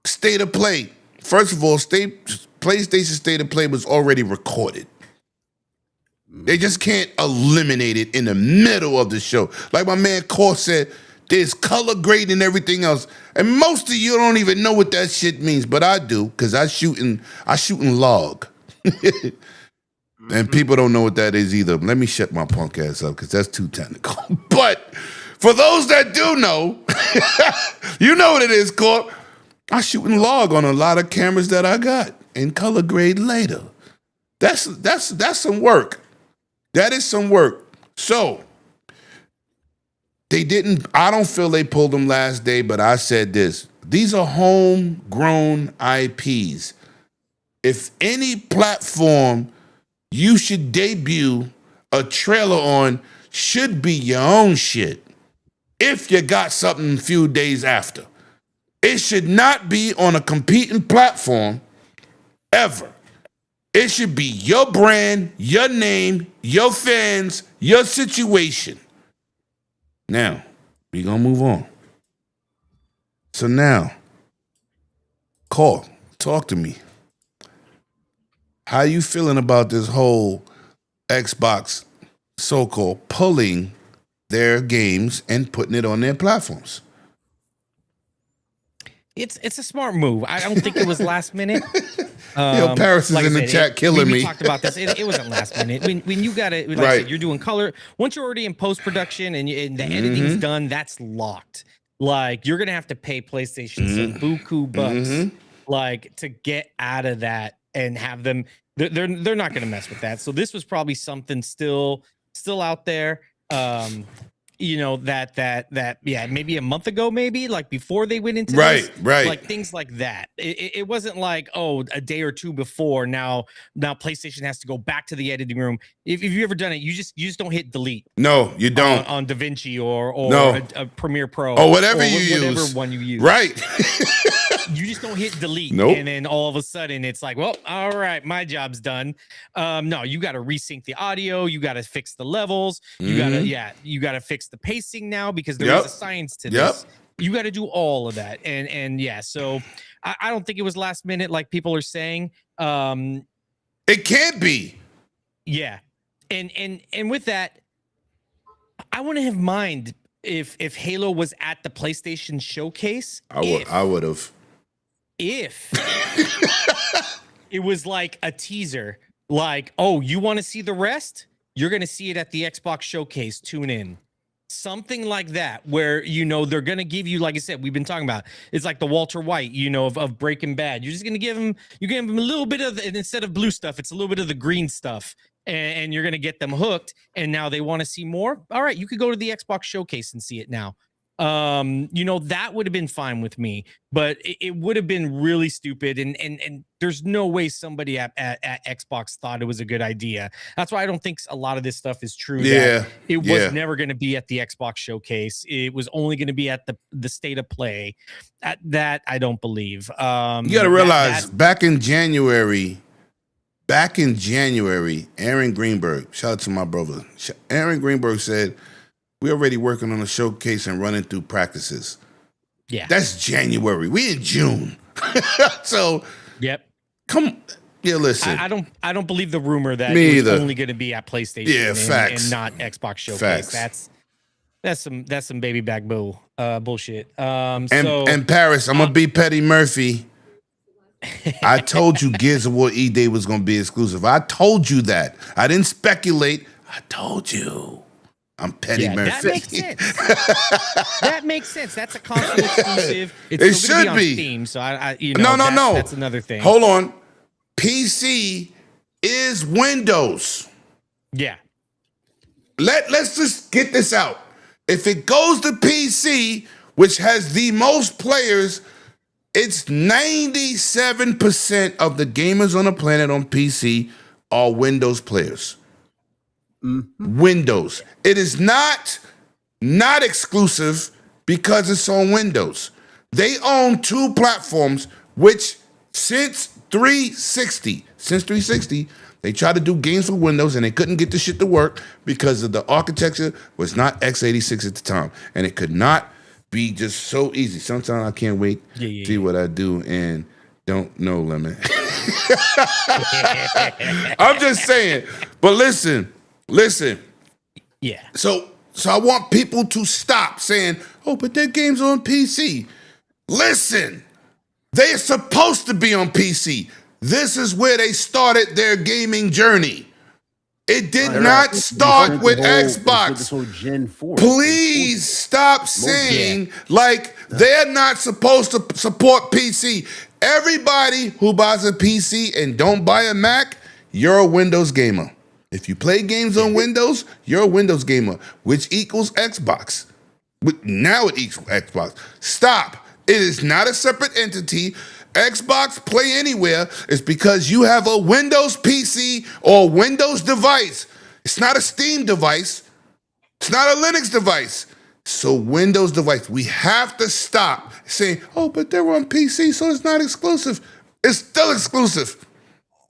State of Play. First of all, PlayStation State of Play was already recorded. They just can't eliminate it in the middle of the show. Like my man Core said, there's color grade and everything else. And most of you don't even know what that shit means, but I do, because I shoot in log. And people don't know what that is either. Let me shut my punk ass up, because that's too technical. But for those that do know, you know what it is, Core. I shoot in log on a lot of cameras that I got in color grade later. That's some work. That is some work. So I don't feel they pulled them last day, but I said this. These are homegrown IPs. If any platform you should debut a trailer on should be your own shit. If you got something a few days after. It should not be on a competing platform ever. It should be your brand, your name, your fans, your situation. Now, we're going to move on. So now, Cole, talk to me. How you feeling about this whole Xbox so-called pulling their games and putting it on their platforms? It's a smart move. I don't think it was last minute. Yo, Paris is like I in the said, chat killing we me. talked about this. It wasn't last minute. When you got it, like I Right. said, you're doing color. Once you're already in post production and the editing's done, that's locked. Like you're gonna have to pay PlayStation some buku bucks, like to get out of that and have them. They're not gonna mess with that. So this was probably something still out there. You know, that yeah, maybe a month ago, maybe like before they went into this, right. like things like that. It wasn't like, oh, a day or two before. Now PlayStation has to go back to the editing room. If you've ever done it, you just don't hit delete. No, you don't. On DaVinci or No. a Premiere Pro or whatever you whatever use. one you use. Right. You just don't hit delete. Nope. And then all of a sudden it's like, well, all right, my job's done. No, you got to resync the audio. You got to fix the levels. You got to fix the pacing now because there is a science to this. You got to do all of that. And yeah, so I don't think it was last minute like people are saying. It can't be. Yeah. And with that, I wouldn't have mind if Halo was at the PlayStation showcase. I would have. If it was like a teaser, like, oh, you want to see the rest? You're going to see it at the Xbox showcase. Tune in. Something like that, where, you know, they're going to give you, like I said, we've been talking about, it's like the Walter White, you know, of Breaking Bad. You're just going to give him a little bit of, instead of blue stuff, it's a little bit of the green stuff. And you're going to get them hooked. And now they want to see more. All right, you could go to the Xbox showcase and see it now. You know, that would have been fine with me, but it would have been really stupid. And there's no way somebody at Xbox thought it was a good idea. That's why I don't think a lot of this stuff is true. Yeah. It was never going to be at the Xbox showcase. It was only going to be at the State of Play. That I don't believe. You got to realize back in January, Aaron Greenberg, shout out to my brother. Aaron Greenberg said, we're already working on a showcase and running through practices. Yeah. That's January. We in June. So, yep. Listen. I don't believe the rumor that Me it was either. only going to be at PlayStation facts. and not Xbox showcase. Facts. That's some baby back bullshit. And Paris, I'm gonna be Petty Murphy. I told you Gears of War E-Day was gonna be exclusive. I told you that. I didn't speculate. I told you. I'm Petty Murphy. That makes sense. That makes sense. That's a console exclusive. It's It still gonna should be on be. Steam, so I you know, No. That's another thing. Hold on. PC is Windows. Yeah. Let's just get this out. If it goes to PC, which has the most players, it's 97% of the gamers on the planet on PC are Windows players. Windows. It is not exclusive because it's on Windows. They own two platforms, which since 360, they tried to do games for Windows and they couldn't get the shit to work because of the architecture was not x86 at the time. And it could not be just so easy. Sometimes I can't wait to see what I do and don't know limit. I'm just saying. But listen. Yeah. So I want people to stop saying, oh, but that game's on PC. Listen, they're supposed to be on PC. This is where they started their gaming journey. It did not start with Xbox. This whole Gen 4. Please stop saying like they're not supposed to support PC. Everybody who buys a PC and don't buy a Mac, you're a Windows gamer. If you play games on Windows, you're a Windows gamer, which equals Xbox. Now it equals Xbox. Stop. It is not a separate entity. Xbox Play Anywhere is because you have a Windows PC or Windows device. It's not a Steam device. It's not a Linux device. So Windows device. We have to stop saying, oh, but they're on PC, so it's not exclusive. It's still exclusive.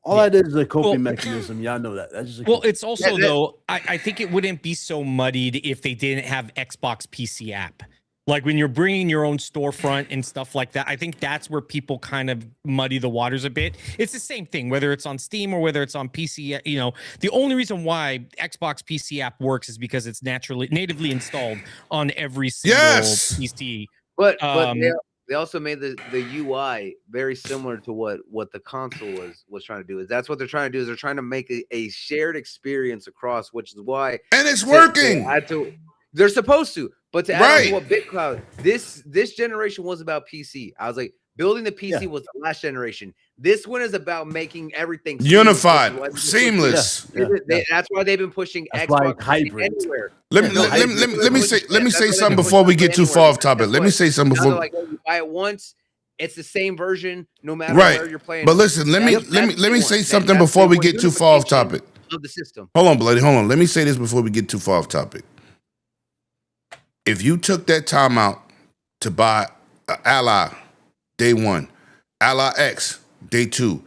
All that is a coping mechanism. Y'all know that. That's just It's also, though, I think it wouldn't be so muddied if they didn't have Xbox PC app. Like when you're bringing your own storefront and stuff like that, I think that's where people kind of muddy the waters a bit. It's the same thing, whether it's on Steam or whether it's on PC. You know, the only reason why Xbox PC app works is because it's natively installed on every single PC. But they also made the UI very similar to what the console was trying to do. That's what they're trying to do. Is they're trying to make a shared experience across, which is why it's working. They're supposed to. But to add on to what BitCloud, this generation was about PC. I was like, building the PC was the last generation. This one is about making everything unified, seamless. That's why they've been pushing Xbox hybrid anywhere. Let me say something before we get too far off topic. Let me say something before. Like, you buy it once, it's the same version, no matter where you're playing. But listen, let me say something before we get too far off topic. Of the system. Hold on, bloody. Hold on. Let me say this before we get too far off topic. If you took that time out to buy Ally day one, Ally X day two,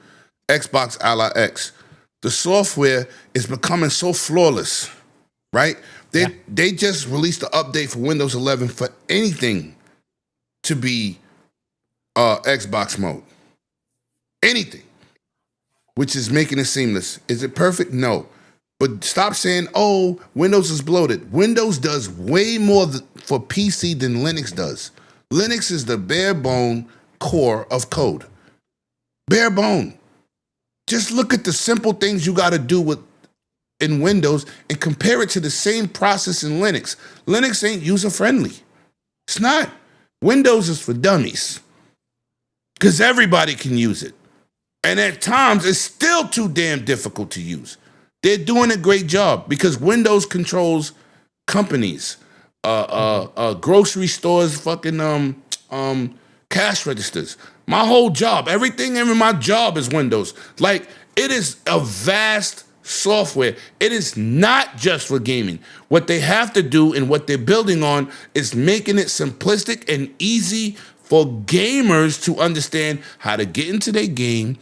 Xbox Ally X, the software is becoming so flawless, right? They just released the update for Windows 11 for anything to be Xbox mode. Anything, which is making it seamless. Is it perfect? No. But stop saying, oh, Windows is bloated. Windows does way more for PC than Linux does. Linux is the bare bone core of code. Bare bone. Just look at the simple things you got to do in Windows and compare it to the same process in Linux. Linux ain't user-friendly. It's not. Windows is for dummies because everybody can use it. And at times, it's still too damn difficult to use. They're doing a great job because Windows controls companies, grocery stores, fucking cash registers. My whole job, everything in my job is Windows. Like, it is a vast software. It is not just for gaming. What they have to do and what they're building on is making it simplistic and easy for gamers to understand how to get into their game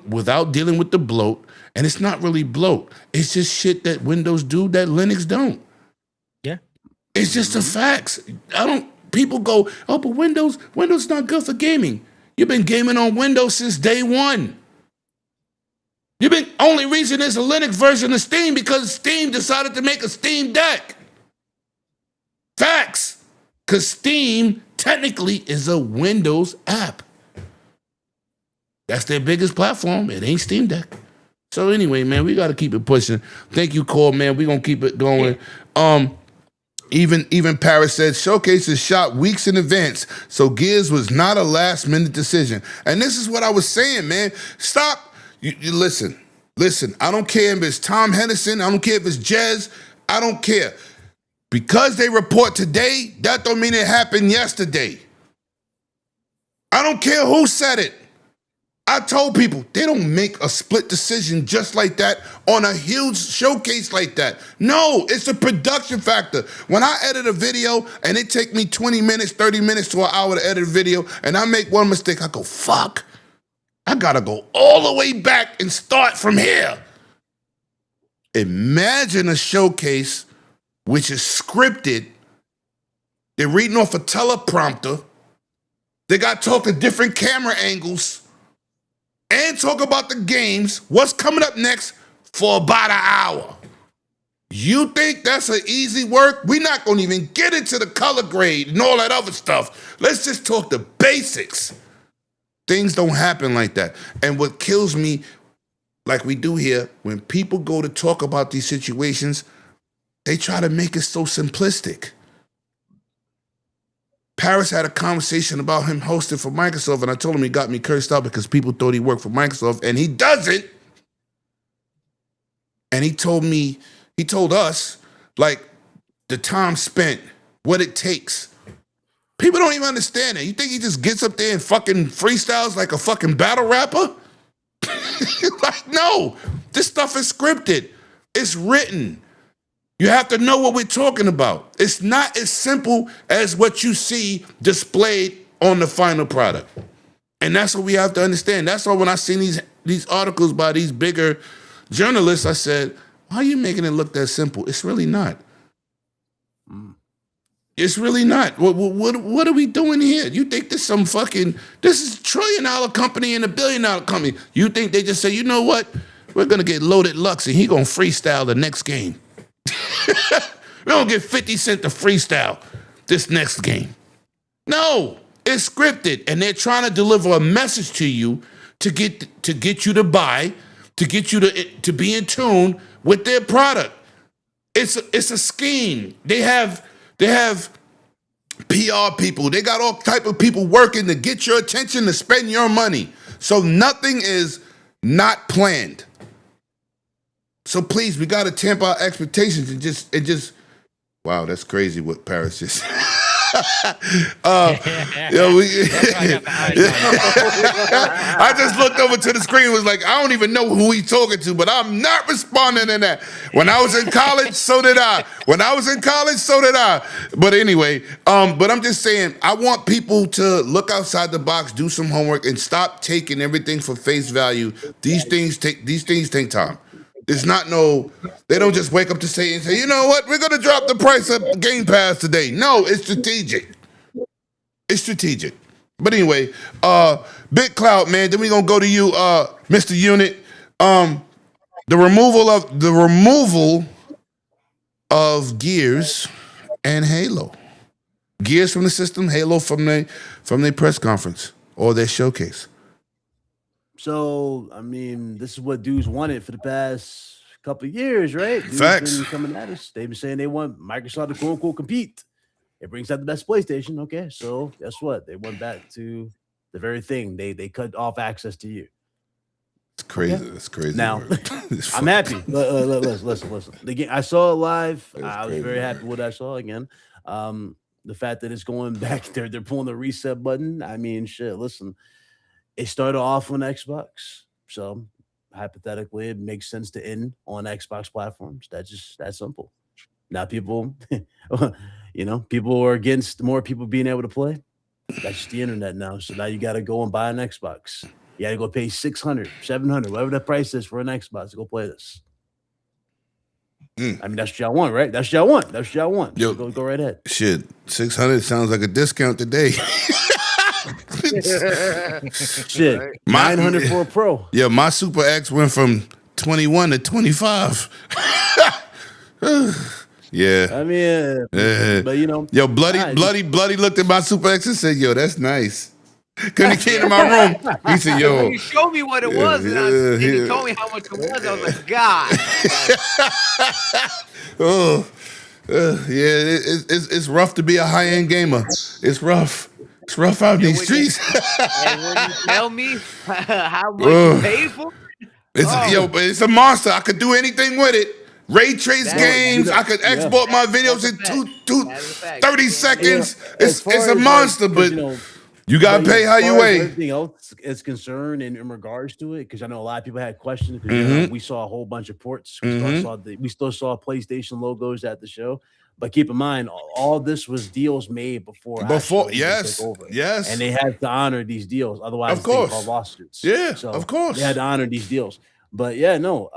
without dealing with the bloat. And it's not really bloat. It's just shit that Windows do that Linux don't. Yeah. It's just the facts. People go, oh, but Windows is not good for gaming. You've been gaming on Windows since day one. Only reason there's a Linux version of Steam because Steam decided to make a Steam Deck. Facts. Because Steam technically is a Windows app. That's their biggest platform. It ain't Steam Deck. So anyway, man, we got to keep it pushing. Thank you, Cole, man. We're going to keep it going. Even Paris said, Showcase is shot weeks in advance, so Gears was not a last-minute decision. And this is what I was saying, man. Stop. You listen. I don't care if it's Tom Henderson. I don't care if it's Jez. I don't care. Because they report today, that don't mean it happened yesterday. I don't care who said it. I told people they don't make a split decision just like that on a huge showcase like that. No, it's a production factor. When I edit a video and it take me 20 minutes, 30 minutes to an hour to edit a video, and I make one mistake, I go, fuck. I gotta go all the way back and start from here. Imagine a showcase which is scripted. They're reading off a teleprompter. They got to talk to different camera angles and talk about the games, what's coming up next for about an hour. You think that's an easy work? We're not going to even get into the color grade and all that other stuff. Let's just talk the basics. Things don't happen like that. And what kills me, like we do here, when people go to talk about these situations, they try to make it so simplistic. Paris had a conversation about him hosting for Microsoft, and I told him he got me cursed out because people thought he worked for Microsoft, and he doesn't. And he told us, like, the time spent, what it takes. People don't even understand it. You think he just gets up there and fucking freestyles like a fucking battle rapper? Like, no, this stuff is scripted. It's written. You have to know what we're talking about. It's not as simple as what you see displayed on the final product. And that's what we have to understand. That's why when I seen these articles by these bigger journalists, I said, why are you making it look that simple? It's really not. It's really not. What are we doing here? You think this is some fucking, this is $1 trillion company and $1 billion company. You think they just say, you know what? We're going to get Loaded Lux and he going to freestyle the next game. We're going to get 50 Cent to freestyle this next game. No, it's scripted, and they're trying to deliver a message to you to get you to buy, to get you to be in tune with their product. It's a scheme. They have PR people. They got all type of people working to get your attention, to spend your money. So nothing is not planned. So please, we got to temper our expectations and just. Wow, that's crazy what Paris just. I just looked over to the screen and was like, I don't even know who he's talking to, but I'm not responding to that. When I was in college, so did I. But anyway, but I'm just saying, I want people to look outside the box, do some homework, and stop taking everything for face value. These things take time. It's not they don't just wake up to say, you know what, we're going to drop the price of Game Pass today. No, it's strategic. But anyway, Big Cloud, man, then we're going to go to you, Mr. Unit. The removal of Gears and Halo. Gears from the system, Halo from their press conference or their showcase. So, I mean, this is what dudes wanted for the past couple of years, right? Dudes Facts. been coming at us. They've been saying they want Microsoft to quote unquote compete. It brings out the best PlayStation. Okay, so guess what? They went back to the very thing. They cut off access to you. It's crazy. Okay. It's crazy. Now, I'm happy. Listen. Again, I saw it live. I was very happy with what I saw again. The fact that it's going back there, they're pulling the reset button. I mean, shit, listen. It started off on Xbox, so hypothetically, it makes sense to end on Xbox platforms. That's simple. Now, people, people are against more people being able to play. That's just the internet now. So now you got to go and buy an Xbox. You got to go pay $600, $700, whatever the price is for an Xbox to go play this. I mean, that's what y'all want, right? That's what y'all want. Yo, So go right ahead. Shit, 600 sounds like a discount today. Shit, 900 for a Pro. Yeah, my Super X went from 21 to 25. Yeah. I mean, but Yo, bloody looked at my Super X and said, "Yo, that's nice." Cause he came to my room. He said, "Yo." You showed me what it was, and he told me how much it was. I was like, God. It's rough to be a high end gamer. It's rough. It's rough out in these streets. And when you tell me how much you paid for it, but it's a monster. I could do anything with it. Ray trace games. I could export my videos in 30 seconds. It's a monster, but You gotta But pay how as you far as weigh. everything else is concerned in regards to it, because I know a lot of people had questions. Because Mhm. we saw a whole bunch of ports. Mhm. We still saw PlayStation logos at the show. But keep in mind, all this was deals made before Before, Astro even took yes, over, and yes, they had to honor these deals. Otherwise, of it's thing called course. lawsuits. Yeah, of So they had course. to honor these deals. But yeah, no.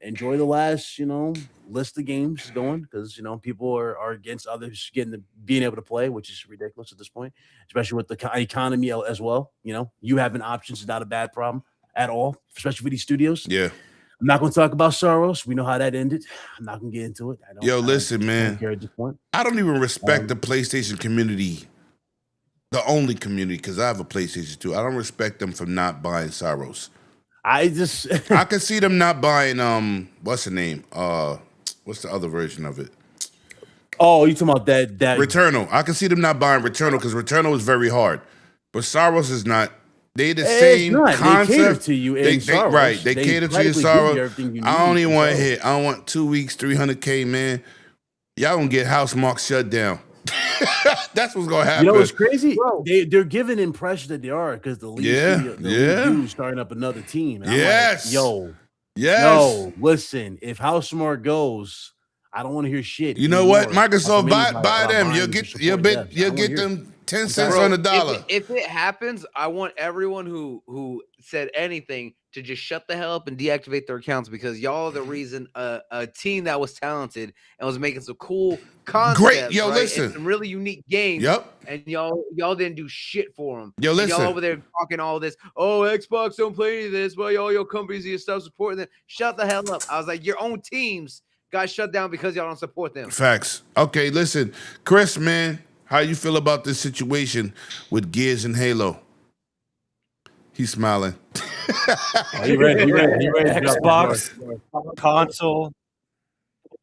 Enjoy the last list of games going, because people are against others being able to play, which is ridiculous at this point, especially with the economy as well. You having options is not a bad problem at all, especially for these studios. Yeah. I'm not going to talk about Soros. We know how that ended. I'm not going to get into it. Yo, listen, don't man. care at this point. I don't even respect the PlayStation community, the only community, because I have a PlayStation 2. I don't respect them for not buying Saros. I just I can see them not buying what's the name? What's the other version of it? Oh, you talking about that Returnal. I can see them not buying Returnal because Returnal is very hard. But Saros is not. They the It's same not. concept. They cater to you in Saros. Right. They cater to your practically give you Saros. everything you I don't need even in want to Saros. hit. I don't want 2 weeks, 300K, man. Y'all gonna get house mark shut down. That's what's gonna happen. You know what's crazy? They're giving impression that they are, because the league is starting up another team. And Yes. I'm like, Yes. no, listen. If House Smart goes, I don't want to hear shit. You know what? anymore Microsoft from buy anybody them. about You'll buying get to you'll support get them. I you'll don't get wanna hear it. them 10 cents Bro, on the dollar. If it happens, I want everyone who said anything to just shut the hell up and deactivate their accounts, because y'all are the reason a team that was talented and was making some cool concepts, Great. Yo, right, listen. and some really unique games. Yep. And y'all didn't do shit for them. Yo, And listen. y'all over there talking all this. Oh, Xbox don't play any of this. Well, all your companies and stuff supporting them. Shut the hell up. I was like, your own teams got shut down because y'all don't support them. Facts. Okay, listen, Chris, man, how you feel about this situation with Gears and Halo? He's smiling. You ready?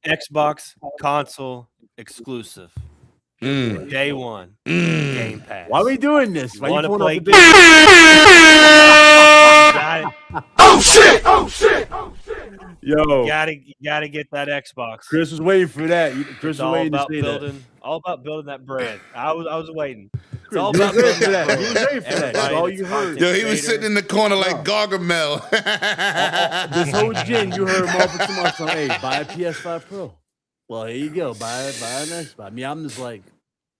Xbox console exclusive. Day one. Game Pass. Why are we doing this? Why Want you to pulling play up the Got it. Yo, You gotta get that Xbox. Chris was waiting for that. Chris It's was all waiting to about say building, all about building that brand. I was waiting. It's all You about was ready building for that that. brand. You was ready for that. That's Everybody all that's you heard. content Yo, he was creator. sitting in the corner like Gargamel. that. This whole gin, you heard him offer too much. Hey, buy a PS5 Pro. Well, here you go. Buy an Xbox. I mean, I'm just like,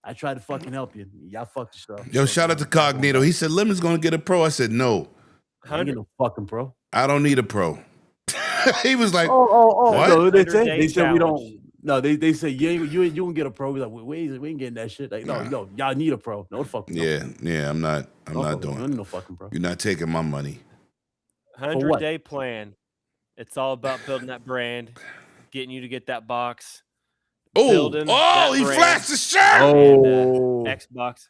I tried to fucking help you. Y'all fucked yourself. Yo, shout out to Cognito. He said Lemon's gonna get a pro. I said no, I ain't get no fucking Pro. I don't need a pro. He was like, What? No, they 100-day said we challenge. don't. No, they say you won't get a Pro. We're like, we ain't getting that shit. Like, no, y'all need a Pro. No fucking. yeah, I'm not doing it. No fucking Pro. You're not taking my money. 100-day plan. It's all about building that brand, getting you to get that box. Oh, building that he brand. flashed the shirt. Oh, And, Xbox.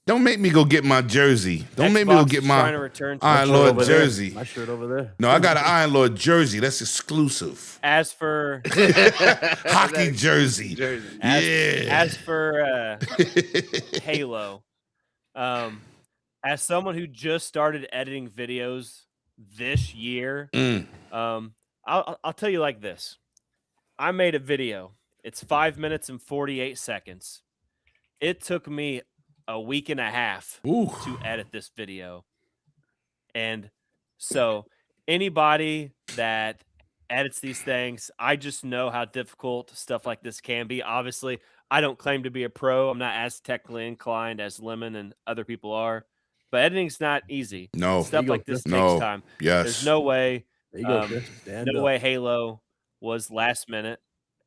Don't make me go get my jersey. Don't make me go Xbox get is trying to my return to Iron the Lord over there. jersey. My shirt over there. No, I got an Iron Lord jersey. That's exclusive. As for Hockey jersey. as for Halo, as someone who just started editing videos this year, I'll tell you like this. I made a video. It's 5 minutes and 48 seconds. It took me a week and a half to edit this video. And so anybody that edits these things, I just know how difficult stuff like this can be. Obviously, I don't claim to be a pro. I'm not as technically inclined as Lemon and other people are. But editing's not easy. No. Stuff like this takes No. time. Yes. There's no way There you go, Chris. Stand no up. way Halo was last minute.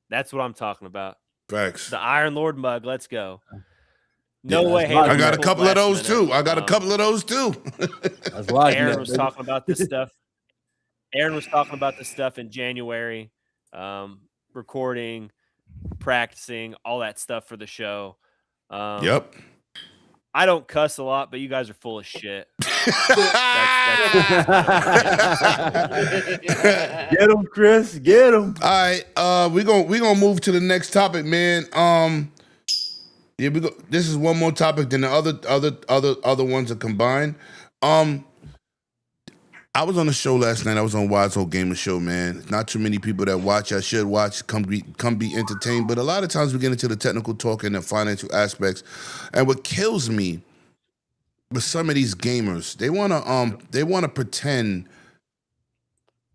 That's what I'm talking about. Facts. The Iron Lord mug. Let's go. No Yeah, way. that's Halo logic. I got a was couple of last those minute. too. I got a couple of those too. That's logic. Aaron was talking about this stuff. Aaron was talking about this stuff in January, recording, practicing, all that stuff for the show. Yep. I don't cuss a lot, but you guys are full of shit. Get him, Chris. Get him. All right, we gonna move to the next topic, man. Yeah, we go. This is one more topic than the other ones are combined. I was on the show last night. I was on Wise Old Gamer Show, man. Not too many people that watch. I should watch. Come be entertained. But a lot of times we get into the technical talk and the financial aspects. And what kills me But some of these gamers, they wanna pretend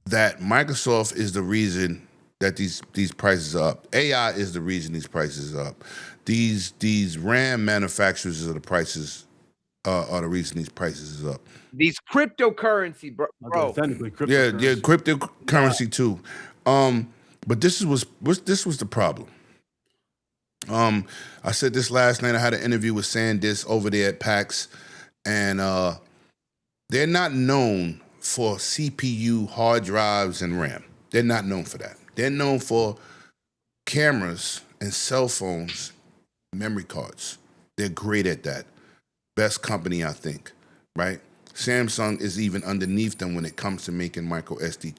that Microsoft is the reason that these prices are up. AI is the reason these prices are up. These RAM manufacturers are the reason these prices is up. These cryptocurrency, bro. Authentically Yeah, cryptocurrency. cryptocurrency too. But this was the problem. I said this last night. I had an interview with SanDisk over there at PAX, and they're not known for CPU, hard drives, and RAM. They're not known for that. They're known for cameras and cell phones, memory cards. They're great at that. Best company, I think, right? Samsung is even underneath them when it comes to making micro SD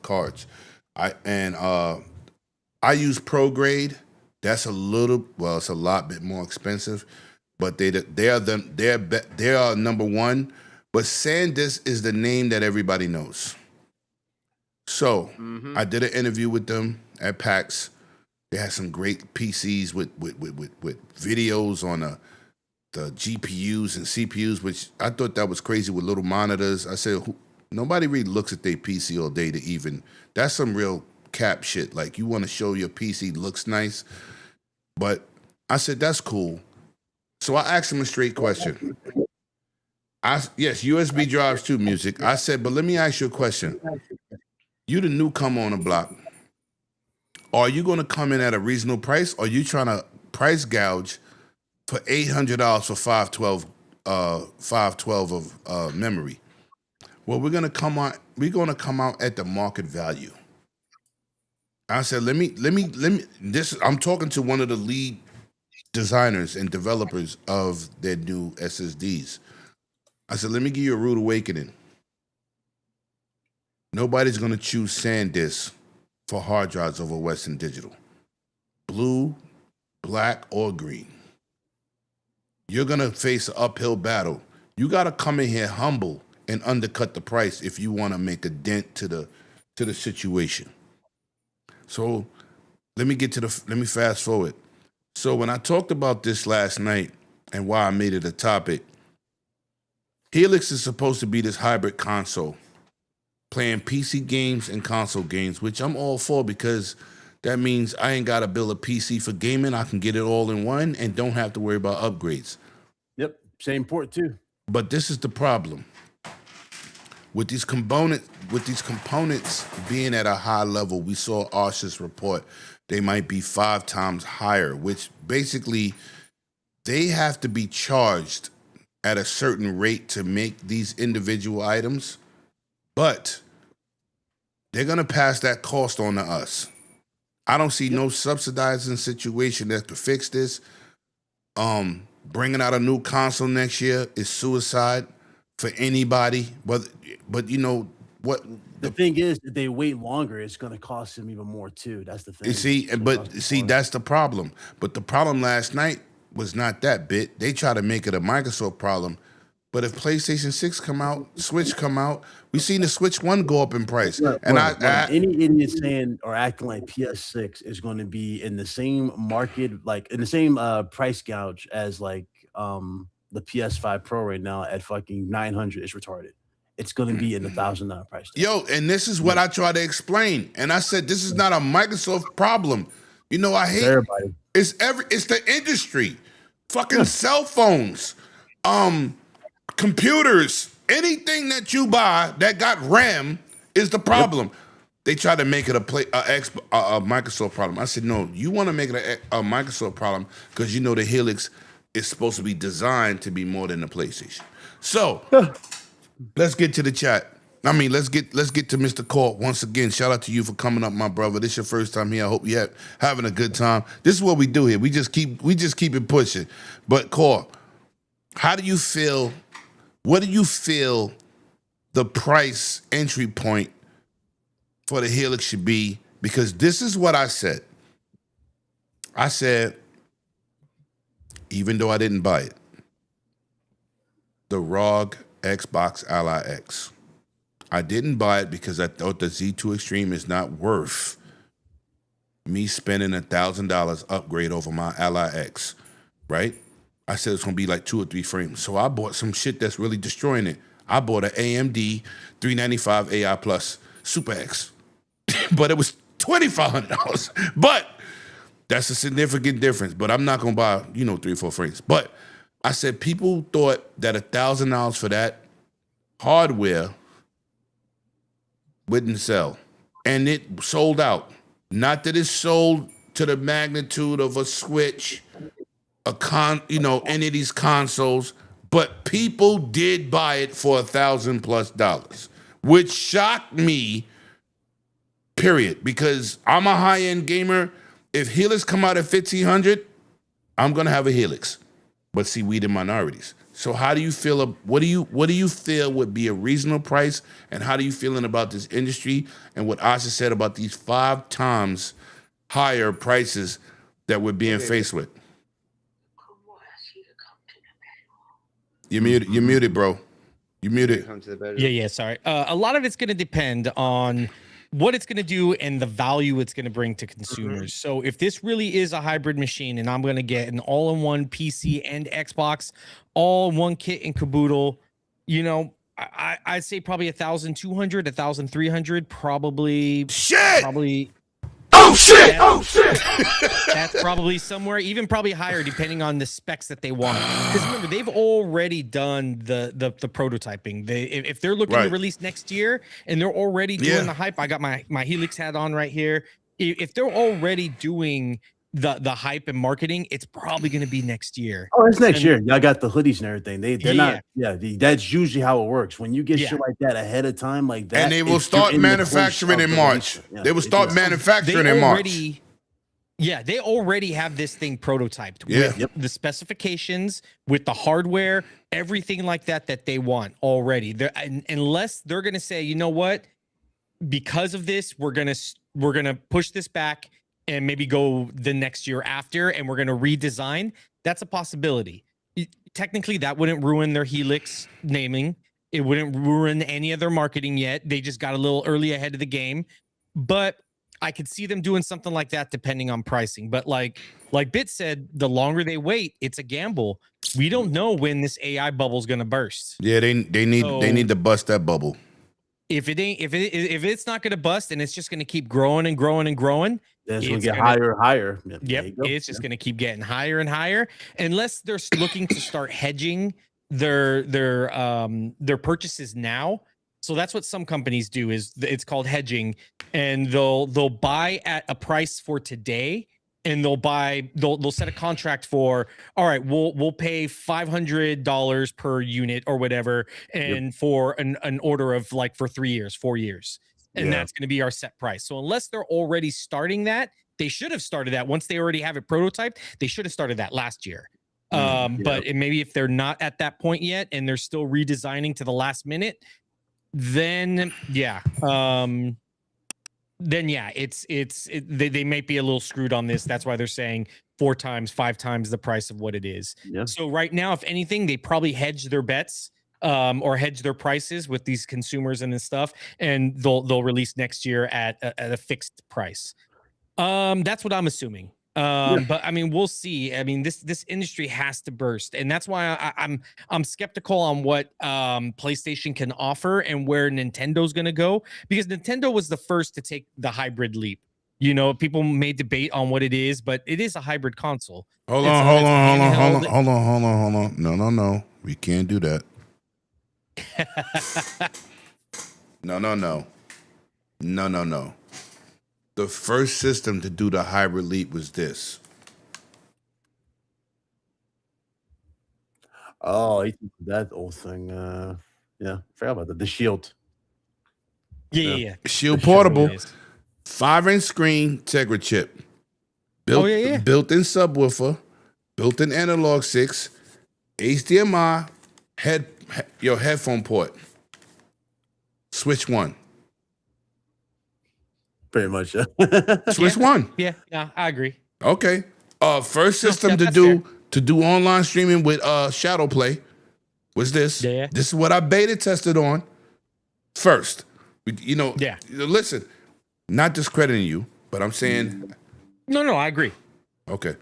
cards. I use ProGrade. That's it's a lot bit more expensive, but they are number one. But SanDisk is the name that everybody knows. So I did an interview with them at PAX. They had some great PCs with videos on the GPUs and CPUs, which I thought that was crazy with little monitors. I said, nobody really looks at their PC all day to even. That's some real cap shit. Like, you want to show your PC looks nice, but I said that's cool. So I asked him a straight question. Yes, USB drives too, music. I said, but let me ask you a question. You the newcomer on the block. Are you going to come in at a reasonable price, or are you trying to price gouge for $800 for 512 of memory? Well, we're going to come out at the market value. I said, let me. I'm talking to one of the lead designers and developers of their new SSDs. I said, let me give you a rude awakening. Nobody's going to choose SanDisk for hard drives over Western Digital. Blue, black, or green. You're going to face an uphill battle. You got to come in here humble and undercut the price if you want to make a dent to the situation. So let me fast forward. So when I talked about this last night and why I made it a topic, Helix is supposed to be this hybrid console, playing PC games and console games, which I'm all for, because that means I ain't got to build a PC for gaming. I can get it all in one and don't have to worry about upgrades. Yep, same port too. But this is the problem. With these components being at a high level, we saw Arsha's report, they might be 5 times higher, which basically they have to be charged at a certain rate to make these individual items, but they're going to pass that cost on to us. I don't see no subsidizing situation that could fix this. Bringing out a new console next year is suicide for anybody. But you know what? The thing is, if they wait longer, it's going to cost them even more too. That's the thing. You see, that's the problem. But the problem last night was not that bit. They try to make it a Microsoft problem. But if PlayStation 6 come out, Switch come out, we seen the Switch 1 go up in price. Any idiot saying or acting like PS6 is going to be in the same market, like in the same price gouge as like the PS5 Pro right now at fucking 900 is retarded. It's going to be in the $1,000 price tag. Yo, and this is what I try to explain. And I said, this is not a Microsoft problem. You know, I hate everybody. It's the industry. Fucking cell phones, computers, anything that you buy that got RAM is the problem. Yep. They try to make it a Microsoft problem. I said, no, you want to make it a Microsoft problem because you know the Helix is supposed to be designed to be more than the PlayStation. So let's get to the chat. I mean, let's get to Mr. Court once again. Shout out to you for coming up, my brother. This is your first time here. I hope you're having a good time. This is what we do here. We just keep it pushing. But Court, how do you feel? What do you feel the price entry point for the Helix should be? Because this is what I said. I said, even though I didn't buy it, the ROG Xbox Ally X. I didn't buy it because I thought the Z2 Extreme is not worth me spending $1,000 upgrade over my Ally X, right? I said it's gonna be like 2 or 3 frames. So I bought some shit that's really destroying it. I bought an AMD 395 AI Plus Super X, but it was $2,500. But that's a significant difference. But I'm not gonna buy 3 or 4 frames. But I said people thought that $1,000 for that hardware wouldn't sell, and it sold out. Not that it sold to the magnitude of a Switch, any of these consoles, but people did buy it for $1,000+, which shocked me. Period, because I'm a high-end gamer. If Helix come out at $1,500, I'm gonna have a Helix. But see, we the minorities. So how do you feel? What do you feel would be a reasonable price? And how do you feeling about this industry and what Asha said about these 5 times higher prices that we're being faced with? You're muted, bro. You're muted. Yeah. Sorry. A lot of it's going to depend on what it's going to do and the value it's going to bring to consumers. So if this really is a hybrid machine and I'm going to get an all-in-one PC and Xbox, all in one kit and caboodle, I'd say probably 1,200, 1,300, probably. Shit! Probably. Oh shit! Oh shit! That's probably somewhere, even probably higher, depending on the specs that they want. Because remember, they've already done the prototyping. If they're looking to release next year and they're already doing the hype, I got my Helix hat on right here. If they're already doing the hype and marketing, it's probably going to be next year. Oh, it's next year. Y'all got the hoodies and everything. They're not. Yeah, that's usually how it works. When you get shit like that ahead of time, like that, and they will start manufacturing in March. They will start manufacturing in March. Yeah, they already have this thing prototyped with the specifications, with the hardware, everything like that they want already. Unless they're going to say, you know what, because of this, we're gonna push this back and maybe go the next year after, and we're going to redesign. That's a possibility. Technically, that wouldn't ruin their Helix naming. It wouldn't ruin any of their marketing yet. They just got a little early ahead of the game. But I could see them doing something like that depending on pricing. But like Bit said, the longer they wait, it's a gamble. We don't know when this AI bubble is going to burst. Yeah, they need to bust that bubble. If it's not going to bust and it's just going to keep growing and growing and growing, it's going to get higher and higher. Yep, it's just going to keep getting higher and higher, unless they're looking to start hedging their purchases now. So that's what some companies do. It's called hedging, and they'll buy at a price for today, and they'll set a contract for, all right, we'll pay $500 per unit or whatever, and for an order of like for 3 years, 4 years. And that's going to be our set price. So unless they're already starting that, they should have started that once they already have it prototyped. They should have started that last year. But maybe if they're not at that point yet and they're still redesigning to the last minute, then they may be a little screwed on this. That's why they're saying 4 times, 5 times the price of what it is. Yeah. So right now, if anything, they probably hedge their bets. Or hedge their prices with these consumers and this stuff, and they'll release next year at a fixed price. That's what I'm assuming. But I mean, we'll see. I mean, this industry has to burst, and that's why I'm skeptical on what PlayStation can offer and where Nintendo's going to go, because Nintendo was the first to take the hybrid leap. People may debate on what it is, but it is a hybrid console. Hold on. No. We can't do that. No. The first system to do the hybrid leap was this. Oh, that old thing. Forgot about that. The Shield. Yeah. Shield Portable, 5-inch screen, Tegra chip. Built-in subwoofer, built-in analog 6, HDMI, headphone port. Switch 1. Pretty much. Switch 1. Yeah, I agree. Okay. First system to do online streaming with Shadow Play was this. Yeah. This is what I beta tested on first. Listen, not discrediting you, but I'm saying. No, I agree. Okay.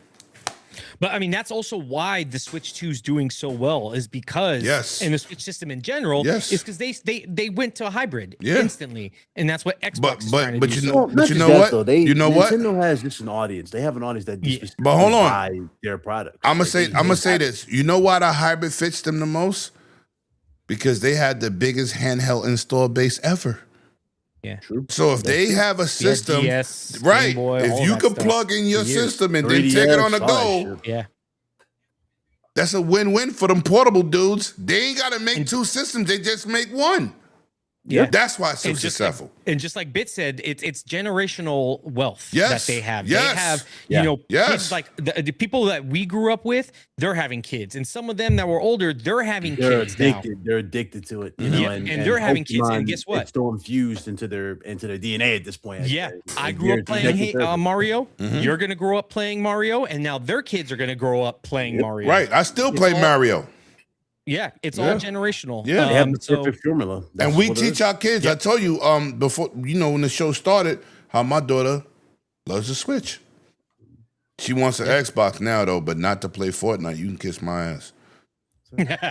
But I mean, that's also why the Switch 2 is doing so well, is because and the Switch system in general is because they went to a hybrid instantly, and that's what Xbox is trying to do. But you know what? Though, Nintendo has just an audience. They have an audience that just but hold on, buy their products. I'm gonna say this. You know why the hybrid fits them the most? Because they had the biggest handheld install base ever. Yeah. True. So if they have a system, DS, right? Boy, if you could plug in your system and then take it on the go, that's a win-win for them portable dudes. They ain't got to make two systems; they just make one. Yeah, that's why it's so successful. And just like Bit said, it's generational wealth Yes. that they have. Yes. They have, Yeah. you know, Yes. kids like the people that we grew up with, they're having kids. And some of them that were older, they're having kids addicted. now. They're addicted to it. You know, Yeah, and they're having kids. And guess what? It's still infused into their DNA at this point. Yeah, I grew up playing Mario. You're gonna grow up playing Mario, and now their kids are gonna grow up playing Mario. Right. I still play Mario. Yeah, it's all generational. Yeah, they have the perfect formula. And we teach our kids. I told you before, you know, when the show started, how my daughter loves the Switch. She wants an Xbox now though, but not to play Fortnite. You can kiss my ass.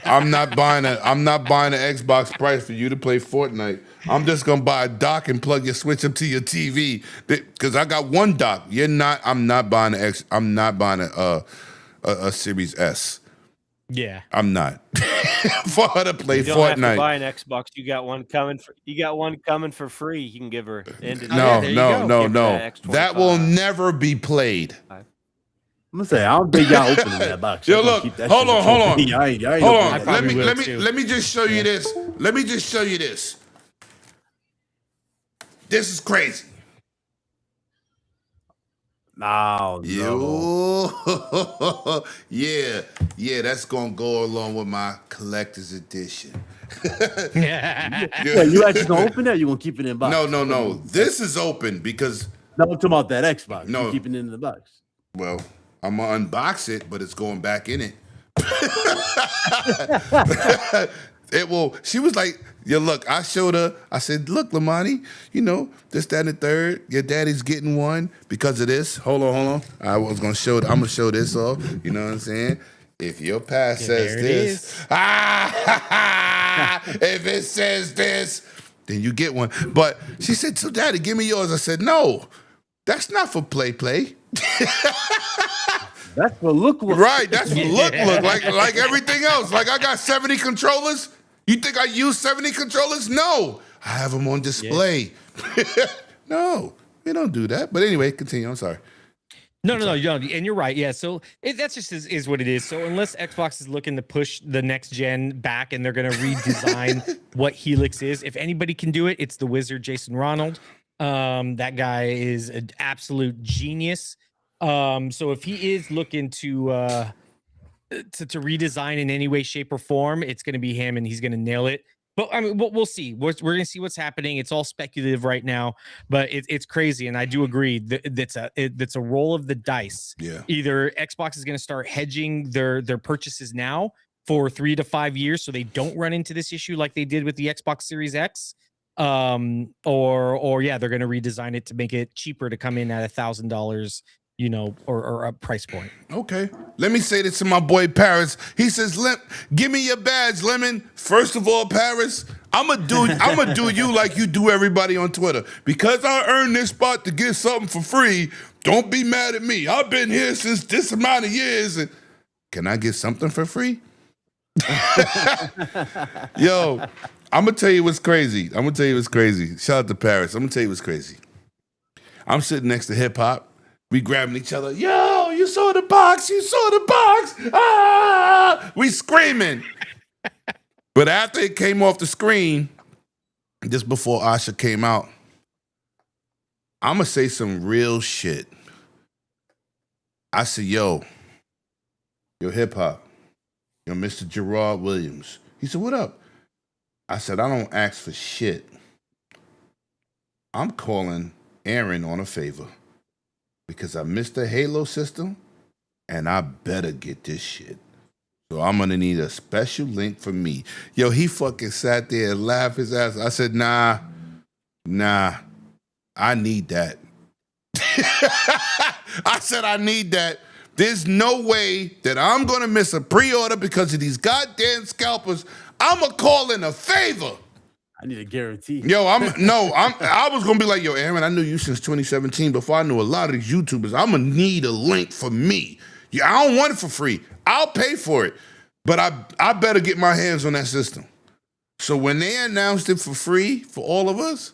I'm not buying an Xbox price for you to play Fortnite. I'm just gonna buy a dock and plug your Switch up to your TV because I got one dock. I'm not buying a Series S. Yeah, I'm not. For her to play you don't Fortnite. Have to buy an Xbox. You got one coming for free. You can give her. No. That will never be played. I'm gonna say I don't think y'all opening that box. Yo, look, hold on. Hold on. Let me just show you this. Let me just show you this. This is crazy. No. Yeah, that's gonna go along with my collector's edition. Yeah, you actually gonna open that? You gonna keep it in box? No. This is open because no, I'm talking about that Xbox. No, you're keeping it in the box. Well, I'm gonna unbox it, but it's going back in it. It will. She was like, "Yo, look." I showed her. I said, "Look, Lamani, you know this, that, and the third. Your daddy's getting one because of this. Hold on. I was gonna show. I'm gonna show this off. You know what I'm saying? If your past says this, if it says this, then you get one." But she said, "So, Daddy, give me yours." I said, "No, that's not for play." That's for look. Right, that's for look. Like everything else. Like I got 70 controllers. You think I use 70 controllers? No, I have them on display. Yeah. No, we don't do that. But anyway, continue. I'm sorry. No, you don't. And you're right. Yeah. So that's just is what it is. So unless Xbox is looking to push the next gen back and they're going to redesign what Helix is, if anybody can do it, it's the wizard Jason Ronald. That guy is an absolute genius. So if he is looking to redesign in any way, shape, or form, it's going to be him, and he's going to nail it. But I mean, we'll see. We're going to see what's happening. It's all speculative right now, but it's crazy, and I do agree that that's a roll of the dice. Yeah. Either Xbox is going to start hedging their purchases now for 3 to 5 years, so they don't run into this issue like they did with the Xbox Series X. Or they're going to redesign it to make it cheaper to come in at $1,000. You know, or a price point. Okay. Let me say this to my boy Paris. He says, "Give me your badge, Lemon." First of all, Paris, I'ma do you like you do everybody on Twitter. Because I earned this spot to get something for free, don't be mad at me. I've been here since this amount of years, and can I get something for free? Yo, I'm gonna tell you what's crazy. Shout out to Paris. I'm gonna tell you what's crazy. I'm sitting next to hip hop. We grabbing each other. Yo, you saw the box. Ah! We screaming. But after it came off the screen, just before Asha came out, I'm going to say some real shit. I said, yo, hip hop. Yo, Mr. Gerard Williams. He said, what up? I said, I don't ask for shit. I'm calling Aaron on a favor. Because I missed the Halo system, and I better get this shit. So I'm gonna need a special link for me. Yo, he fucking sat there and laughed his ass. I said, nah, I need that. I said, I need that There's no way that I'm gonna miss a pre-order because of these goddamn scalpers. I'ma call in a favor. I need a guarantee. Yo, I was gonna be like, yo, Aaron, I knew you since 2017. Before I knew a lot of these YouTubers, I'm gonna need a link for me. Yeah, I don't want it for free. I'll pay for it, but I better get my hands on that system. So when they announced it for free for all of us,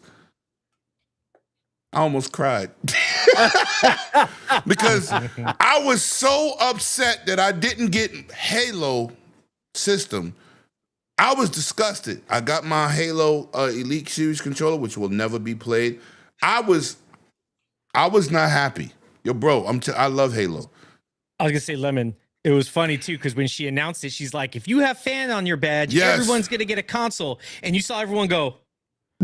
I almost cried because I was so upset that I didn't get Halo system. I was disgusted. I got my Halo Elite Series controller, which will never be played. I was not happy. Yo, bro, I love Halo. I was gonna say, Lemon. It was funny too because when she announced it, she's like, "If you have fan on your badge, Yes. everyone's gonna get a console." And you saw everyone go,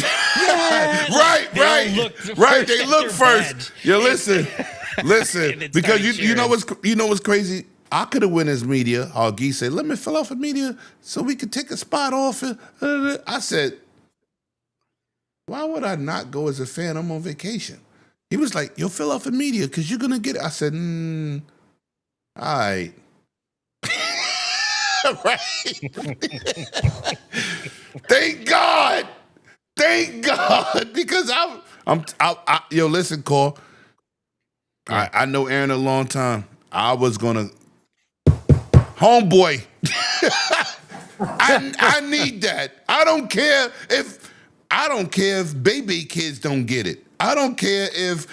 Right. They look first. Yo, listen, It's because started you know what's crazy. I could have went as media. Or Guy said, "Let me fill off a media so we could take a spot off." I said, "Why would I not go as a fan? I'm on vacation." He was like, "You'll fill off a media because you're gonna get it." I said, "All right." Right. Thank God, because yo, listen, Cole. I know Aaron a long time. I was gonna, homeboy. I need that. I don't care if baby kids don't get it. I don't care if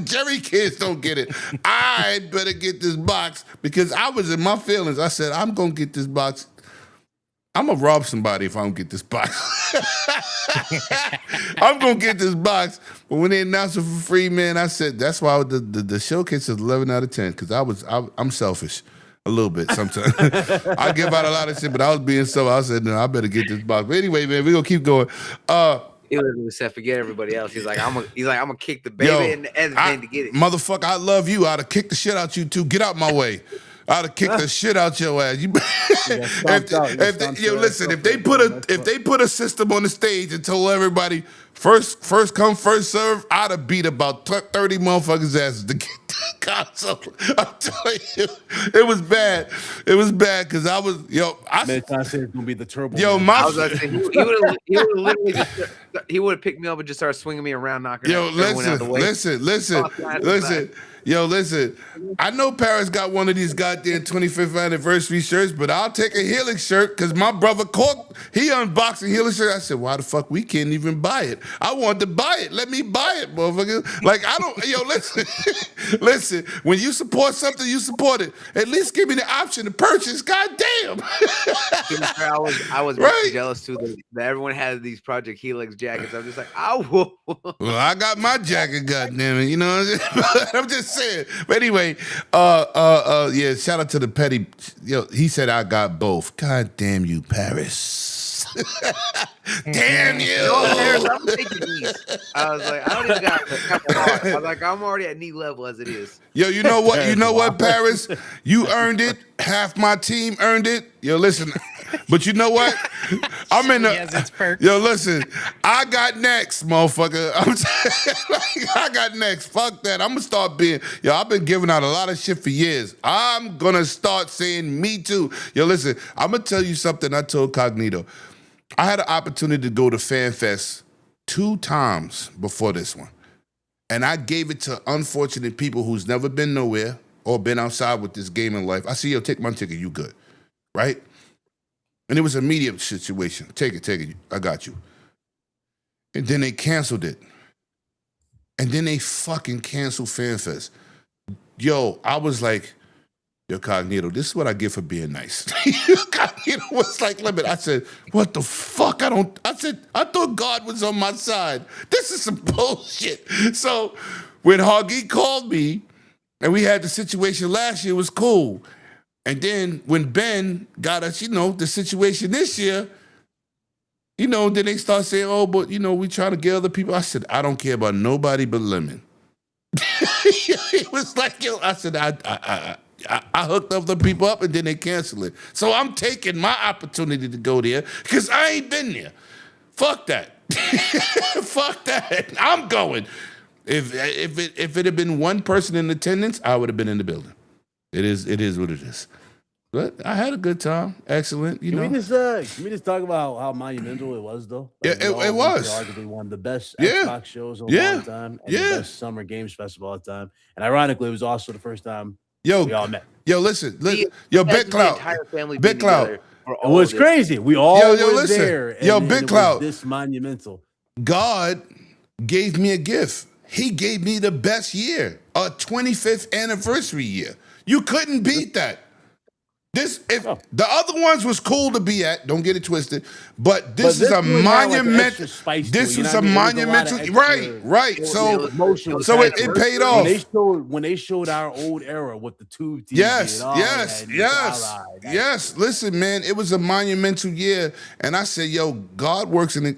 Jerry kids don't get it. I better get this box because I was in my feelings. I said, I'm going to get this box. I'm going to rob somebody if I don't get this box. I'm going to get this box. But when they announced it for free, man, I said, that's why the showcase is 11 out of 10 because I'm selfish. A little bit sometimes. I give out a lot of shit, but I was being so. I said, no, I better get this box. But anyway, man, we're going to keep going. He literally said, "Forget everybody else." He's like, "I'm gonna kick the baby and the thing to get it." Motherfucker, I love you. I'd have kicked the shit out you too. Get out my way. I'd have kicked the shit out your ass. If they put a system on the stage and told everybody first come first serve, I'd have beat about 30 motherfuckers' asses to get the console. I'm telling you, it was bad. It was bad because I was said it's gonna be the turbo. Yo, I was like, he would have picked me up and just started swinging me around, knocking. Everyone out the way. Listen. Yo, listen. I know Paris got one of these goddamn 25th anniversary shirts, but I'll take a Helix shirt because my brother Cork, he unboxed a Helix shirt. I said, why the fuck we can't even buy it? I wanted to buy it. Let me buy it, motherfucker. Like, I don't, listen, when you support something, you support it. At least give me the option to purchase. God damn. I was Right? jealous too that everyone had these Project Helix jackets. I'm just like, oh. Well, I got my jacket, goddamn it. You know what I'm saying? I'm just saying. But anyway, yeah, shout out to the petty. Yo, he said I got both. God damn you, Paris. Damn you. I'm taking these. I was like, I don't even got a couple hearts. I was like, I'm already at knee level as it is. Yo, you know what? You know what, Paris? You earned it. Half my team earned it. Yo, listen. But you know what? I'm in the. Yes, it's perks. Yo, listen. I got next, motherfucker. I'm saying, like, I got next. Fuck that. I'm gonna start being. Yo, I've been giving out a lot of shit for years. I'm gonna start saying me too. Yo, listen. I'm gonna tell you something. I told Cognito. I had an opportunity to go to FanFest 2 times before this one. And I gave it to unfortunate people who's never been nowhere or been outside with this game in life. I see, yo, take my ticket, you good, right? And it was a medium situation. Take it, I got you. And then they canceled it. And then they fucking canceled FanFest. Yo, I was like, yo, Cognito, this is what I get for being nice. Cognito was like, limit. I said, what the fuck? I said, I thought God was on my side. This is some bullshit. So when Hoggy called me and we had the situation last year, it was cool. And then when Ben got us, the situation this year, then they start saying, oh, but, we trying to get other people. I said, I don't care about nobody but Lemon. It was like, yo, I said, I hooked other people up and then they canceled it. So I'm taking my opportunity to go there because I ain't been there. Fuck that. Fuck that. I'm going. If it had been one person in attendance, I would have been in the building. It is what it is. But I had a good time. Excellent. You Can know. we just talk about how monumental it was though? Yeah, Like we all it went to was. arguably one of the best Yeah. Xbox shows in a Yeah. long time and the Yeah. best summer games festival of all time. And ironically, it was also the first time we all Yo, met. yo, listen. The- Yo, imagine Big the Cloud. entire family Big being Cloud. together for It all was this. crazy. We all Yo, were listen. there. Yo, and Big it Cloud. was this monumental. God gave me a gift. He gave me the best year, a 25th anniversary year. You couldn't beat that. No. The other ones was cool to be at, don't get it twisted, but this But is a this one had, like, an monument. extra spice to This it, you know is what a I mean? There was a lot of monumental, extra- right. So, Emotion was so it happening. paid when off. they showed our old era with the tube TV Yes, and all yes, that, yes, all right, yes. Listen, man, it was a monumental year, and I said, "Yo, God works in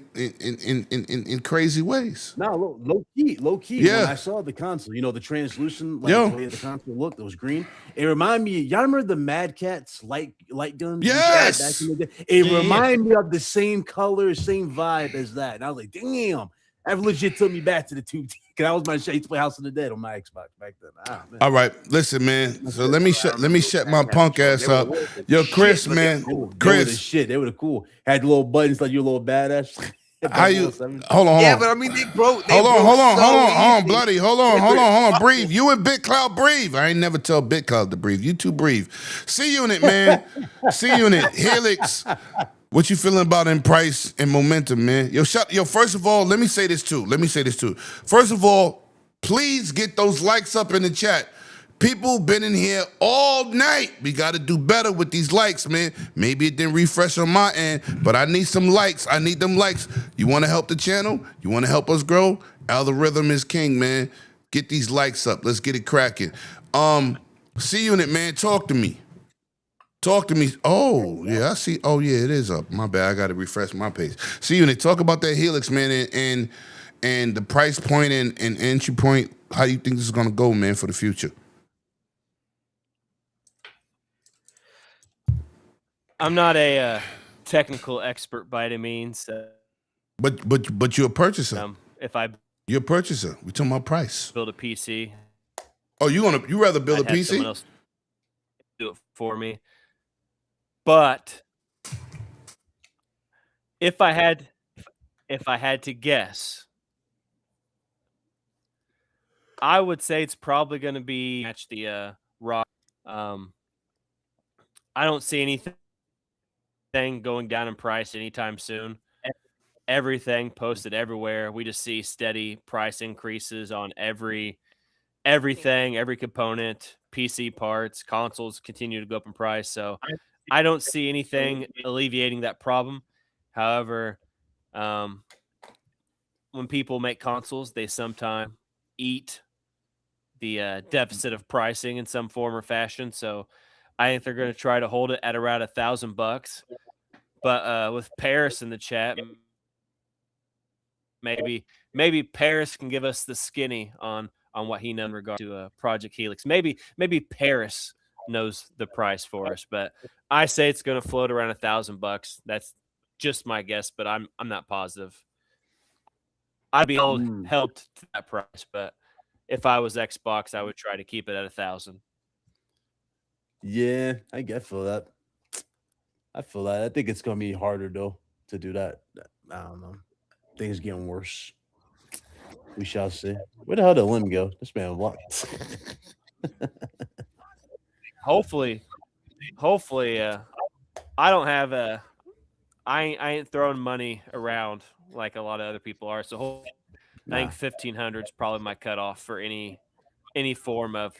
crazy ways." No, low key. Yeah. When I saw the console, the translucent, like Yo. the way the console looked, it was green. It reminded me. Y'all remember the Mad Catz light guns? we Yes. had back in the day? It Yeah. reminded me of the same color, same vibe as that. And I was like, damn, that legit took me back to the 2D because that was my shit. I used to play House of the Dead on my Xbox back then. Man. All right, listen, man. So let me shut my punk ass up. Yo, Chris, man, They were the Chris, shit. They were the cool. Had the little buttons like you a little badass. how you? Hold on. Yeah, but I mean, they broke. Hold on, easy. bloody. Hold on. Breathe. You and Big Cloud breathe. I ain't never tell Big Cloud to breathe. You two breathe. C-Unit, man. C-Unit. Helix. What you feeling about in price and momentum, man? Yo, first of all, let me say this too. First of all, please get those likes up in the chat. People been in here all night. We got to do better with these likes, man. Maybe it didn't refresh on my end, but I need some likes. I need them likes. You want to help the channel? You want to help us grow? Algorithm is king, man. Get these likes up. Let's get it cracking. C-Unit, man, talk to me. Oh, yeah, I see. Oh, yeah, it is up. My bad. I got to refresh my page. C-Unit, talk about that Helix, man, and the price point and entry point. How do you think this is going to go, man, for the future? I'm not a technical expert by any means. But you're a purchaser. If I You're a purchaser. We talking about price. build a PC, Oh, you rather build I'd a have someone PC? else do it for me. But if I had to guess, I would say it's probably going to be match the Rock. I don't see anything going down in price anytime soon. Everything posted everywhere. We just see steady price increases on everything, every component, PC parts, consoles continue to go up in price. So I don't see anything alleviating that problem. However, when people make consoles, they sometimes eat the deficit of pricing in some form or fashion. So I think they're going to try to hold it at around $1,000. But with Paris in the chat, maybe Paris can give us the skinny on what he knows in regard to Project Helix. Maybe Paris knows the price for us, but I say it's going to float around $1,000. That's just my guess, but I'm not positive. I'd be helped to that price, but if I was Xbox, I would try to keep it at 1,000. Yeah, I feel that. I think it's gonna be harder though to do that. I don't know. Things getting worse. We shall see. Where the hell did Lim go? This man what? Hopefully, I don't have I ain't throwing money around like a lot of other people are. So I think 1,500 is probably my cutoff for any form of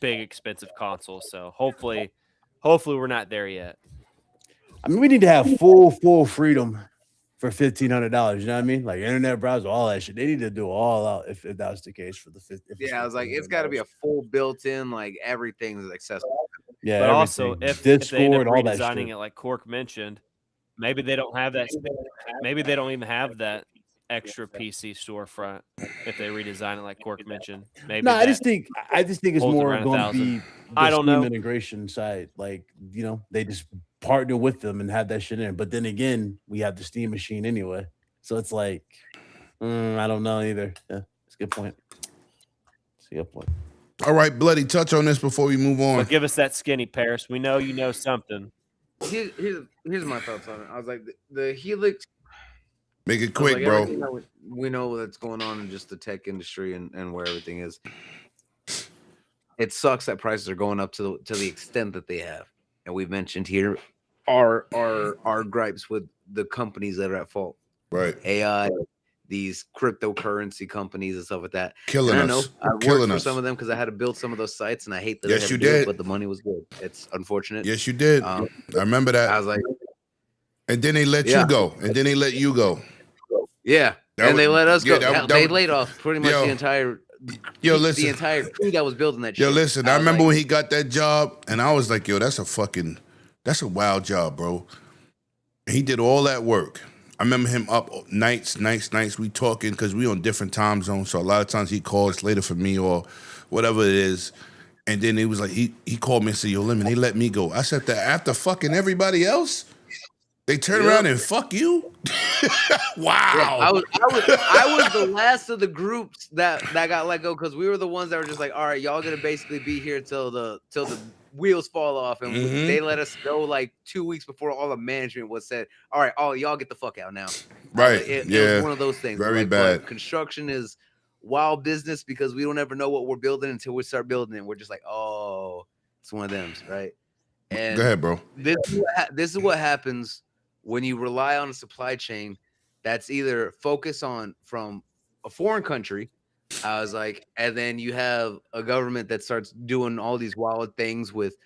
big expensive console. So hopefully we're not there yet. I mean, we need to have full freedom for $1,500. You know what I mean? Like internet browser, all that shit. They need to do all out if that was the case for the fifth. Yeah, I was like, it's got to be a full built-in, like everything's accessible. Yeah, but also if they end up all that redesigning shit. it like Cork mentioned, maybe they don't have that. Maybe they don't even have that extra PC storefront if they redesign it like Cork mentioned. Maybe No, I just think it's holds more around going to 1,000. be the I don't Steam know. integration side. Like, they just partner with them and have that shit in. But then again, we have the Steam machine anyway. So it's like, I don't know either. Yeah, it's a good point. All right, Bloody, touch on this before we move on. But give us that skinny, Paris. We know you know something. Here's my thoughts on it. I was like, the Helix. Make it I was quick, like, bro. everything that we know that's going on in just the tech industry and where everything is. It sucks that prices are going up to the extent that they have, and we've mentioned here our gripes with the companies that are at fault. Right. AI, these cryptocurrency companies and stuff like that. Killing and I know us. I worked Killing for us. some of them because I had to build some of those sites, and I hate that. Yes, I had you to do did. it, but the money was good. It's unfortunate. Yes, you did. I remember that. I was like, and then they let you go. And then they let you go. Yeah. That and they was- let us yeah, go. that- They that- laid off pretty much Yo. the entire listen. the entire crew that was building that shit. Yo, listen, I was remember like, when he got that job, and I was like, yo, that's a wild job, bro. And he did all that work. I remember him up nights, we talking, because we on different time zones, so a lot of times he calls later for me or whatever it is. And then it was like, he called me and said, yo, Lemon, they let me go. I said that after fucking everybody else, they turn around and fuck you? Wow. Yeah, I was the last of the groups that got let go because we were the ones that were just like, all right, y'all gonna basically be here till the wheels fall off, and they let us go like 2 weeks before all the management was said, all right, all y'all get the fuck out now. Right. It yeah. was one of those things. Very like, bad. but construction is wild business because we don't ever know what we're building until we start building it. We're just like, oh, it's one of them, right? And Go ahead, bro. This is what happens when you rely on a supply chain that's either focused on from a foreign country. I was like, and then you have a government that starts doing all these wild things with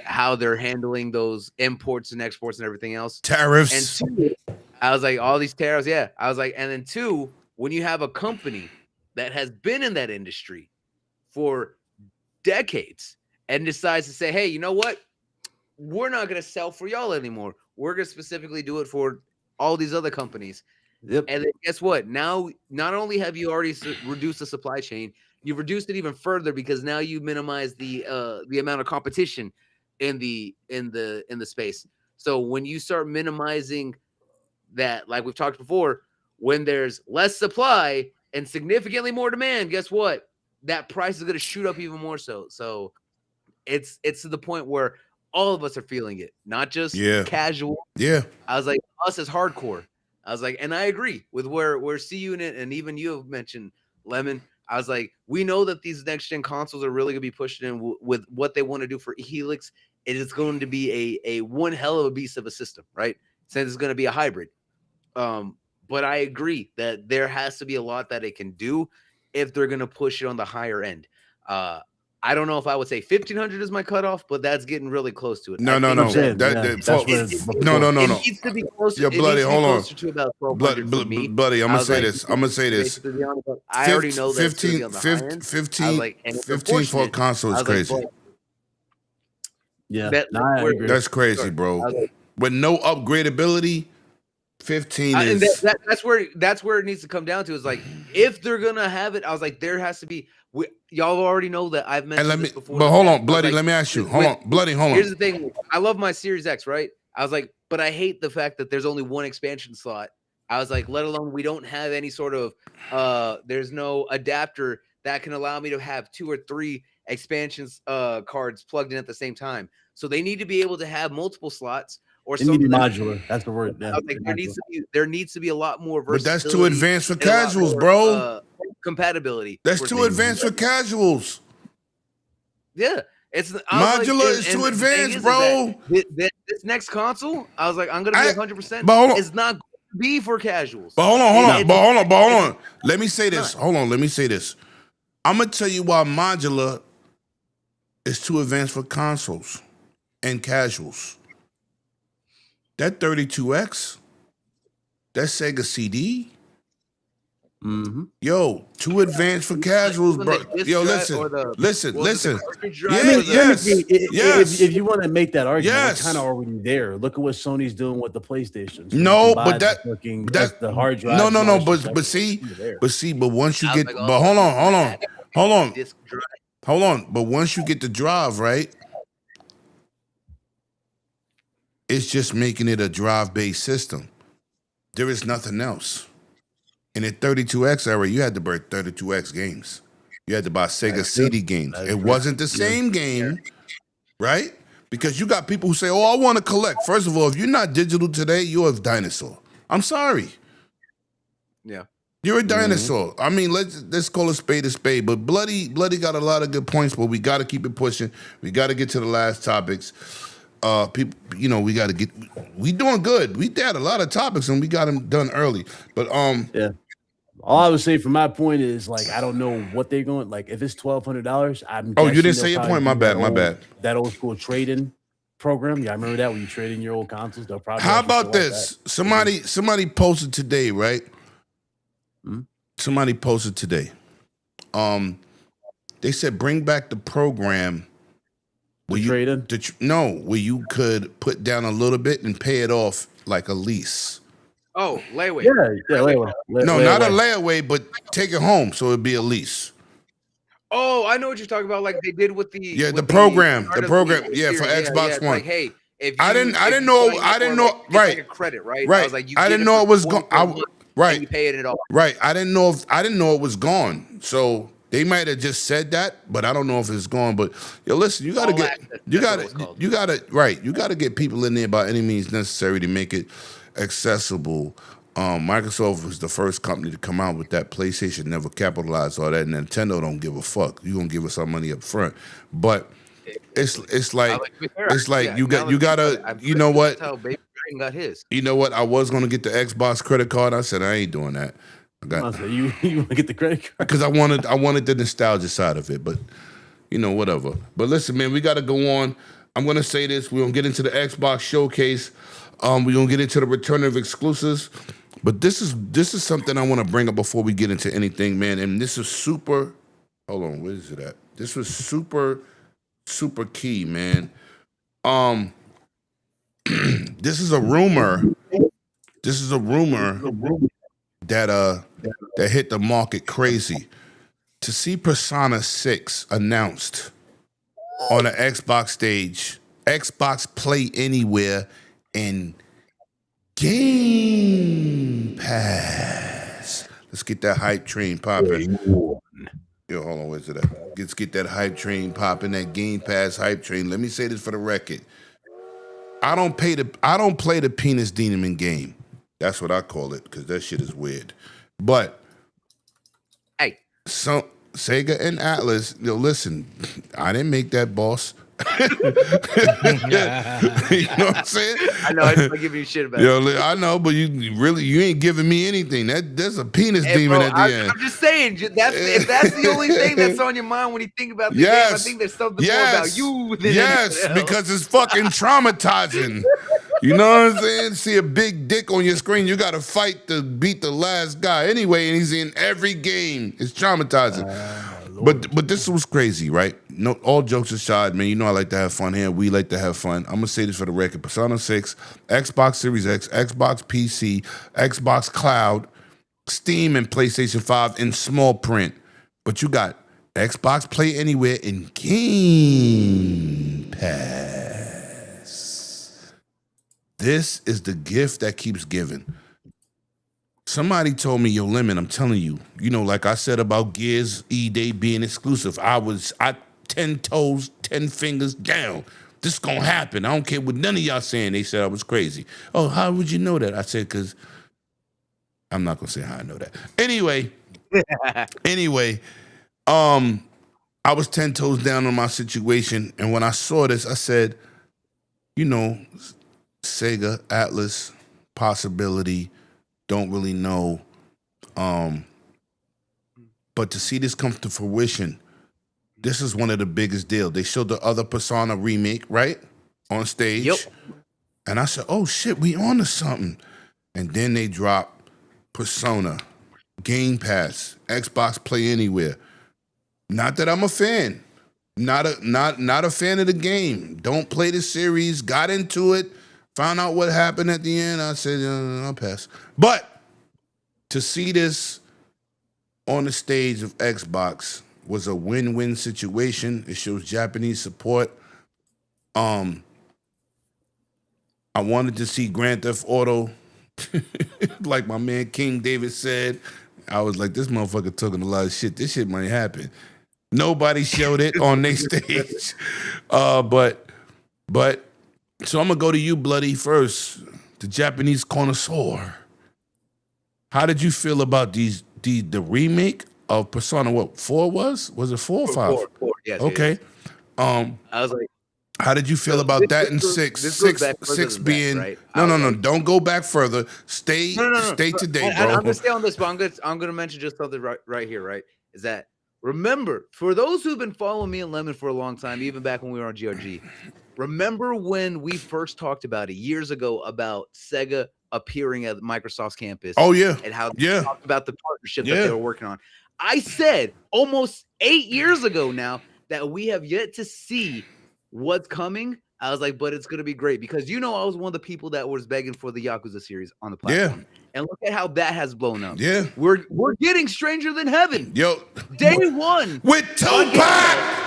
how they're handling those imports and exports and everything else. Tariffs. And two, I was like, all these tariffs, yeah. I was like, and then two, when you have a company that has been in that industry for decades and decides to say, hey, you know what? We're not going to sell for y'all anymore. We're going to specifically do it for all these other companies. Yep. And then guess what? Now, not only have you already reduced the supply chain, you've reduced it even further because now you minimize the amount of competition in the space. So when you start minimizing that, like we've talked before, when there's less supply and significantly more demand, guess what? That price is going to shoot up even more so. So it's to the point where all of us are feeling it, not just casual. Yeah. I was like, us as hardcore. I was like, and I agree with where C-Unit and even you have mentioned, Lemon. I was like, we know that these next-gen consoles are really going to be pushed in with what they want to do for Helix. It is going to be a one hell of a beast of a system, right? Since it's going to be a hybrid. But I agree that there has to be a lot that it can do if they're going to push it on the higher end. I don't know if I would say 1,500 is my cutoff, but that's getting really close to it. No. No. It needs to be closer. Yo, Bloody, hold on. Closer to about 1,200 for me. Bloody, I'm gonna say this. I already know that 15 for a console is crazy. Yeah, I agree. That's crazy, bro. With no upgradability, 15 and is that's where it needs to come down to. Is like if they're gonna have it, I was like, there has to be. Y'all already know that I've mentioned this before. But hold on, Bloody. Let me ask you. Hold on. Here's the thing. I love my Series X, right? I was like, but I hate the fact that there's only one expansion slot. I was like, let alone we don't have any sort of there's no adapter that can allow me to have 2 or 3 expansions cards plugged in at the same time. So they need to be able to have multiple slots or something. Need to be modular. That's the word. Yeah, like there needs to be a lot more versatility. But that's too advanced for casuals, bro. Compatibility. That's too advanced for casuals. Yeah. It's modular is too advanced, bro. This next console, I was like, I'm gonna be 100%. But hold on. It's not going to be for casuals. But hold on. Let me say this. Hold on. Let me say this. I'm gonna tell you why modular is too advanced for consoles and casuals. That 32X, that Sega CD. Mm-hmm. Yo, too advanced for casuals, bro. Yo, listen. Yes. If you want to make that argument, we're kind of already there. Look at what Sony's doing with the PlayStation. So that's the hard drive. No. But once you get, but hold on. But once you get the drive, right? It's just making it a drive-based system. There is nothing else. In the 32X era, you had to birth 32X games. You had to buy Sega That's CD true. games. That's It true. wasn't the same game, right? Because you got people who say, "Oh, I want to collect." First of all, if you're not digital today, you're a dinosaur. I'm sorry. Yeah. You're a dinosaur. I mean, let's call a spade. But Bloody got a lot of good points, but we got to keep it pushing. We got to get to the last topics. People, we got to get. We doing good. We had a lot of topics and we got them done early. But Yeah. All I would say from my point is like I don't know what they're going like if it's $1,200. I'm Oh, you guessing didn't say they'll your probably point. My do bad. My bad. That old school trade-in program. Yeah, I remember that when you trade in your old consoles. They'll probably How offer shit about like this? that. Somebody posted today, right? Hmm? Somebody posted today. They said bring back the program where you trade in? where you could put down a little bit and pay it off like a lease. Oh, layaway. Yeah, layaway. No, not a layaway, but take it home, so it'd be a lease. Oh, I know what you're talking about. Like they did with the the program, start of for series. Xbox it's One. like, hey, if I you, didn't if know. you sign I up didn't for, know. like, it's Right, like a credit, right? right. I was like, you I get didn't it know for it was 20 gone. per month, Right, and you pay it off. right. I didn't know it was gone. So they might have just said that, but I don't know if it's gone. But yo, listen, you got to All get, access, you that's got what it's to, called. you got to, right. You got to get people in there by any means necessary to make it accessible. Microsoft was the first company to come out with that. PlayStation never capitalized all that. Nintendo don't give a fuck. You gonna give us our money up front, but it's like you gotta you know what. Baby got his. You know what? I was gonna get the Xbox credit card. I said I ain't doing that. I got you want to get the credit card because I wanted the nostalgia side of it, but whatever. But listen, man, we got to go on. I'm gonna say this. We're gonna get into the Xbox showcase. We're gonna get into the return of exclusives. But this is something I want to bring up before we get into anything, man. And this is super. Hold on, where is it at? This was super key, man. This is a rumor. This is a rumor that hit the market crazy. To see Persona 6 announced on an Xbox stage, Xbox Play Anywhere, and Game Pass. Let's get that hype train popping. Yo, hold on, where's it at? Let's get that hype train popping, that Game Pass hype train. Let me say this for the record. I don't play the penis demon game. That's what I call it, because that shit is weird. But hey, so Sega and Atlas, listen, I didn't make that, boss. You know what I'm saying? I know. I just give you shit about it. I know, but you ain't giving me anything. There's a penis demon at the end. I'm just saying, if that's the only thing that's on your mind when you think about the game, I think there's something more about you than anything else. Because it's fucking traumatizing. You know what I'm saying? See a big dick on your screen, you got to fight to beat the last guy. Anyway, and he's in every game. It's traumatizing. But this was crazy, right? No, all jokes aside, man. I like to have fun here. We like to have fun. I'm gonna say this for the record: Persona 6, Xbox Series X, Xbox PC, Xbox Cloud, Steam, and PlayStation 5 in small print. But you got Xbox Play Anywhere and Game Pass. This is the gift that keeps giving. Somebody told me, yo, Lemon, I'm telling you, like I said about Gears E-Day being exclusive, I 10 toes, 10 fingers down. This is going to happen. I don't care what none of y'all saying. They said I was crazy. Oh, how would you know that? I said, because I'm not going to say how I know that. Anyway, I was 10 toes down on my situation. And when I saw this, I said, Sega, Atlas, possibility, don't really know. But to see this come to fruition, this is one of the biggest deals. They showed the other Persona remake, right? On stage. Yep. And I said, oh shit, we on to something. And then they drop Persona, Game Pass, Xbox Play Anywhere. Not that I'm a fan. Not a fan of the game. Don't play the series. Got into it. Found out what happened at the end. I said, I'll pass. But to see this on the stage of Xbox was a win-win situation. It shows Japanese support. I wanted to see Grand Theft Auto, like my man King David said. I was like, this motherfucker talking a lot of shit. This shit might happen. Nobody showed it on their stage. But so I'm gonna go to you, Bloody, first. The Japanese connoisseur. How did you feel about the remake of Persona? What 4 was? Was it 4 or 5? 4. Yes. Okay. I was like, How did you feel So about this- that this in goes- 6? this goes 6, back further 6 than that, being right? no, I was like- don't go back further. Stay stay So, today, and bro. I'm gonna stay on this, but I'm gonna mention just something right here. Right, is that remember for those who've been following me and Lemon for a long time, even back when we were on GRG. Remember when we first talked about it years ago about Sega appearing at Microsoft's campus? Oh yeah, And how they yeah. talked about the partnership that Yeah. they were working on. I said almost 8 years ago now that we have yet to see what's coming. I was like, but it's gonna be great because I was one of the people that was begging for the Yakuza series on the platform. And look at how that has blown up. Yeah. We're getting Stranger Than Heaven. Yo, Day one. with Tupac.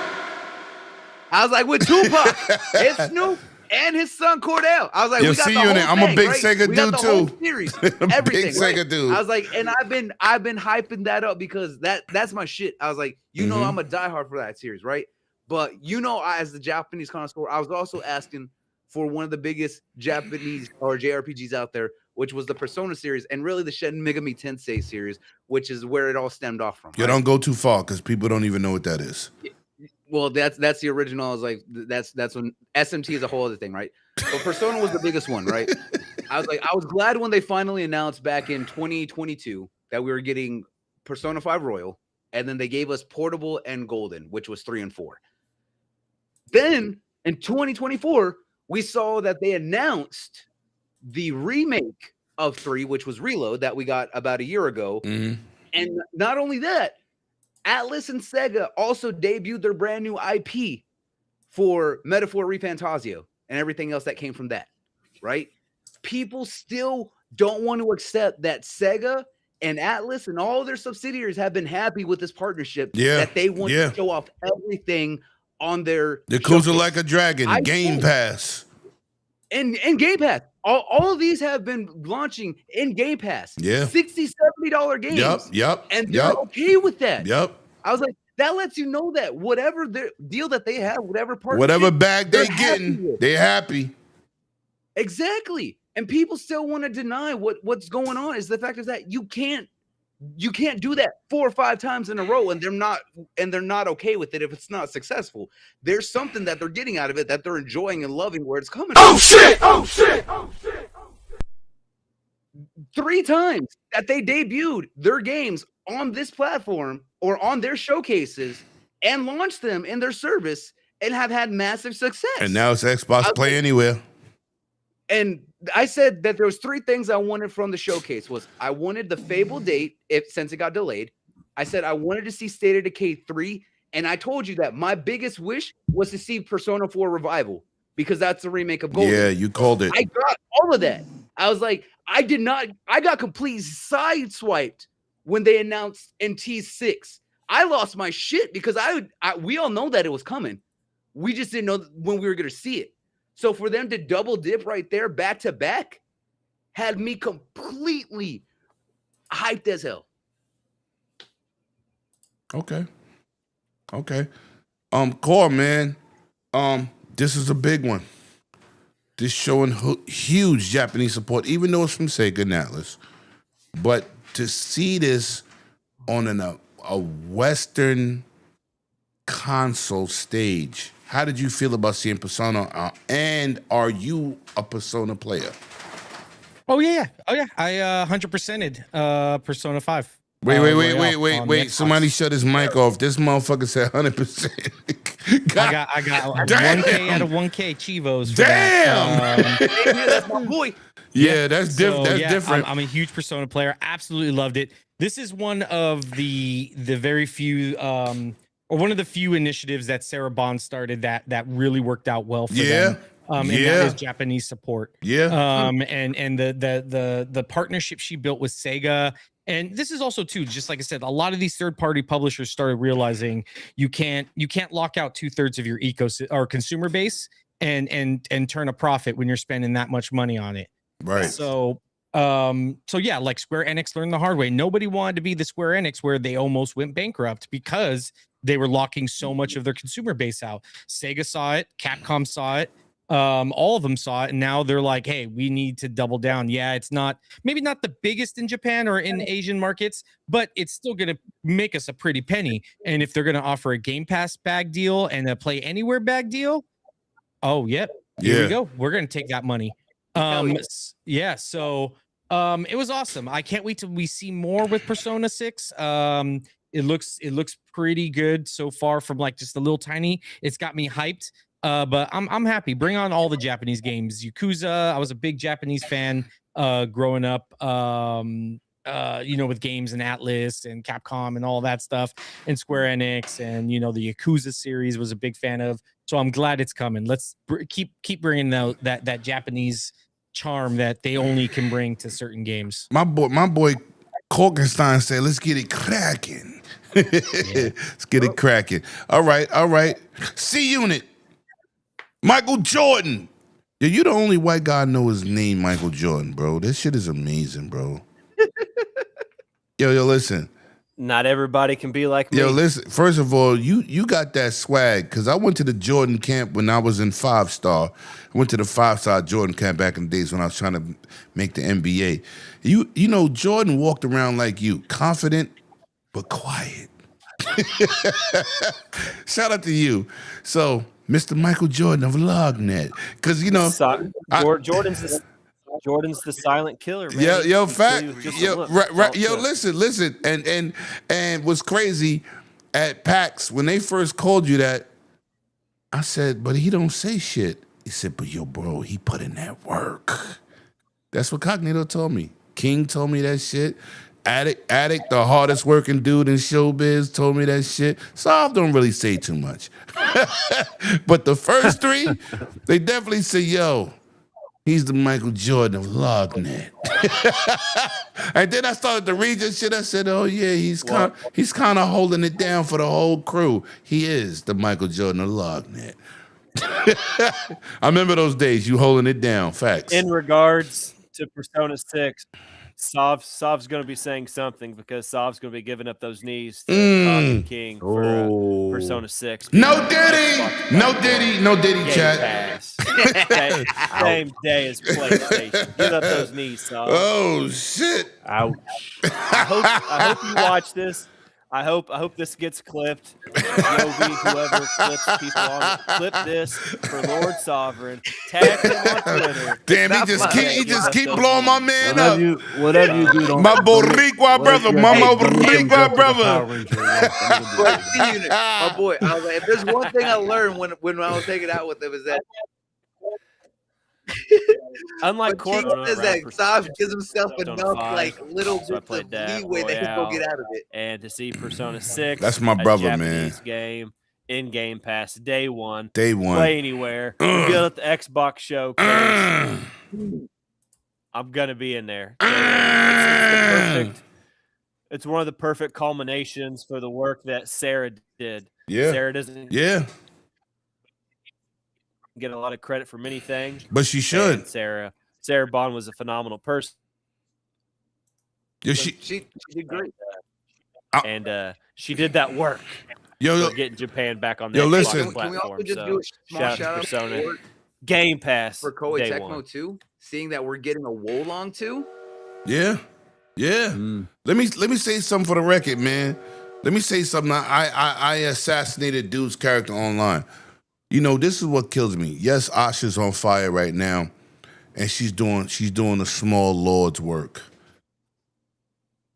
I was like, with Tupac, and Snoop, and his son Cordell. I was like, Yo, we got see the you in whole it. I'm a thing, big right? Sega We got dude, the whole too. series, I'm a big everything. Sega right? dude. I was like, and I've been hyping that up because that's my shit. I was like, I'm a diehard for that series, right? But as the Japanese connoisseur, I was also asking for one of the biggest Japanese or JRPGs out there, which was the Persona series, and really the Shin Megami Tensei series, which is where it all stemmed off from. You don't go too far because people don't even know what that is. Well, that's the original. I was like, that's when SMT is a whole other thing, right? But Persona was the biggest one, right? I was glad when they finally announced back in 2022 that we were getting Persona 5 Royal, and then they gave us Portable and Golden, which was 3 and 4. Then in 2024, we saw that they announced the remake of 3, which was Reload, that we got about a year ago. Mhm. And not only that, Atlas and Sega also debuted their brand new IP for Metaphor Refantasio and everything else that came from that, right? People still don't want to accept that Sega and Atlas and all their subsidiaries have been happy with this partnership. Yeah, That they want yeah. to show off everything on their Yakuza showcase. Like a Dragon, I Game think- Pass. and Game Pass. All of these have been launching in Game Pass. Yeah. $60, $70 games. Yep. And they're okay with that. Yep. I was like, that lets you know that whatever their deal that they have, whatever partnership, Whatever bag they're they happy getting, with. they happy. Exactly. And people still want to deny what's going on is the fact is that you can't do that 4 or 5 times in a row and they're not okay with it if it's not successful. There's something that they're getting out of it that they're enjoying and loving where it's coming from. Shit! 3 times that they debuted their games on this platform or on their showcases and launched them in their service and have had massive success. And now it's Xbox Play Anywhere. And I said that there was 3 things I wanted from the showcase. Was I wanted the Fable date since it got delayed. I said I wanted to see State of Decay 3, and I told you that my biggest wish was to see Persona 4 Revival because that's the remake of Golden. Yeah, you called it. I got all of that. I was like, I got completely sideswiped when they announced NT6. I lost my shit because we all know that it was coming. We just didn't know when we were going to see it. So for them to double dip right there back to back had me completely hyped as hell. Okay. Core, man. This is a big one. This showing huge Japanese support, even though it's from Sega and Atlas. But to see this on a Western console stage, how did you feel about seeing Persona? And are you a Persona player? Oh yeah. I 100%ed Persona 5. Wait. on the Xbox. Somebody shut his mic off. This motherfucker said 100%. I got Damn. 1K out of 1K Chivos. For Damn. That. That's my boy. Yeah, that's So, different. I'm a huge Persona player. Absolutely loved it. This is one of the very few or one of the few initiatives that Sarah Bond started that really worked out well for them. And that is Japanese support. Yeah. And the partnership she built with Sega. And this is also too, just like I said, a lot of these third-party publishers started realizing you can't lock out 2/3 of your ecosystem or consumer base and turn a profit when you're spending that much money on it. Right. So So yeah, like Square Enix learned the hard way. Nobody wanted to be the Square Enix where they almost went bankrupt because they were locking so much of their consumer base out. Sega saw it, Capcom saw it, all of them saw it, and now they're like, hey, we need to double down. Yeah, it's maybe not the biggest in Japan or in Asian markets, but it's still gonna make us a pretty penny. And if they're gonna offer a Game Pass bag deal and a Play Anywhere bag deal, oh yep, here we go. We're gonna take that money. Yeah, so it was awesome. I can't wait till we see more with Persona 6. It looks pretty good so far from like just a little tiny. It's got me hyped. But I'm happy. Bring on all the Japanese games. Yakuza, I was a big Japanese fan growing up. With games and Atlas and Capcom and all that stuff, and Square Enix, and the Yakuza series was a big fan of. So I'm glad it's coming. Let's keep bringing that Japanese charm that they only can bring to certain games. My boy Korkenstein said, let's get it cracking. Let's get it cracking. All right. C-Unit. Michael Jordan. Yeah, you the only white guy I know his name, Michael Jordan, bro. This shit is amazing, bro. Yo, listen. Not everybody can be like me. Yo, listen. First of all, you got that swag, because I went to the Jordan camp when I was in 5-star. I went to the 5-star Jordan camp back in the days when I was trying to make the NBA. Jordan walked around like you, confident but quiet. Shout out to you. So, Mr. Michael Jordan of Lognet, because Jordan's the silent killer, man. Yo, fact. Yo, listen. And what's crazy at PAX, when they first called you that, I said, but he don't say shit. He said, but yo, bro, he put in that work. That's what Cognito told me. King told me that shit. Addict, the hardest working dude in showbiz, told me that shit. Sav don't really say too much. But the first three, they definitely say, yo, he's the Michael Jordan of Lognet. And then I started to read this shit. I said, oh yeah, he's kind of holding it down for the whole crew. He is the Michael Jordan of Lognet. I remember those days, you holding it down. Facts. In regards to Persona 6, Sav's going to be saying something, because Sav's going to be giving up those knees to Cobb King for Persona 6. No Diddy, chat. Same day as PlayStation. Give up those knees, Sav. Oh shit! Ouch. I hope you watch this. I hope this gets clipped. Yobi, whoever clips people on it, clip this for Lord Sovereign. Tag him on Twitter. Damn, he just keep blowing my man up. Whatever you do, don't. My Boricua brother, brother. My boy, I was like, if there's one thing I learned when I was taking out with him, is that unlike Corbin, says that Sav gives himself enough little bits of leeway that he can get out of it. And to see Persona 6, that's my brother, Japanese man. Game in Game Pass day one. Play anywhere. Feel at the Xbox show. I'm gonna be in there. It's one of the perfect culminations for the work that Sarah did. Yeah, Sarah doesn't. Yeah. Get a lot of credit for many things, but she should. And Sarah Bond was a phenomenal person. Yeah, she did great, and she did that work. For getting Japan back on the Xbox platform. Can we also just do a small shout out to Persona Game Pass for Koei Tecmo 2, seeing that we're getting a Wolong 2? Yeah. Let me say something for the record, man. Let me say something. I assassinated dude's character online. This is what kills me. Yes, Asha's on fire right now, and she's doing the small lord's work.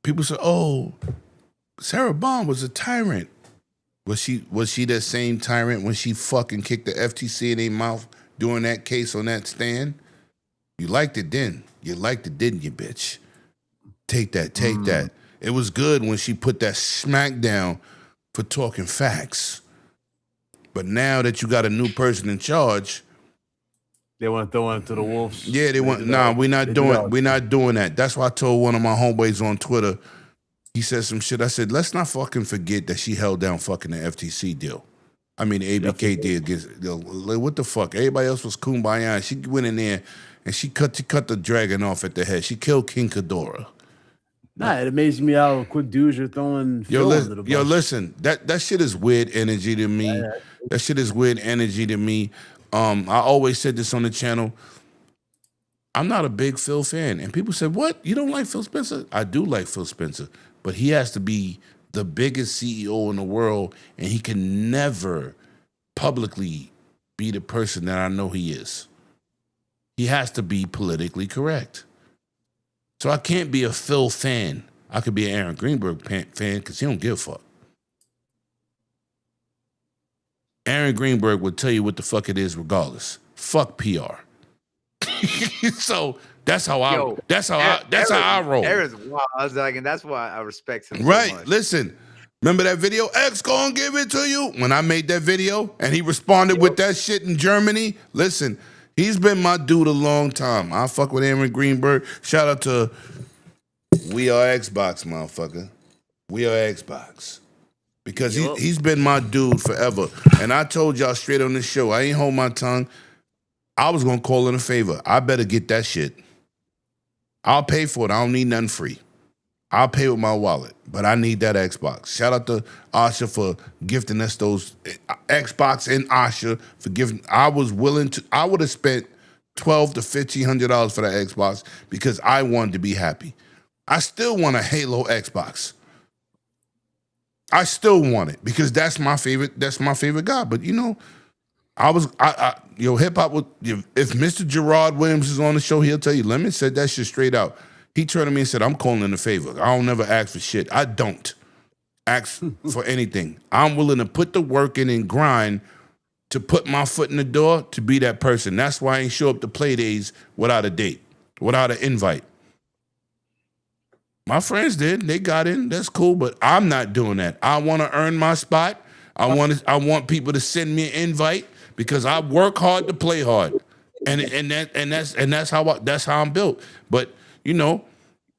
People say, "Oh, Sarah Bond was a tyrant." Was she that same tyrant when she fucking kicked the FTC in their mouth during that case on that stand? You liked it then. You liked it, didn't you, bitch? Take that. It was good when she put that smack down for talking facts. But now that you got a new person in charge, they want to throw it to the wolves. Yeah, they want. Nah, we're not doing that. That's why I told one of my homeboys on Twitter. He said some shit. I said, let's not fucking forget that she held down fucking the FTC deal. I mean, the ABK deal. What the fuck? Everybody else was kumbaya. She went in there and she cut the dragon off at the head. She killed King Ghidorah. Nah, it amazes me how quick dudes are throwing Phil under the bus. Listen, that shit is weird energy to me. Yeah. That shit is weird energy to me. I always said this on the channel. I'm not a big Phil fan. And people said, what? You don't like Phil Spencer? I do like Phil Spencer, but he has to be the biggest CEO in the world, and he can never publicly be the person that I know he is. He has to be politically correct. So I can't be a Phil fan. I could be an Aaron Greenberg fan because he don't give a fuck. Aaron Greenberg would tell you what the fuck it is regardless. Fuck PR. So that's how I roll. Aaron's wild. I was like, and that's why I respect him. Right. So much. Listen, remember that video? X gonna give it to you. When I made that video and he responded with that shit in Germany. Listen, he's been my dude a long time. I fuck with Aaron Greenberg. Shout out to We Are Xbox, motherfucker. We Are Xbox. Because he's been my dude forever. And I told y'all straight on this show, I ain't hold my tongue. I was going to call in a favor. I better get that shit. I'll pay for it. I don't need nothing free. I'll pay with my wallet, but I need that Xbox. Shout out to Asha for gifting us those Xbox and Asha for giving. I was willing to, I would have spent $1,200 to $1,500 for that Xbox because I wanted to be happy. I still want a Halo Xbox. I still want it because that's my favorite guy. But you know, hip hop would, if Mr. Gerard Williams is on the show, he'll tell you, Lemon said that shit straight out. He turned to me and said, I'm calling in a favor. I don't never ask for shit. I don't ask for anything. I'm willing to put the work in and grind to put my foot in the door to be that person. That's why I ain't show up to play days without a date, without an invite. My friends did. They got in. That's cool, but I'm not doing that. I want to earn my spot. I want people to send me an invite because I work hard to play hard. That's how I'm built. But you know,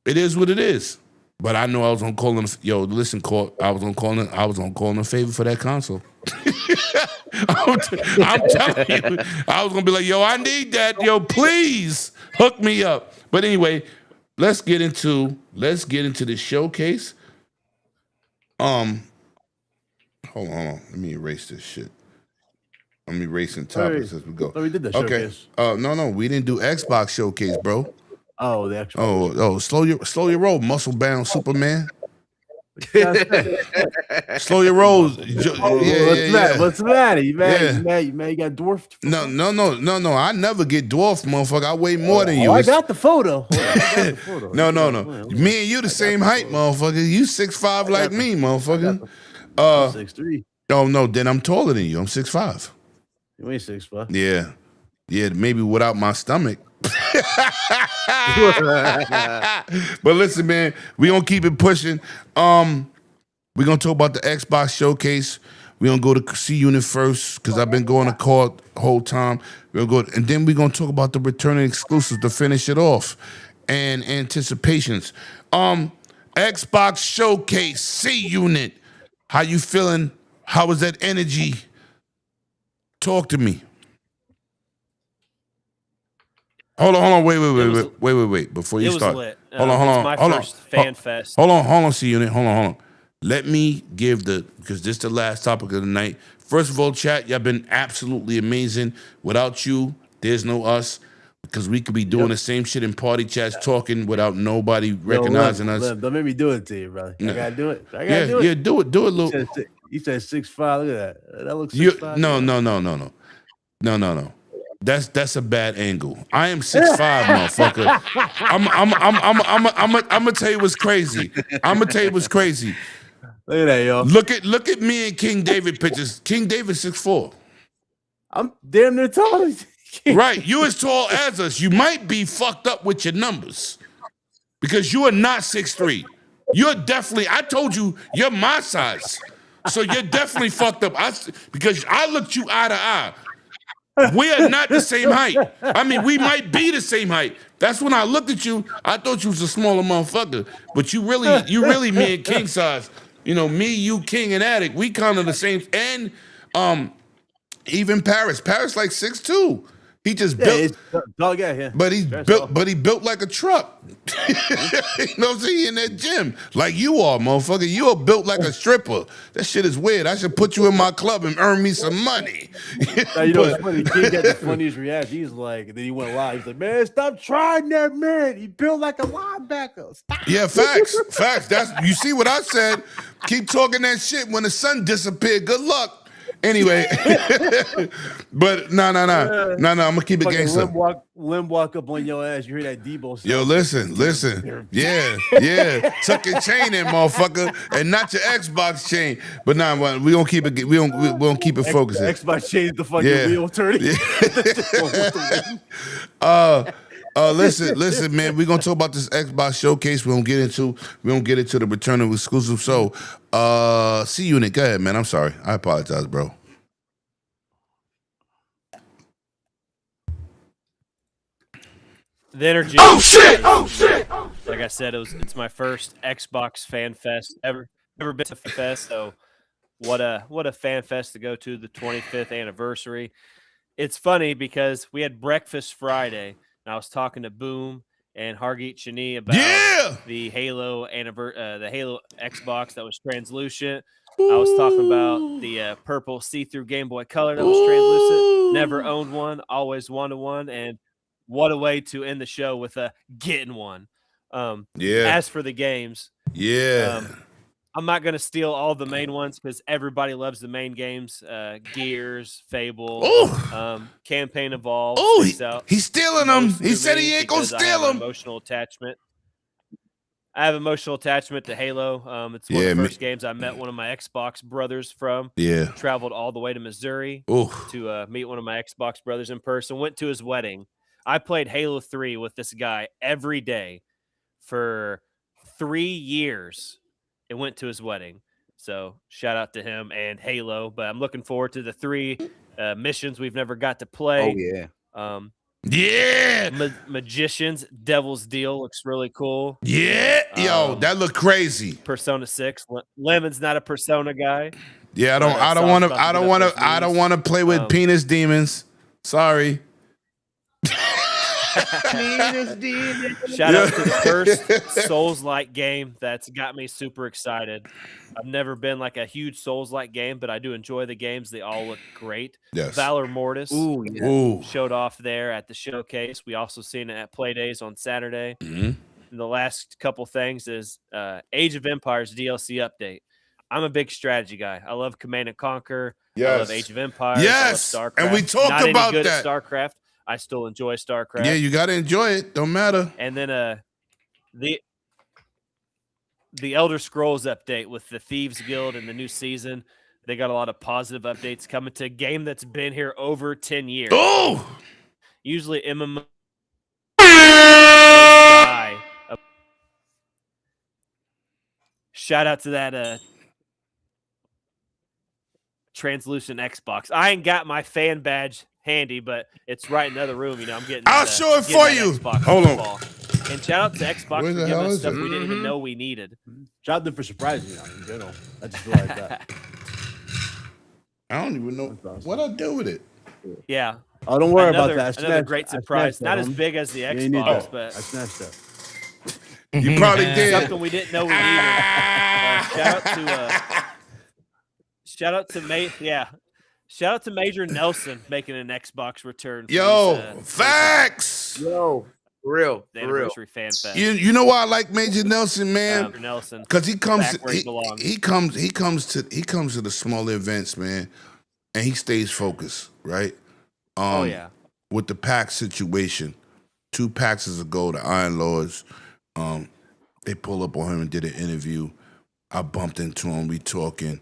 it is what it is. But I know I was gonna call in. I was gonna call in a favor for that console. I'm telling you, I was gonna be like, yo, I need that. Yo, please hook me up. But anyway, let's get into the showcase. Hold on. Let me erase this shit. I'm erasing topics as we go. Oh, we did that okay. showcase. No, we didn't do Xbox showcase, bro. Oh, the actual. Slow your roll, muscle bound Superman. Slow your rolls. What's the matter? You mad? You got dwarfed? No. I never get dwarfed, motherfucker. I weigh more than you. I got the photo. No. Me and you the same height, motherfucker. You 6'5" like me, motherfucker. 6'3". Oh no, then I'm taller than you. I'm 6'5". You ain't 6'5". Yeah, maybe without my stomach. But listen, man, we gonna keep it pushing. We gonna talk about the Xbox showcase. We gonna go to C Unit first because I've been going to court the whole time. We're gonna go, and then we gonna talk about the returning exclusives to finish it off and anticipations. Xbox showcase, C Unit. How you feeling? How was that energy? Talk to me. Hold on. Wait. Before you start. Lit. Hold on. My first fan fest. Hold on, C Unit. Hold on. Let me give because this is the last topic of the night. First of all, chat, y'all been absolutely amazing. Without you, there's no us. Because we could be doing the same shit in party chats, talking without nobody recognizing us. Don't make me do it to you, brother. I gotta do it. Yeah, do it, little. You said 6'5". Look at that. That looks 6'5". No. That's a bad angle. I am 6'5", motherfucker. I'm gonna tell you what's crazy. Look at that, yo. Look at me and King David pictures. King David 6'4". I'm damn near taller. Right, you as tall as us. You might be fucked up with your numbers because you are not 6'3". You're definitely. I told you you're my size, so you're definitely fucked up. Because I looked you eye to eye. We are not the same height. I mean, we might be the same height. That's when I looked at you. I thought you was a smaller motherfucker, but you really me and King size. You know, me, you, King, and Attic. We kind of the same. And even Paris like 6'2". He just Yeah, built. it's dog. Yeah. But he's That's built. all. But he built like a truck. You know what I'm saying? He in that gym, like you are, motherfucker. You are built like a stripper. That shit is weird. I should put you in my club and earn me some money. Now, you know, it's But- funny. He got the funniest reaction. He's like, then he went live. He's like, man, stop trying that, man. He built like a linebacker. Stop. Yeah, facts. That's you see what I said. Keep talking that shit when the sun disappeared. Good luck. Anyway, but no. I'm gonna keep it Fucking gangster. limb walk up on your ass. You hear that Debo stuff. Yo, listen. Yeah. Tuck your chain in, motherfucker, and not your Xbox chain. But nah, we gonna keep it. We gonna keep it focused. Xbox changed the fucking Yeah. wheel turning. Listen, man. We're gonna talk about this Xbox showcase. We don't get into the return of exclusive. So, see you in it. Go ahead, man. I'm sorry. I apologize, bro. The energy. Oh shit! Like I said, it's my first Xbox Fan Fest ever been to a fest. So what a fan fest to go to, the 25th anniversary. It's funny because we had breakfast Friday, and I was talking to Boom and Hargeet Chani about the Halo the Halo Xbox that was translucent. I was talking about the purple see-through Game Boy Color that was translucent. Never owned one, always wanted one, and what a way to end the show with getting one. As for the games, I'm not going to steal all the main ones because everybody loves the main games. Gears, Fable, Campaign Evolved. He's stealing them. He said he ain't gonna steal them. Emotional attachment. I have emotional attachment to Halo. It's one of the first games I met one of my Xbox brothers from. Yeah. Traveled all the way to Missouri to meet one of my Xbox brothers in person. Went to his wedding. I played Halo 3 with this guy every day for 3 years. It went to his wedding. So shout out to him and Halo. But I'm looking forward to the 3 missions we've never got to play. Oh, yeah. Magicians, Devil's Deal looks really cool. Yeah. Yo, that look crazy. Persona 6. Lemon's not a Persona guy. Yeah, I don't want to play with penis demons. Sorry. Shout out to the first Souls-like game that's got me super excited. I've never been like a huge Souls-like game, but I do enjoy the games. They all look great. Yes. Valor Mortis Ooh. showed off there at the showcase. We also seen it at Playdays on Saturday. Mm-hmm. And the last couple things is Age of Empires DLC update. I'm a big strategy guy. I love Command and Conquer. Yes. I love Age of Empires. Yes. I love StarCraft. And we talked Not about any good that. At StarCraft. I still enjoy StarCraft. Yeah, you got to enjoy it. Don't matter. And then the Elder Scrolls update with the Thieves Guild and the new season. They got a lot of positive updates coming to a game that's been here over 10 years. Oh! Usually MMO. Shout out to that translucent Xbox. I ain't got my fan badge handy, but it's right in the other room. You know, I'm getting. I'll show it for you. Xbox Hold on. fall. And shout out to Xbox Where for the giving hell us is stuff it? we didn't even know we needed. Shout out to them for surprising me in general. I just feel like that. I don't even know what I do with it. Yeah. Oh, don't worry about that. Another great surprise. Not as big as the Xbox, but I snatched that. You probably did. Something we didn't know we needed. Shout out to Major Nelson making an Xbox return. For Yo, facts. Yo, for real, the for real. anniversary fan fest. You know why I like Major Nelson, man? Nelson, Because he comes back where he belongs. he comes to the smaller events, man, and he stays focused, right? Oh yeah. With the PAX situation, 2 PAXs ago, the Iron Lords, they pulled up on him and did an interview. I bumped into him. We talking.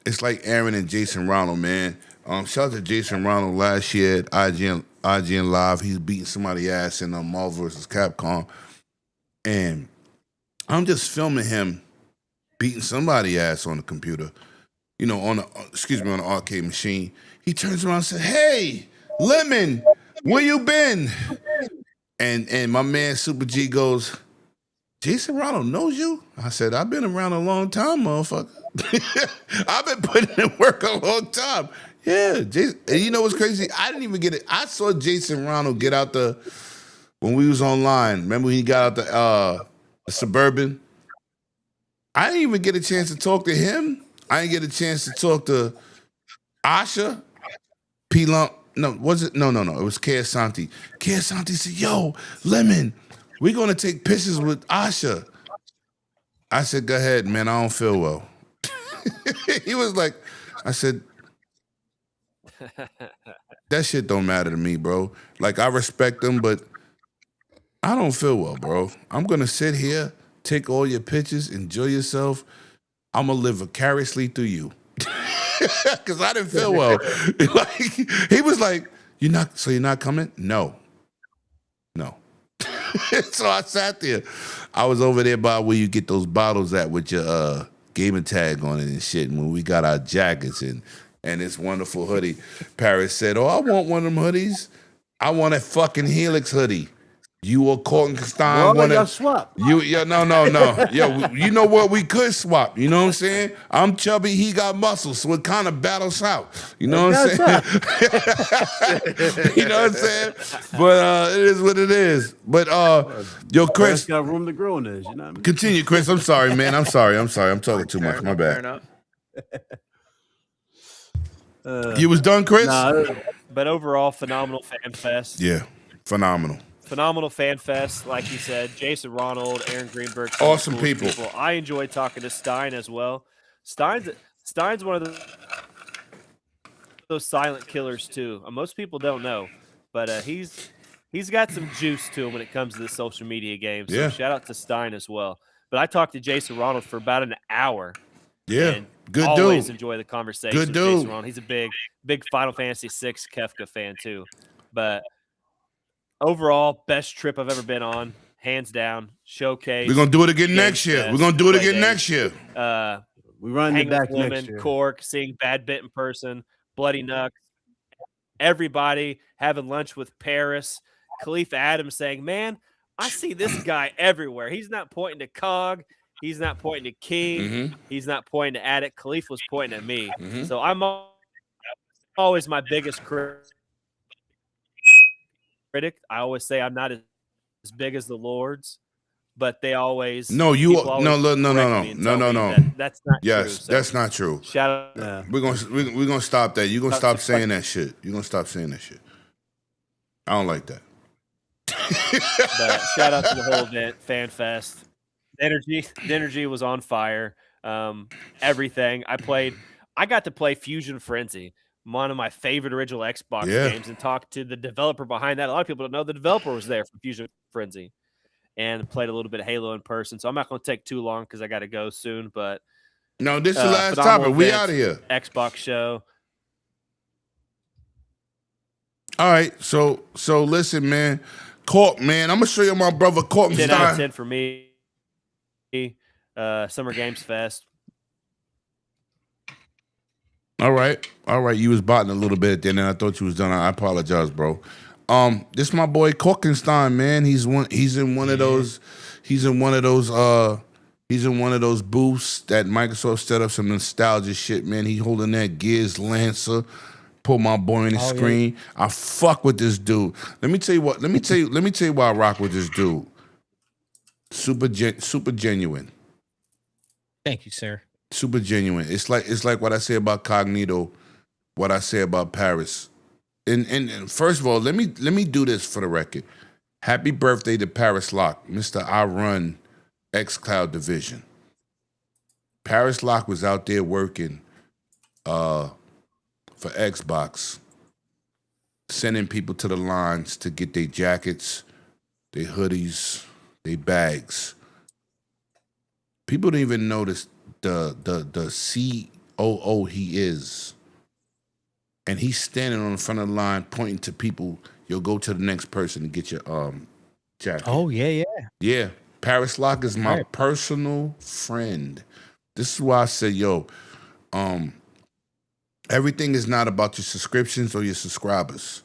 It's like Aaron and Jason Ronald, man. Shout out to Jason Ronald last year at IGN Live. He's beating somebody's ass in Marvel vs. Capcom. And I'm just filming him beating somebody's ass on the computer. You know, on the arcade machine. He turns around and says, "Hey, Lemon, where you been?" And my man Super G goes, "Jason Ronald knows you?" I said, "I've been around a long time, motherfucker. I've been putting in work a long time." Yeah, Jason. And you know what's crazy? I didn't even get it. I saw Jason Ronald get out when we was online. Remember he got out the Suburban? I didn't even get a chance to talk to him. I didn't get a chance to talk to Asha, P Lump. No, was it? No. It was Keasanti. Keasanti said, "Yo, Lemon, we're gonna take pictures with Asha." I said, "Go ahead, man. I don't feel well." He was like, I said, "That shit don't matter to me, bro. Like I respect them, but I don't feel well, bro. I'm gonna sit here, take all your pictures, enjoy yourself. I'm gonna live vicariously through you." Because I didn't feel well. Like he was like, "You're not coming?" No. So I sat there. I was over there by where you get those bottles at with your gamer tag on it and shit. And when we got our jackets and this wonderful hoodie, Paris said, "Oh, I want one of them hoodies. I want a fucking Helix hoodie." You or Kortenstein Well, want y'all to swap. no. Yeah, you know what? We could swap. You know what I'm saying? I'm chubby, he got muscles, so it kind of battles out. You know what I'm saying? You know what I'm saying? But it is what it is. But yo, Chris, Got room to grow in this. You know what I mean? continue, Chris. I'm sorry, man. I'm sorry. I'm talking too much. My Fair bad. enough. You was done, Chris? Nah, But overall, phenomenal fan fest. Yeah, phenomenal. Phenomenal fan fest, like you said. Jason Ronald, Aaron Greenberg, some of the Awesome coolest people. I enjoyed talking to Stein as well. Stein's one of those silent killers too. Most people don't know, but he's got some juice to him when it comes to the social media game. So Yeah. shout out to Stein as well. But I talked to Jason Ronald for about an hour. Yeah, And good always dude. enjoy the conversation Good with Jason dude. Ronald. He's a big Final Fantasy VI Kefka fan too. But overall, best trip I've ever been on, hands down. Showcase. We're gonna do it again Game next year. Fest, We're gonna do it Play again Days, next year. we run it Hang back with next Women, year. Cork, seeing Bad Bit in person, Bloody Nuts, everybody having lunch with Paris, Khalif Adams saying, "Man, I see this guy everywhere. He's not pointing to Cog. He's not pointing to King. Mhm. He's not pointing to Addict. Khalif was pointing at me." Mhm. So I'm always my biggest critic. I always say I'm not as big as the Lords, but they always No, people always no. correct me and tell me that's not true. Yes, So that's not true. shout out. Yeah. We're gonna stop that. You're gonna stop saying that shit. You're gonna stop saying that shit. I don't like that. But shout out to the whole event, Fan Fest. The energy was on fire. Everything I got to play Fusion Frenzy, one of my favorite original Xbox Yeah. games, and talk to the developer behind that. A lot of people don't know the developer was there for Fusion Frenzy, and played a little bit of Halo in person. So I'm not going to take too long because I got to go soon. But No, this is the last phenomenal topic. We event, out of here. Xbox show. All right. So listen, man. Cork, man. I'm gonna show you my brother 10 out of Kortenstein. 10 for me. Summer Games Fest. All right. You was botting a little bit then, and I thought you was done. I apologize, bro. This my boy Korkenstein, man. He's in one of those booths that Microsoft set up, some nostalgia shit, man. He holding that Gears Lancer. Put my boy on the screen. Yeah. I fuck with this dude. Let me tell you why I rock with this dude. Super genuine. Thank you, sir. Super genuine. It's like what I say about Cognito, what I say about Paris. And first of all, let me do this for the record. Happy birthday to Paris Locke, Mr. I Run xCloud Division. Paris Locke was out there working for Xbox, sending people to the lines to get their jackets, their hoodies, their bags. People don't even notice the COO he is. And he's standing on the front of the line pointing to people, you'll go to the next person to get your jacket. Oh, yeah. Yeah. Paris Locke is my personal friend. This is why I say, everything is not about your subscriptions or your subscribers.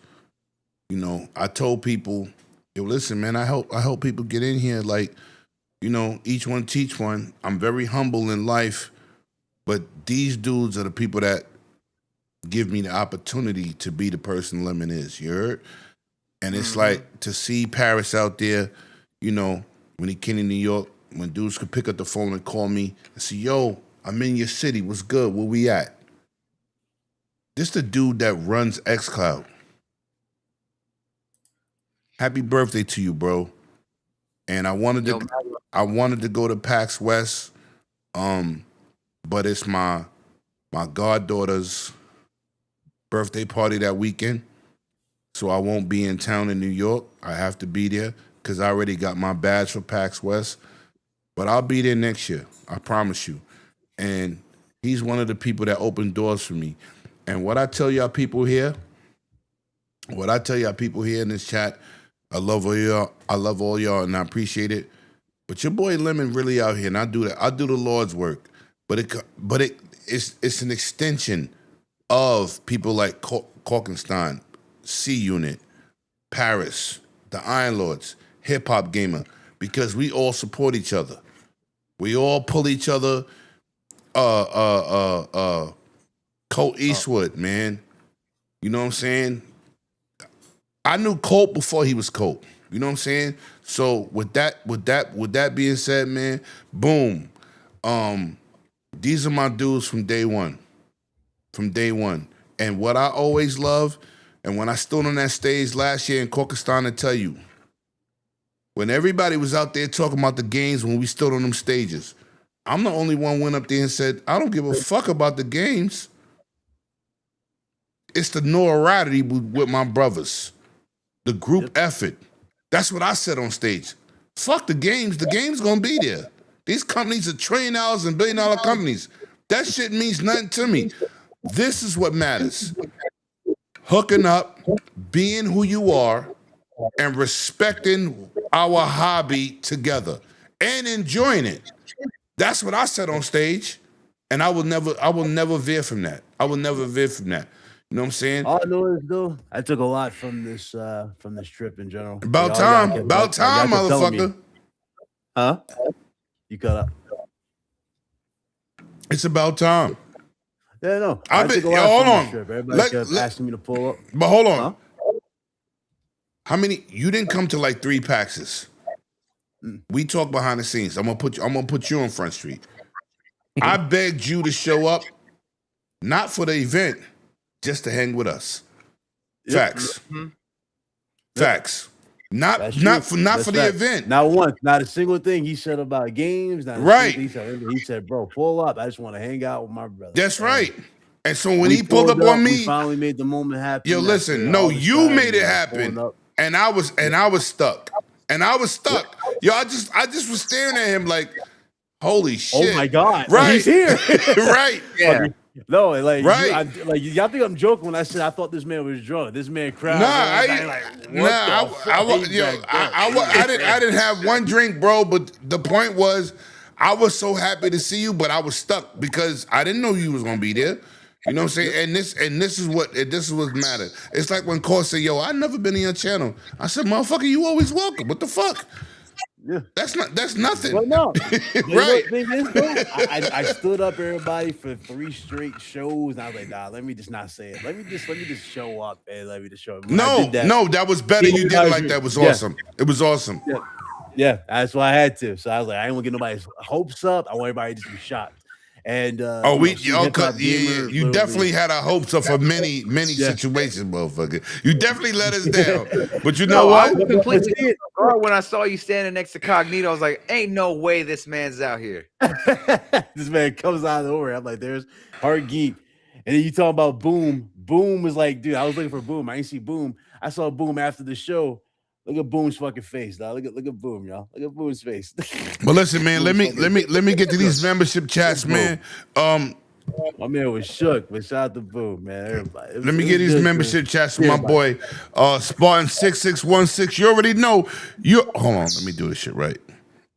You know, I told people, yo, listen, man, I help people get in here like, you know, each one teach one. I'm very humble in life, but these dudes are the people that give me the opportunity to be the person Lemon is. You heard? And it's like to see Paris out there, you know, when he came in New York, when dudes could pick up the phone and call me and say, yo, I'm in your city. What's good? Where we at? This the dude that runs xCloud. Happy birthday to you, bro. And I wanted to go to PAX West, but it's my goddaughter's birthday party that weekend, so I won't be in town in New York. I have to be there because I already got my badge for PAX West, but I'll be there next year. I promise you. And he's one of the people that opened doors for me. And what I tell y'all people here in this chat, I love all y'all. I love all y'all, and I appreciate it. But your boy Lemon really out here, and I do that. I do the Lord's work, but it's an extension of people like Kalkenstein, C Unit, Paris, the Iron Lords, Hip Hop Gamer, because we all support each other. We all pull each other. Colt Eastwood, man. You know what I'm saying? I knew Colt before he was Colt. You know what I'm saying? So with that being said, man, boom. These are my dudes from day one. From day one. And what I always love, and when I stood on that stage last year in Kalkenstein, to tell you, when everybody was out there talking about the games when we stood on them stages, I'm the only one went up there and said, I don't give a fuck about the games. It's the notoriety with my brothers. The group effort. That's what I said on stage. Fuck the games. The game's gonna be there. These companies are $1 trillion and $1 billion companies. That shit means nothing to me. This is what matters. Hooking up, being who you are, and respecting our hobby together and enjoying it. That's what I said on stage. And I will never veer from that. I will never veer from that. You know what I'm saying? All I know is though, I took a lot from this trip in general. About time, motherfucker. Huh? You cut up. It's about time. Yeah, no. I took a lot hold from on. this trip. Everybody kept asking me to pull up. But hold on. Huh? How many? You didn't come to like 3 PAXs. We talk behind the scenes. I'm gonna put you on Front Street. I begged you to show up, not for the event, just to hang with us. Facts. Facts. Not for the event. Not once, not a single thing he said about games. Right. He said, bro, pull up. I just want to hang out with my brother. That's right. And so when he pulled up on me, we finally made the moment happen. Yo, listen, no, you made it happen. And I was stuck. Yo, I just was staring at him like, holy shit. Oh my God. Right. He's here. Right. Yeah. No, like, right. Y'all think I'm joking when I said I thought this man was drunk. This man cried. I didn't have one drink, bro. But the point was, I was so happy to see you, but I was stuck because I didn't know you was gonna be there. You know what I'm saying? And this is what mattered. It's like when Cole said, "Yo, I never been in your channel." I said, "Motherfucker, you always welcome." What the fuck? Yeah. That's nothing. Well, no. Right. Thing is, though, I stood up everybody for 3 straight shows, and I was like, nah, let me just not say it. Let me just show up and let me just show up. No, that was better. You did it like that. It was awesome. It was awesome. Yeah, that's why I had to. So I was like, I didn't want to get nobody's hopes up. I want everybody to be shocked. And you definitely had our hopes up for many situations, motherfucker. You definitely let us down. But you know what? I was completely when I saw you standing next to Cognito, I was like, ain't no way this man's out here. This man comes out of nowhere. I'm like, there's Hard Geek. And then you talk about Boom. Boom was like, dude, I was looking for Boom. I didn't see Boom. I saw Boom after the show. Look at Boom's fucking face, dog. Look at Boom, y'all. Look at Boom's face. Well, listen, man. Let me get to these membership chats, man. My man was shook, but shout out to Boom, man. Everybody. Let me get these membership chats from my boy Spartan 6616. You already know. Hold on. Let me do this shit right.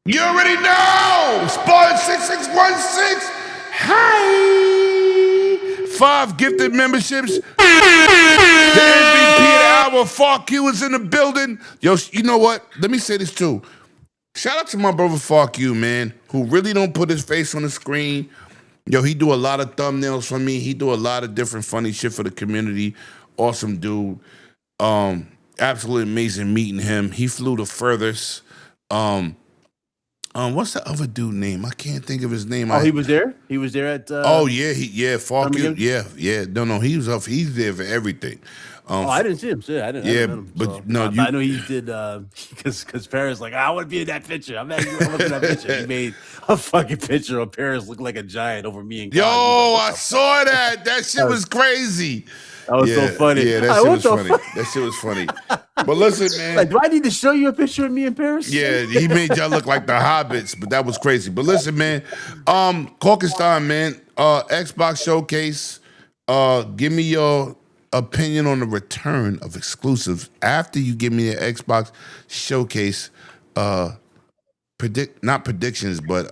You already know. Spartan 6616. Hi. 5 gifted memberships. The MVP of the hour, Fark U, is in the building. Yo, you know what? Let me say this too. Shout out to my brother Fark U, man, who really don't put his face on the screen. Yo, he do a lot of thumbnails for me. He do a lot of different funny shit for the community. Awesome dude. Absolutely amazing meeting him. He flew the furthest. What's the other dude name? I can't think of his name. Oh, he was there. He was there at. Oh yeah, fuck you. Birmingham? Yeah. No, he was up. He's there for everything. Oh, I didn't see him. I didn't Yeah, met him. but So, no, I know he did because Paris like I want to be in that picture. I'm looking at that picture. He made a fucking picture of Paris look like a giant over me and Yo, Kyle. I saw that. That shit was crazy. That was so funny. Yeah, that shit was funny. That shit was funny. But listen, man. Like, do I need to show you a picture of me in Paris? Yeah, he made y'all look like the hobbits, but that was crazy. But listen, man, Caucus-Time, man, Xbox Showcase. Give me your opinion on the return of exclusives after you give me the Xbox Showcase. Not predictions, but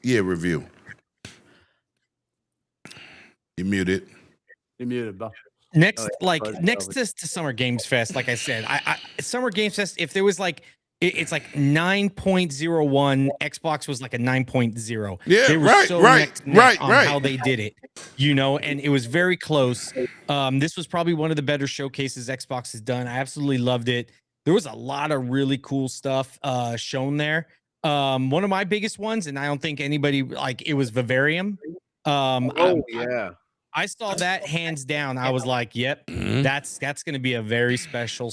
review. You muted. You muted, bro. Next to Summer Games Fest, like I said, I Summer Games Fest, if there was like it's like 9.01, Xbox was like a 9.0. Yeah, they were right, on how they did it, and it was very close. This was probably one of the better showcases Xbox has done. I absolutely loved it. There was a lot of really cool stuff shown there. One of my biggest ones, and I don't think anybody it was Vivarium. Yeah. I saw that hands down. I was like, "Yep, that's going to be a very special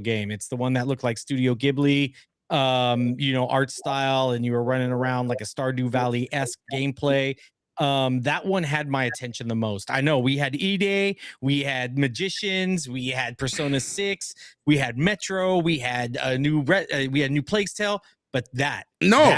game." It's the one that looked like Studio Ghibli, art style, and you were running around like a Stardew Valley-esque gameplay. That one had my attention the most. I know we had E-Day, we had Magicians, we had Persona 6, we had Metro, we had a new Plague's Tale, but that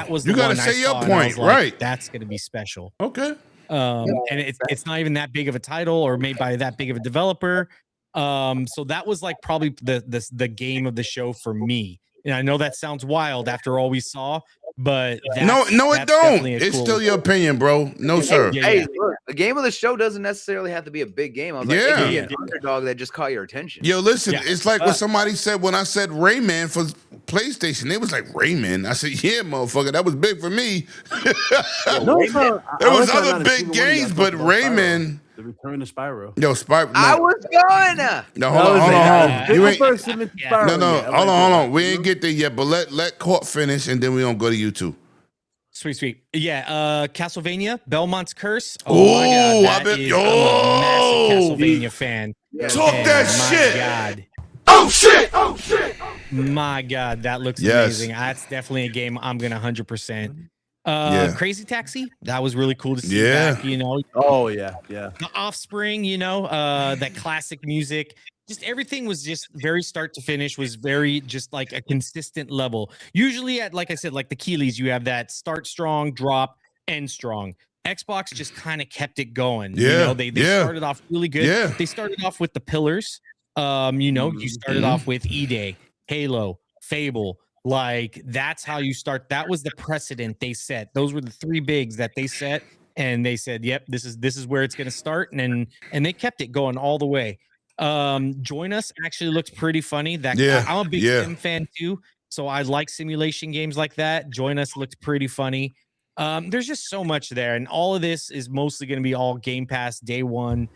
was the you gotta one say I your saw, and I point, was like, right? That's going to be special. Okay. And it's not even that big of a title or made by that big of a developer. So that was like probably the game of the show for me. And I know that sounds wild after all we saw, but no, it don't. It's still your opinion, bro. No, sir. Hey, look, the game of the show doesn't necessarily have to be a big game. I was like, it could be an underdog that just caught your attention. Yo, listen, it's like what somebody said when I said Rayman for PlayStation. They was like, Rayman. I said, yeah, motherfucker, that was big for me. There was other big games, but Rayman. The Return to Spyro. Yo, Spyro. No. I was going to. No, hold on. You ain't. No. Hold on. We ain't get there yet, but let Court finish, and then we gonna go to you two. Sweet. Yeah, Castlevania, Belmont's Curse. Oh, my God, I'm a massive Castlevania fan. Talk that shit. God. Oh shit. My God, that looks amazing. That's definitely a game I'm gonna 100%. Crazy Taxi, that was really cool to see back, Oh yeah. The Offspring, that classic music. Just everything was just very start to finish was very just like a consistent level. Usually at, like I said, like the Keeleys, you have that start strong, drop, end strong. Xbox just kind of kept it going. They started off really good. Yeah. They started off with the pillars. You started off with E-Day, Halo, Fable. Like that's how you start. That was the precedent they set. Those were the three bigs that they set, and they said, "Yep, this is where it's going to start." And they kept it going all the way. Join Us actually looks pretty funny. I'm a big sim fan too, so I like simulation games like that. Join Us looked pretty funny. There's just so much there, and all of this is mostly going to be all Game Pass day one.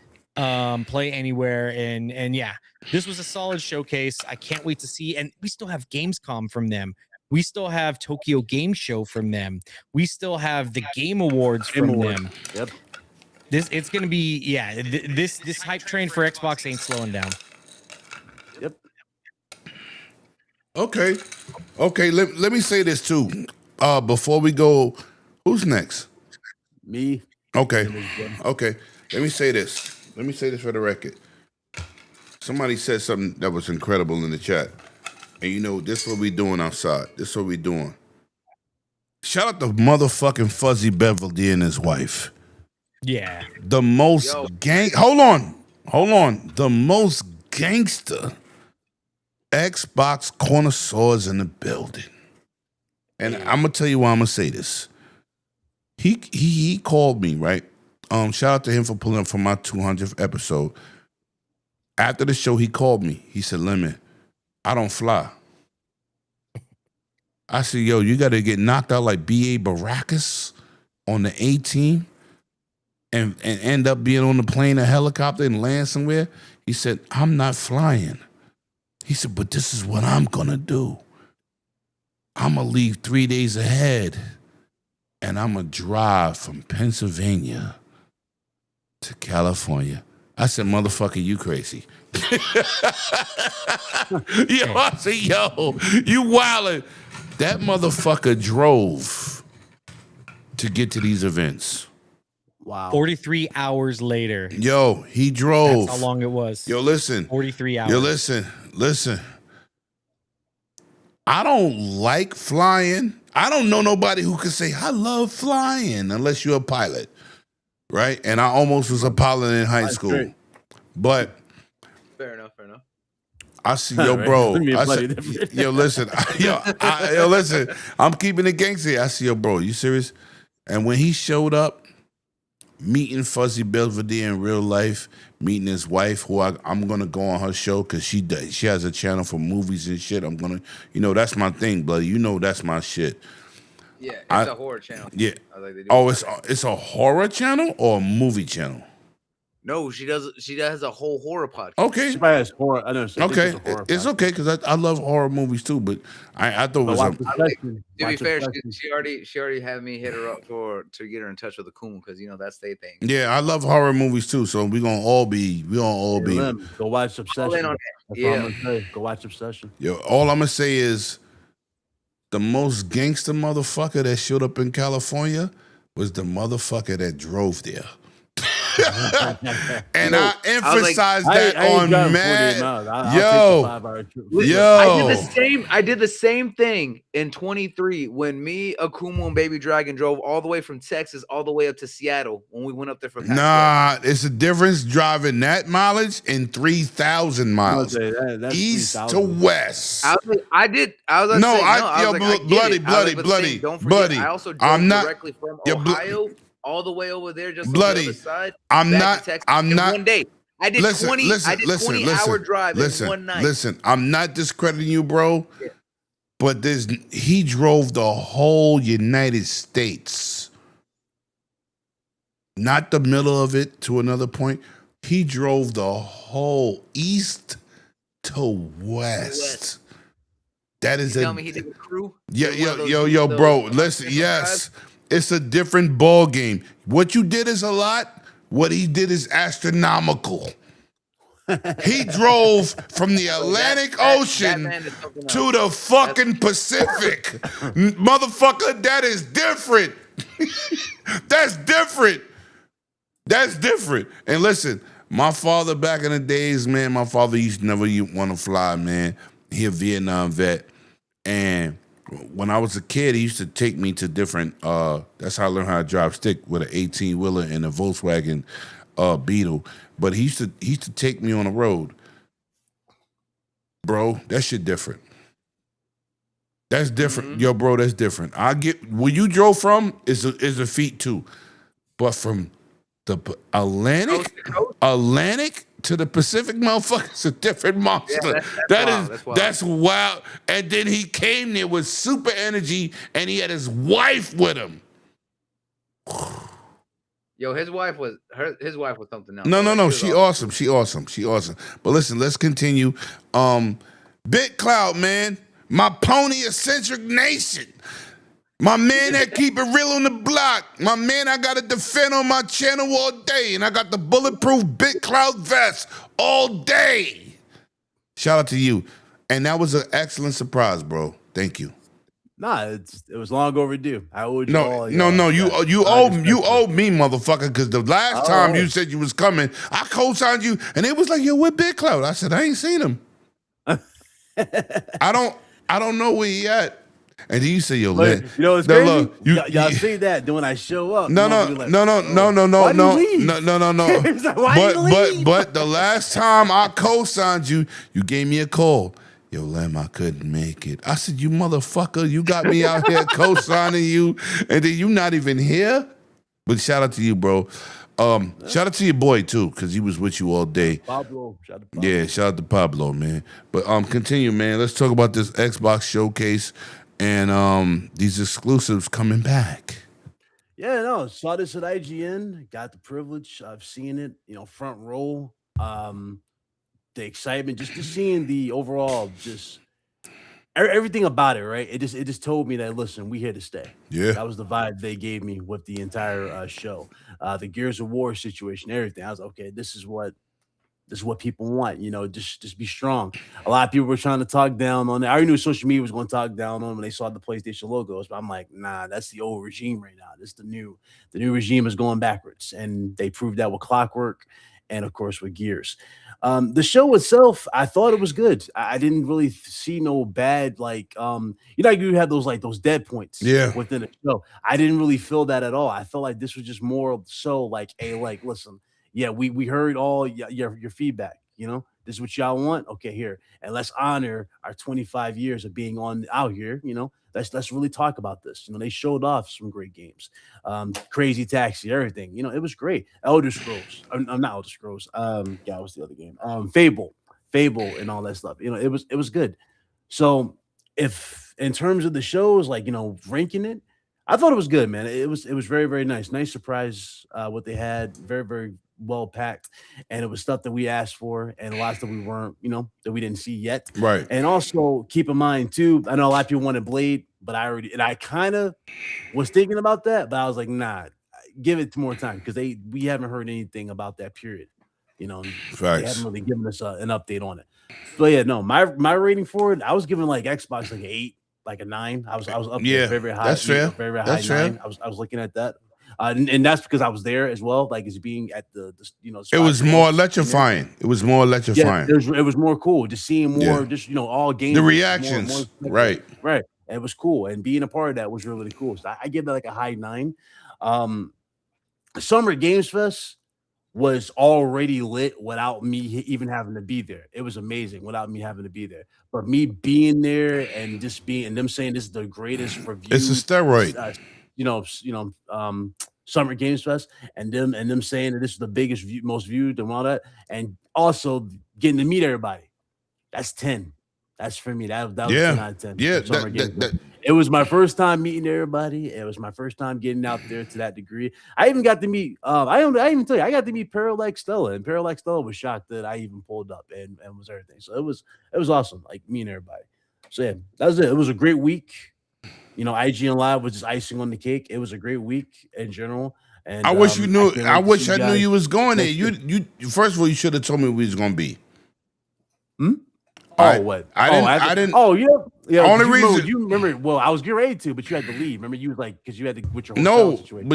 Play anywhere, and yeah, this was a solid showcase. I can't wait to see, and we still have Gamescom from them. We still have Tokyo Game Show from them. We still have the Game Awards from them. Yep. It's gonna be this hype train for Xbox ain't slowing down. Yep. Okay. Let me say this too. Before we go, who's next? Me. Okay. Let me say this. For the record. Somebody said something that was incredible in the chat. And this is what we doing outside. This is what we doing. Shout out to motherfucking Fuzzy Beverly and his wife. Yeah. The most Hold on. The most gangster Xbox connoisseurs in the building. And I'm gonna tell you why I'm gonna say this. He called me, right? Shout out to him for pulling up for my 200th episode. After the show, he called me. He said, "Lemon, I don't fly." I said, yo, you got to get knocked out like B.A. Baracus on the A team and end up being on the plane or helicopter and land somewhere. He said, I'm not flying. He said, but this is what I'm going to do. I'm going to leave 3 days ahead and I'm going to drive from Pennsylvania to California. I said, motherfucker, you crazy. Yo, I said, yo, you wildin'. That motherfucker drove to get to these events. Wow. 43 hours later. Yo, he drove. That's how long it was. Yo, listen. 43 hours. Yo, listen. I don't like flying. I don't know nobody who can say, I love flying, unless you're a pilot, right? And I almost was a pilot in high school. Great. Fair But enough. I see, yo, bro. Yo, listen. Yo, listen. I'm keeping it gangster. I see, yo, bro. You serious? And when he showed up, meeting Fuzzy Belvedere in real life, meeting his wife, who I'm gonna go on her show because she has a channel for movies and shit. I'm gonna, that's my thing, bloody. You know that's my shit. Yeah, it's a horror channel. Yeah. Like they do. Oh, it's a horror channel or a movie channel? No, she does. She has a whole horror podcast. Okay. She probably has horror. I know. Okay, it's okay because I love horror movies too, but I thought it was To be fair, she already had me hit her up to get her in touch with the Kumu because that's their thing. yeah, I love horror movies too. So we gonna all be. Go watch Obsession. On That's all I'm gonna say. Go watch Obsession. Yo, all I'm gonna say is the most gangster motherfucker that showed up in California was the motherfucker that drove there. And I emphasize that on man. I did the same thing in 23 when me, Akumu, and Baby Dragon drove all the way from Texas all the way up to Seattle when we went up there for it's a difference driving that mileage in 3,000 miles east to west. Bloody. Don't forget, I also drove directly from Ohio all the way over there, just bloody. On the other side. I'm not. One day. I did 20-hour drive in one night. Listen, I'm not discrediting you, bro. Yeah. But he drove the whole United States, not the middle of it to another point. He drove the whole east to west. That is tell me he did a crew. Yo, bro. Listen, yes. It's a different ball game. What you did is a lot. What he did is astronomical. He drove from the Atlantic Ocean to the fucking Pacific. Motherfucker, that is different. That's different. And listen, my father back in the days, man, my father used to never want to fly, man. He a Vietnam vet. And when I was a kid, he used to take me to different, that's how I learned how to drive stick with an 18-wheeler and a Volkswagen Beetle. But he used to take me on the road. Bro, that shit different. That's different. Mm-hmm. Yo, bro, that's different. Where you drove from is a feat too. But from the Atlantic to the Pacific, motherfucker, it's a different monster. Yeah, that's wild. And then he came there with super energy, and he had his wife with him. Yo, his wife was something else. No. She awesome. But listen, let's continue. Big Cloud, man, my pony-eccentric nation. My man that keep it real on the block. My man I got to defend on my channel all day. And I got the bulletproof Big Cloud vest all day. Shout out to you. And that was an excellent surprise, bro. Thank you. Nah, it was long overdue. I owed you all. You owe me, motherfucker, because the last time you said you was coming, I co-signed you, and it was like, yo, where Big Cloud? I said, I ain't seen him. I don't know where he at. And then you say, yo, look, it's crazy. Y'all see that? Then when I show up, no. Why do you leave? But the last time I co-signed you, you gave me a call. Yo, Lem, I couldn't make it. I said, you motherfucker, you got me out here co-signing you, and then you not even here? But shout out to you, bro. Shout out to your boy, too, because he was with you all day. Pablo. Shout out to Pablo. Yeah, shout out to Pablo, man. But continue, man. Let's talk about this Xbox showcase. and these exclusives coming back. Yeah, no, saw this at IGN. Got the privilege of seeing it, front row. The excitement, just seeing the overall, just everything about it, right? It just told me that listen, we here to stay. Yeah. That was the vibe they gave me with the entire show. The Gears of War situation, everything. I was like, okay, this is what people want, just be strong. A lot of people were trying to talk down on it. I already knew social media was going to talk down on when they saw the PlayStation logos, but I'm like, nah, that's the old regime right now. This is the new regime is going backwards, and they proved that with Clockwork and of course with Gears. The show itself, I thought it was good. I didn't really see no bad, like you have those dead points within the show. I didn't really feel that at all. I felt like this was just more so like listen, yeah, we heard all your feedback. This is what y'all want. Okay, here, and let's honor our 25 years of being out here. Let's really talk about this. They showed off some great games, Crazy Taxi, everything. It was great. Elder Scrolls, not Elder Scrolls. What's the other game? Fable, and all that stuff. It was good. So if in terms of the shows, ranking it, I thought it was good, man. It was very, very nice. Nice surprise what they had. Very, very well packed, and it was stuff that we asked for, and a lot of stuff we weren't, that we didn't see yet. Right. And also keep in mind too, I know a lot of people wanted Blade, but I kind of was thinking about that, but I was like, nah, give it more time because we haven't heard anything about that period. They haven't really given us an update on it. But yeah, no, my rating for it, I was giving like Xbox like an 8, like a 9. I was up there very, very high. That's fair. Very, very That's high fair. 9. I was looking at that. And that's because I was there as well, like it's being at the it was more electrifying. It was more electrifying. Yeah, it was more cool just seeing more, all games. The reactions, right. It was cool, and being a part of that was really, really cool. So I give that like a high 9. Summer Games Fest was already lit without me even having to be there. It was amazing without me having to be there. But me being there and just and them saying this is the greatest review. It's a steroid. Summer Games Fest, and them saying that this is the biggest most viewed and all that, and also getting to meet everybody. That's 10. That's for me. That was 10 out of 10. Yeah, it was my first time meeting everybody. It was my first time getting out there to that degree. I even got to meet. I even tell you, I got to meet Parallax Stella, and Parallax Stella was shocked that I even pulled up and was everything. So it was awesome, like meeting everybody. So yeah, that was it. It was a great week. IGN Live was just icing on the cake. It was a great week in general. And I wish you knew. I wish I knew you was going there. You first of all, you should have told me we was gonna be. What? I didn't. Oh yeah. Only reason you remember. Well, I was getting ready to, but you had to leave. Remember, you was like because you had to with your hotel situation.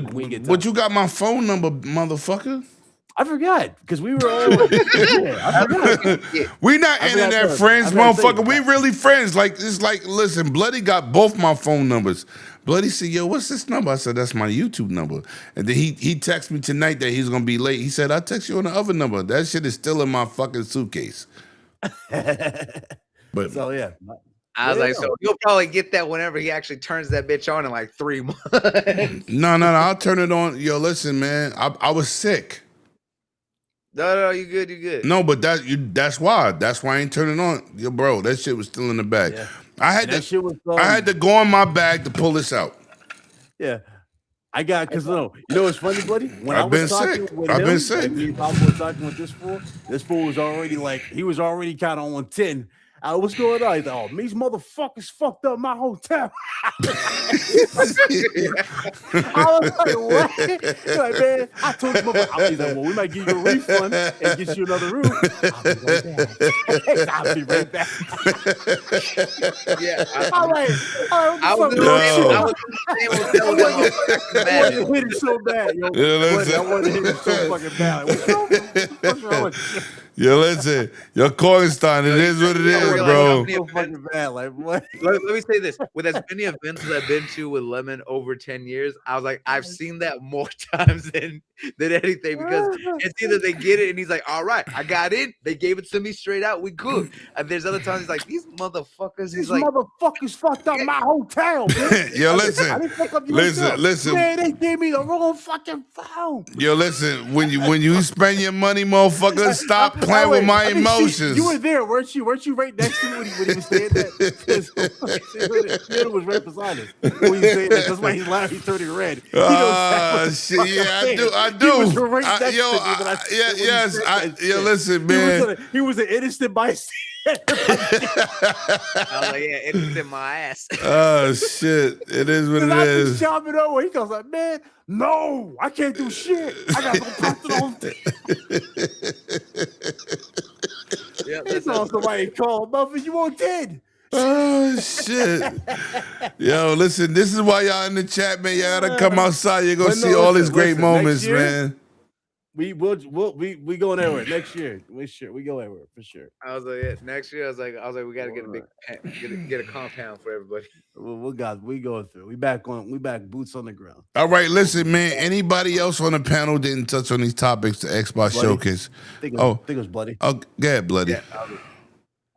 But you got my phone number, motherfucker. I forgot because we were all. I forgot. We not internet friends, motherfucker. We really friends. Like it's like, listen, Bloody got both my phone numbers. Bloody said, "Yo, what's this number?" I said, "That's my YouTube number." And then he texted me tonight that he's gonna be late. He said, "I'll text you on the other number." That shit is still in my fucking suitcase. But so yeah. I was like, so you'll probably get that whenever he actually turns that bitch on in like 3 months. No, I'll turn it on. Yo, listen, man, I was sick. No, you good. No, but that's why I ain't turning on. Yo, bro, that shit was still in the bag. Yeah. I had to go in my bag to pull this out. Yeah. I got because it's funny, buddy. When I've been sick. I've been sick. Me and Papa were talking with this fool was already he was already kind of on 10. What's going on? He's like, these motherfuckers fucked up my hotel. I was like, what? He's like, man, I told you, he's like, well, we might give you a refund and get you another room. I'll be right back. Yeah. I was hit it so bad, yo. I wanted to hit it so fucking bad. What's wrong with you? Yo, listen, your Cornerstone, it is what it is, bro. So fucking bad. Like, what? Let me say this. With as many events as I've been to with Lemon over 10 years, I was like, I've seen that more times than anything because it's either they get it and he's like, all right, I got it. They gave it to me straight out. We good. And there's other times he's like, these motherfuckers. These motherfuckers fucked up my hotel, man. Yo, listen. Listen. Man, they gave me the wrong fucking phone. Yo, listen. When you spend your money, motherfucker, stop playing with my I mean, emotions. you were there, weren't you? Weren't you right next to me when he was saying that? Fiona was right beside us when he was saying that. That's why he's laughing. He's turning red. He knows exactly what Shit, the fuck yeah, I'm saying. I do. He was right next yo, to me when I said yeah, when he yes, said that yo, shit. listen, man. He was an innocent bystander. I was like, yeah, it's in my ass. Oh shit! It is what it I think is. chopping over. He goes like, man, no, I can't do shit. I gotta go personal. Yeah, He that's saw somebody call Muffin, you on dead. Oh shit! Yo, listen, this is why y'all in the chat, man. Y'all gotta come outside. You're gonna But no, see all these listen, great next moments, year, man. We going everywhere next year. We go everywhere for sure. I was like, yeah, next year. I was like, we got to get a big, get a compound for everybody. We going through. We back boots on the ground. All right, listen, man. Anybody else on the panel didn't touch on these topics? The Xbox Bloody. Showcase. I think it was bloody. Oh, go ahead, bloody. Yeah,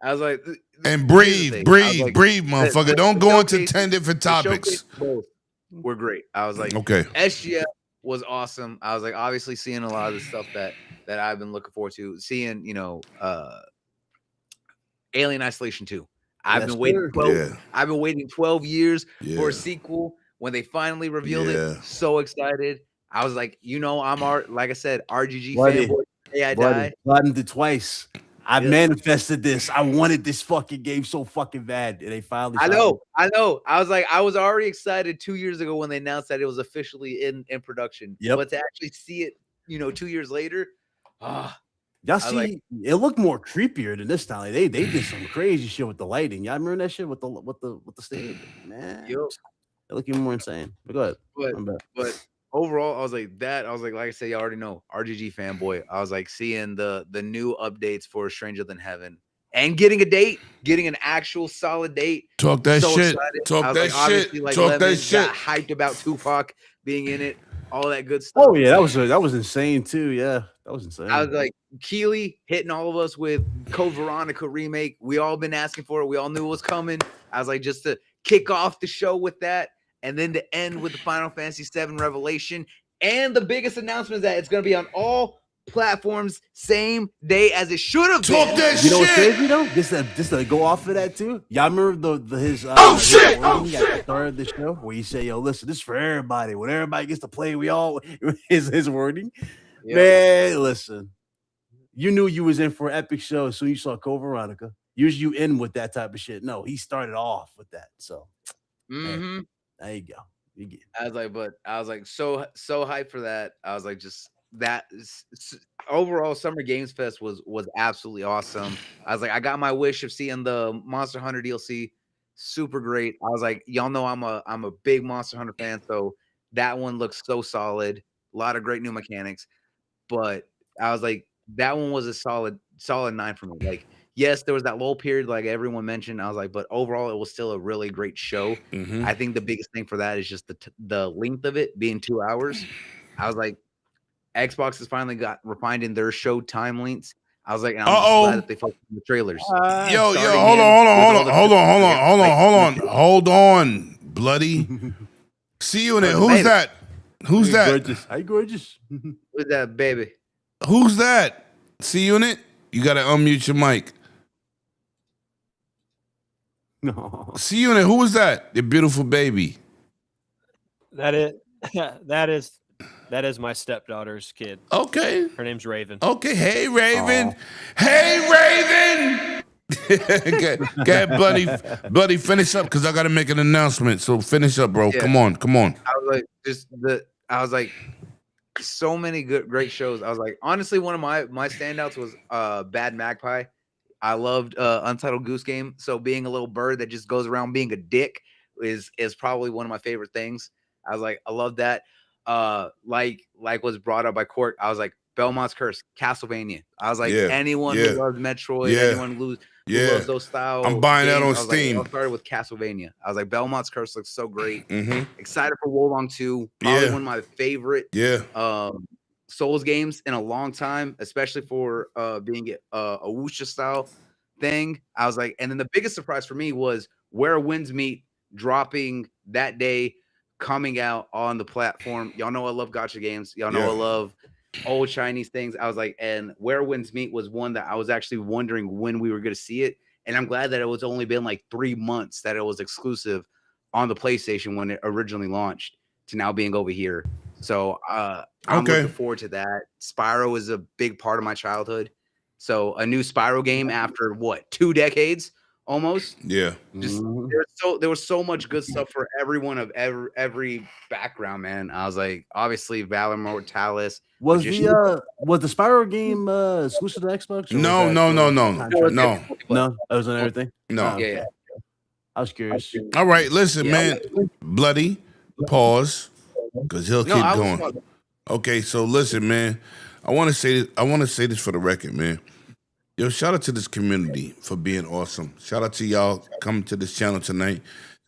I was like, And breathe, motherfucker. Don't go into 10 different topics. Both were great. I was like, Okay. SGF was awesome. I was like, obviously seeing a lot of the stuff that I've been looking forward to. Seeing, Alien Isolation 2. I've been waiting 12 years for a sequel. When they finally revealed it, so excited. I was like, like I said, RGG fanboy. Hey, I die. Plotted twice. I manifested this. I wanted this fucking game so fucking bad, and they finally. I know. I was like, I was already excited 2 years ago when they announced that it was officially in production. Yep. But to actually see it, 2 years later, y'all see, it looked more creepier than this time. Like, they did some crazy shit with the lighting. Y'all remember that shit with the stage? Man, it looked even more insane. But go ahead. But overall, I was like, like I said, you already know, RGG fanboy. I was like seeing the new updates for Stranger Than Heaven and getting an actual solid date. Talk that shit. Excited. Talk that shit. Like, Talk that shit. Got hyped about Tupac being in it, all that good stuff. Oh yeah, that was insane too. Yeah, that was insane. I was like, Keely hitting all of us with Code Veronica remake. We all been asking for it. We all knew it was coming. I was like, just to kick off the show with that. And then to end with the Final Fantasy VII Revelation. And the biggest announcement is that it's going to be on all platforms same day as it should have been. Talk that You know shit. what's crazy though? Just to go off of that too. Y'all remember his shit! At the start of the show where he said, "Yo, listen, this is for everybody. When everybody gets to play, we all." His wording. Yep. Man, listen. You knew you was in for an epic show as soon as you saw Code Veronica. Usually you in with that type of shit. No, he started off with that. So. Mm-hmm. There you go. I was like, so hyped for that. I was like, just that overall Summer Games Fest was absolutely awesome. I was like, I got my wish of seeing the Monster Hunter DLC. Super great. I was like, y'all know I'm a big Monster Hunter fan, so that one looks so solid. A lot of great new mechanics. But I was like, that one was a solid 9 for me. Like, yes, there was that lull period, like everyone mentioned. I was like, but overall, it was still a really great show. Mm-hmm. I think the biggest thing for that is just the length of it being 2 hours. I was like, Xbox has finally got refined in their show time lengths. I was like, and I'm just glad that they focused on the trailers. Yo, hold on, bloody. See you in it. Who's that? Who's that? Gorgeous. Hi, gorgeous. Who's that, baby? Who's that? See you in it. You gotta unmute your mic. No. See you in it. Who was that? Your beautiful baby. That is my stepdaughter's kid. Okay. Her name's Raven. Okay. Hey, Raven. Aww. Hey, Raven. Go ahead, buddy. Buddy, finish up because I gotta make an announcement. So finish up, bro. Yeah. Come on. I was like, so many great shows. I was like, honestly, one of my standouts was Bad Magpie. I loved Untitled Goose Game. So being a little bird that just goes around being a dick is probably one of my favorite things. I was like, I love that. Like was brought up by Court. I was like, Belmont's Curse, Castlevania. I was like, anyone who loves Metroid, anyone who loves those style. I'm buying games, that on Steam. Like, I started with Castlevania. I was like, Belmont's Curse looks so great. Mm-hmm. Excited for Wolong 2. Probably one of my favorite Souls games in a long time, especially for being a wuxia style thing. I was like, and then the biggest surprise for me was Where Winds Meet dropping that day, coming out on the platform. Y'all know I love gacha games. Y'all know I love old Chinese things. I was like, and Where Winds Meet was one that I was actually wondering when we were going to see it. And I'm glad that it was only been like 3 months that it was exclusive on the PlayStation when it originally launched to now being over here. So I'm looking forward to that. Spyro is a big part of my childhood. So a new Spyro game after what, 2 decades almost? Yeah. Just there was so much good stuff for everyone of every background, man. I was like, obviously Valor Mortalis. Was the Spyro game exclusive to Xbox? No. No, that was on everything. No. Yeah. I was curious. All right, listen, man. Bloody, pause, because he'll keep going. Okay, so listen, man. I want to say this for the record, man. Yo, shout out to this community for being awesome. Shout out to y'all coming to this channel tonight.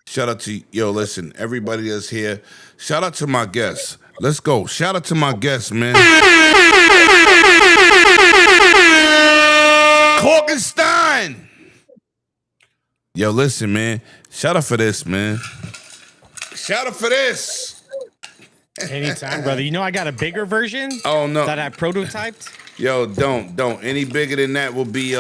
Shout out to listen, everybody that's here. Shout out to my guests. Let's go. Shout out to my guests, man. Korkenstein. Yo, listen, man. Shout out for this, man. Shout out for this. Anytime, brother. You know I got a bigger version. Oh no, that I prototyped. Yo, don't. Any bigger than that will be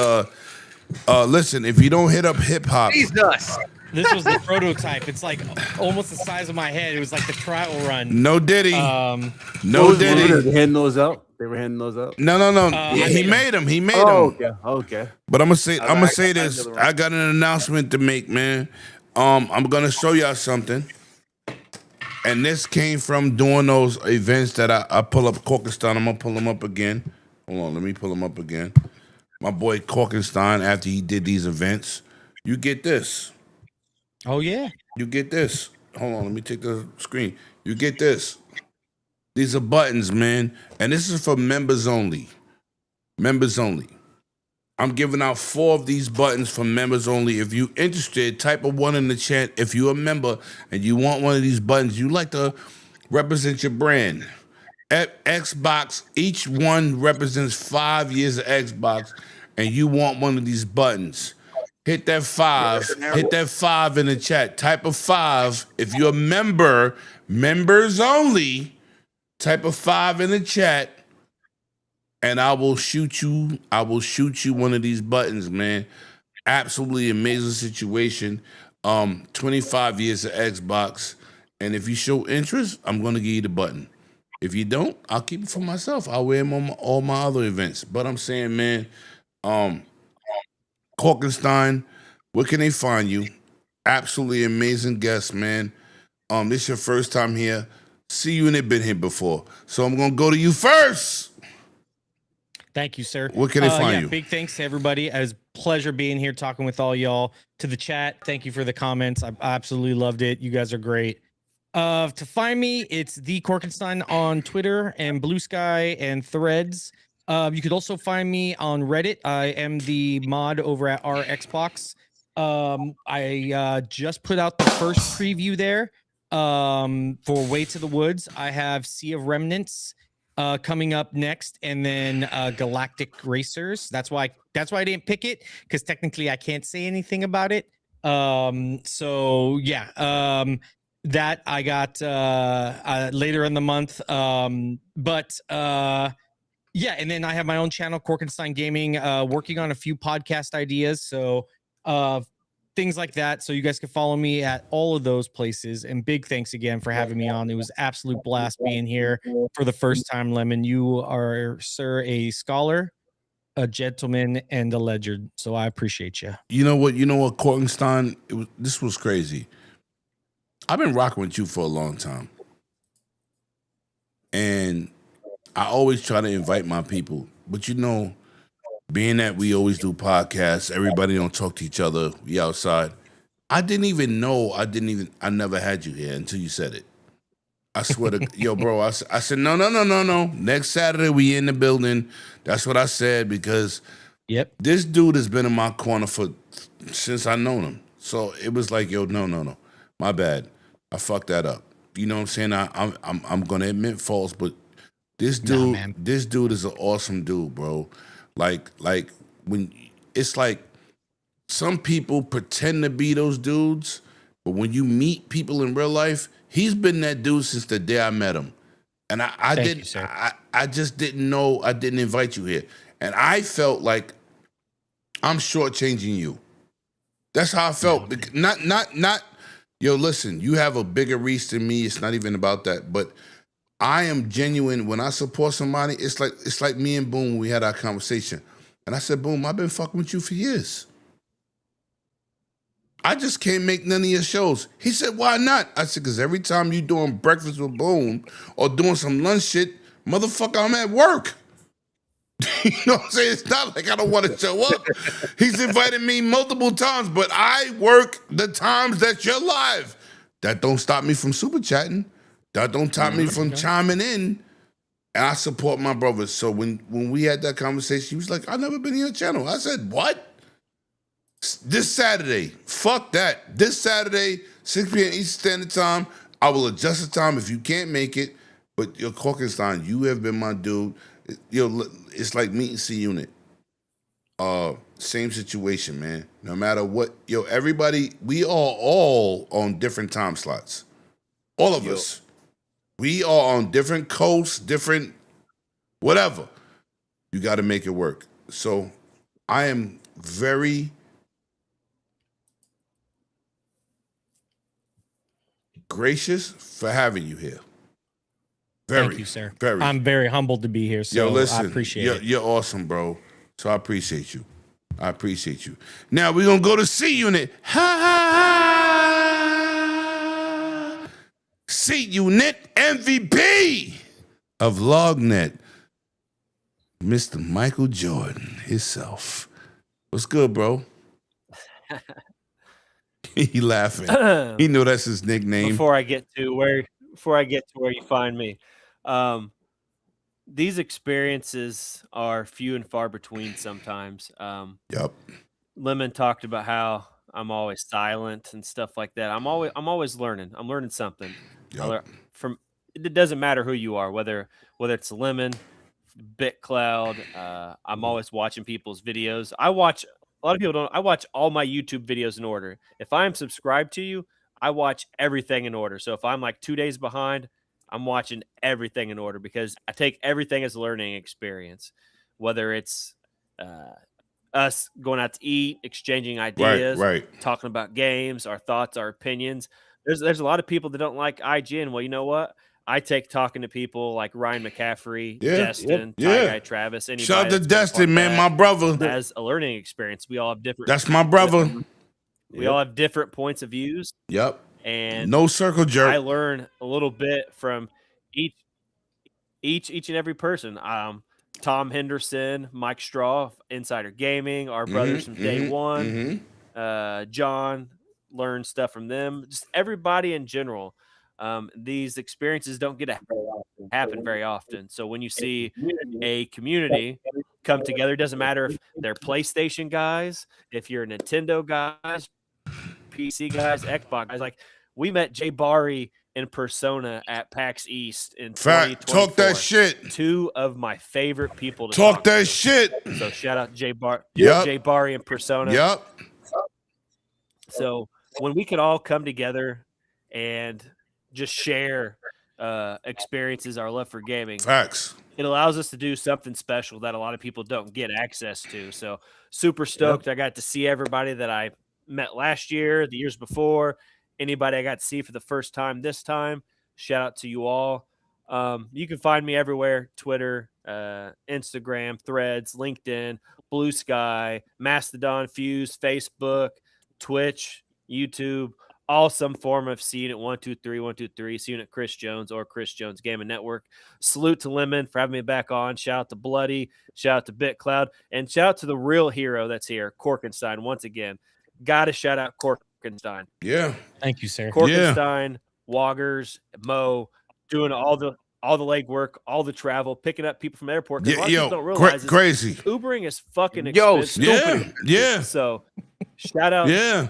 listen, if you don't hit up hip hop. Jesus. This was the prototype. It's like almost the size of my head. It was like the trial run. No Diddy. No Diddy. They were handing those out. No. He made them. Okay. But I'm gonna say this. I got an announcement to make, man. I'm gonna show y'all something. And this came from doing those events that I pull up Korkenstein. I'm gonna pull him up again. Hold on, let me pull him up again. My boy Korkenstein, after he did these events, you get this. Oh yeah. You get this. Hold on, let me take the screen. You get this. These are buttons, man. And this is for members only. Members only. I'm giving out 4 of these buttons for members only. If you're interested, type a 1 in the chat. If you're a member and you want one of these buttons, you like to represent your brand. At Xbox, each one represents 5 years of Xbox, and you want one of these buttons. Hit that 5. Hit that 5 in the chat. Type a 5. If you're a member, members only, type a 5 in the chat. And I will shoot you one of these buttons, man. Absolutely amazing situation. 25 years of Xbox. And if you show interest, I'm gonna give you the button. If you don't, I'll keep it for myself. I'll wear them on all my other events. But I'm saying, man, Korkenstein, where can they find you? Absolutely amazing guest, man. This is your first time here. See you and they've been here before. So I'm gonna go to you first. Thank you, sir. Where can they find you? Big thanks to everybody. It was a pleasure being here talking with all y'all. To the chat, thank you for the comments. I absolutely loved it. You guys are great. To find me, it's the Korkenstein on Twitter and Blue Sky and Threads. You could also find me on Reddit. I am the mod over at our Xbox. I just put out the first preview there for Way to the Woods. I have Sea of Remnants coming up next, and then Galactic Racers. That's why I didn't pick it, because technically I can't say anything about it. So yeah, that I got later in the month. Yeah, and then I have my own channel, Korkenstein Gaming, working on a few podcast ideas. So things like that. So you guys can follow me at all of those places. And big thanks again for having me on. It was absolute blast being here for the first time, Lemon. You are, sir, a scholar, a gentleman, and a legend. So I appreciate you. You know what, Korkenstein, this was crazy. I've been rocking with you for a long time. And I always try to invite my people. But being that we always do podcasts, everybody don't talk to each other, we outside. I I never had you here until you said it. I swear to yo, bro, I said, no. Next Saturday we in the building. That's what I said, because this dude has been in my corner since I known him. So it was like, yo, no. My bad. I fucked that up. You know what I'm saying? I'm gonna admit faults, but this dude is an awesome dude, bro. Like when it's like some people pretend to be those dudes, but when you meet people in real life, he's been that dude since the day I met him. And I Thank didn't. you, sir. I just didn't know. I didn't invite you here, and I felt like I'm shortchanging you. That's how I felt. Not. Yo, listen. You have a bigger reach than me. It's not even about that. But I am genuine when I support somebody. It's like me and Boom. We had our conversation, and I said, Boom, I've been fucking with you for years. I just can't make none of your shows. He said, why not? I said, because every time you doing breakfast with Boom or doing some lunch shit, motherfucker, I'm at work. You know what I'm saying? It's not like I don't want to show up. He's invited me multiple times, but I work the times that you're live. That don't stop me from super chatting. That don't stop me from chiming in. And I support my brothers. So when we had that conversation, he was like, I've never been in your channel. I said, what? This Saturday, fuck that. This Saturday, 6 p.m. Eastern Standard Time, I will adjust the time if you can't make it. But your Corkenstein, you have been my dude. It's like meeting C-Unit. Same situation, man. No matter what, everybody, we are all on different time slots. All of us. We are on different coasts, different whatever. You got to make it work. So I am very gracious for having you here. Very, Thank you, sir. Very. I'm very humbled to be here. So listen, I appreciate it. You're awesome, bro. So I appreciate you. I appreciate you. Now we're gonna go to C-Unit. C-Unit MVP of LogNet, Mr. Michael Jordan himself. What's good, bro? He laughing. He know that's his nickname. Before I get to where you find me, these experiences are few and far between sometimes. Yep. Lemon talked about how I'm always silent and stuff like that. I'm always learning. I'm learning something. Yep. It doesn't matter who you are, whether it's Lemon, BitCloud. I'm always watching people's videos. A lot of people don't. I watch all my YouTube videos in order. If I'm subscribed to you, I watch everything in order. So if I'm like 2 days behind, I'm watching everything in order because I take everything as a learning experience, whether it's us going out to eat, exchanging ideas, right. talking about games, our thoughts, our opinions. There's a lot of people that don't like IGN. Well, you know what? I take talking to people like Ryan McCaffrey, Destin, Ty Guy Travis. Anybody shout out to Destin, man, my brother. As a learning experience, we all have different. That's my brother. We all have different points of views. Yep. And no circle jerk. I learn a little bit from each and every person. Tom Henderson, Mike Straw, Insider Gaming, our brothers from day one. John, learned stuff from them. Just everybody in general. These experiences don't get to happen very often. So when you see a community come together, it doesn't matter if they're PlayStation guys, if you're Nintendo guys, PC guys, Xbox guys. Like we met Jay Barry in persona at PAX East in 2024. Talk that shit. Two of my favorite people to talk that to. shit. So shout out Jay Barry in persona. Yep. So when we could all come together and just share experiences, our love for gaming. Facts. It allows us to do something special that a lot of people don't get access to. So super stoked. I got to see everybody that I met last year, the years before, anybody I got to see for the first time this time. Shout out to you all. You can find me everywhere: Twitter, Instagram, Threads, LinkedIn, Blue Sky, Mastodon, Fuse, Facebook, Twitch, YouTube, all some form of C-Unit 123, C-Unit Chris Jones or Chris Jones Gaming Network. Salute to Lemon for having me back on. Shout out to Bloody. Shout out to BitCloud. And shout out to the real hero that's here, Corkenstein, once again. Got to shout out Corkenstein. Yeah. Thank you, sir. Corkenstein, Woggers, Mo, doing all the legwork, all the travel, picking up people from the airport. A lot of people don't realize crazy. Ubering is fucking expensive. Yeah. So shout out. Yeah.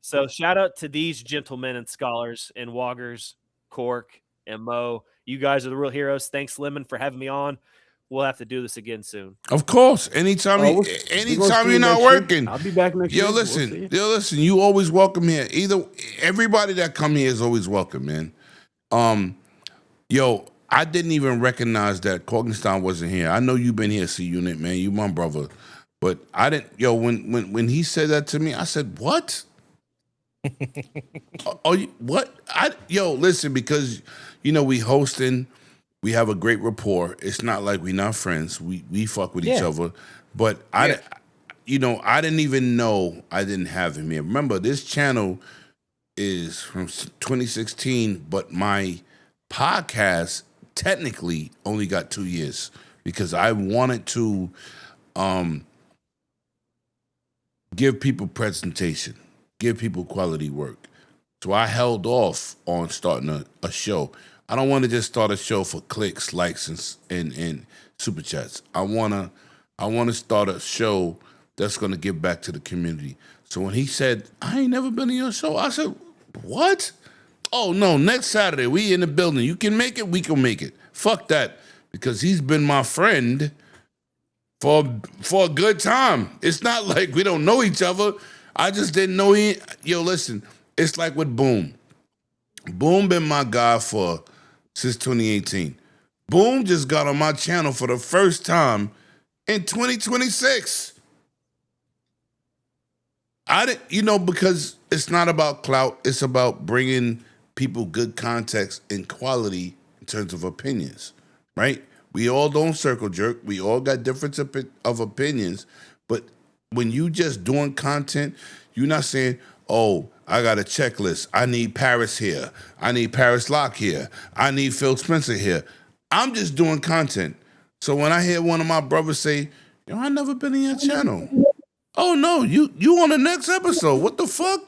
So shout out to these gentlemen and scholars and Woggers, Cork, and Mo. You guys are the real heroes. Thanks, Lemon, for having me on. We'll have to do this again soon. Of course. Anytime you're not working. I'll be back next year. Listen. You always welcome here. Everybody that come here is always welcome, man. I didn't even recognize that Korgenstein wasn't here. I know you've been here, C Unit, man. You my brother. But I didn't, yo, when he said that to me, I said, what? Oh, what? Listen, because, we hosting, we have a great rapport. It's not like we not friends. We fuck with each other. But I didn't even know I didn't have him here. Remember, this channel is from 2016, but my podcast technically only got 2 years because I wanted to give people presentation, give people quality work. So I held off on starting a show. I don't want to just start a show for clicks, likes, and super chats. I wanna start a show that's gonna give back to the community. So when he said, I ain't never been in your show, I said, what? Oh no, next Saturday, we in the building. You can make it, we can make it. Fuck that. Because he's been my friend for a good time. It's not like we don't know each other. I just didn't know listen, it's like with Boom. Boom been my guy since 2018. Boom just got on my channel for the first time in 2026. Because it's not about clout, it's about bringing people good context and quality in terms of opinions, right? We all don't circle jerk. We all got difference of opinions. But when you just doing content, you're not saying, oh, I got a checklist. I need Paris here. I need Paris Locke here. I need Phil Spencer here. I'm just doing content. So when I hear one of my brothers say, I never been in your channel. Oh, no, you on the next episode. What the fuck?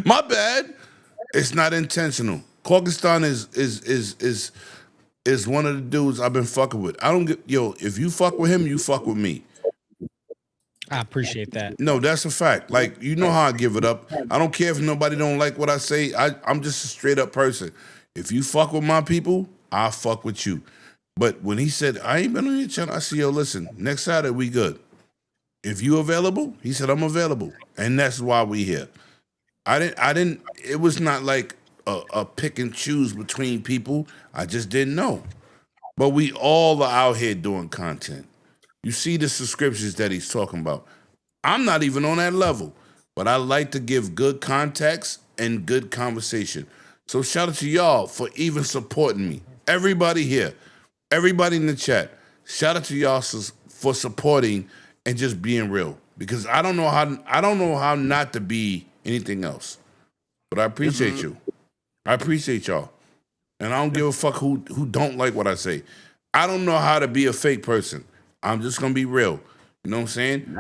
My bad. It's not intentional. Korgenstein is one of the dudes I've been fucking with. If you fuck with him, you fuck with me. I appreciate that. No, that's a fact. Like, how I give it up. I don't care if nobody don't like what I say. I'm just a straight up person. If you fuck with my people, I'll fuck with you. But when he said, I ain't been on your channel, I said, listen, next Saturday we good. If you available, he said, I'm available. And that's why we here. It was not like a pick and choose between people. I just didn't know. But we all are out here doing content. You see the subscriptions that he's talking about. I'm not even on that level, but I like to give good context and good conversation. So shout out to y'all for even supporting me. Everybody here, everybody in the chat, shout out to y'all for supporting and just being real. Because I don't know how not to be anything else. But I appreciate you. I appreciate y'all. And I don't give a fuck who don't like what I say. I don't know how to be a fake person. I'm just gonna be real. You know what I'm saying?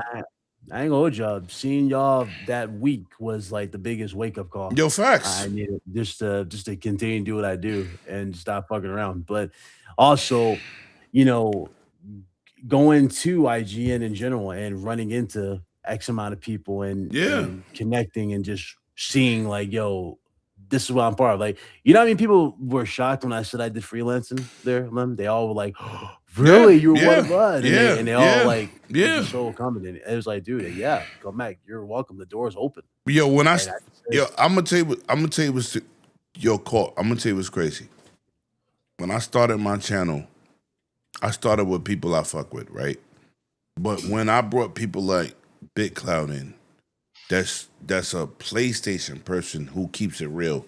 I ain't gonna hold y'all. Seeing y'all that week was like the biggest wake up call. Yo, facts. I need it just to continue to do what I do and stop fucking around. But also, going to IGN in general and running into X amount of people and connecting and just seeing like, this is what I'm part of. Like, I mean, people were shocked when I said I did freelancing there. They all were like, really? You were one of us? And they all like, so accommodating. It was like, dude, come back. You're welcome. The door's open. Yo, I'm gonna tell you what's crazy. When I started my channel, I started with people I fuck with, right? But when I brought people like BitCloud in, that's a PlayStation person who keeps it real.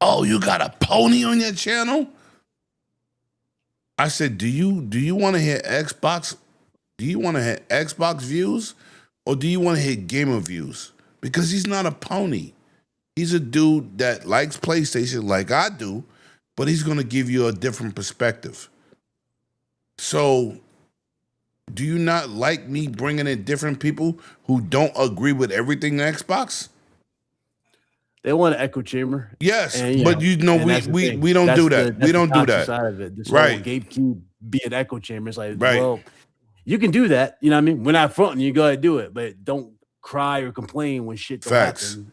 Oh, you got a pony on your channel? I said, do you want to hear Xbox? Do you want to hear Xbox views, or do you want to hear gamer views? Because he's not a pony. He's a dude that likes PlayStation like I do, but he's gonna give you a different perspective. So, do you not like me bringing in different people who don't agree with everything Xbox? They want an echo chamber. Yes, and, but we don't do that. We don't do that. Side of it. This right. whole gatekeep be an echo chamber. It's like, well, you can do that. You know what I mean? We're not fronting. You go ahead and do it, but don't cry or complain when shit don't happen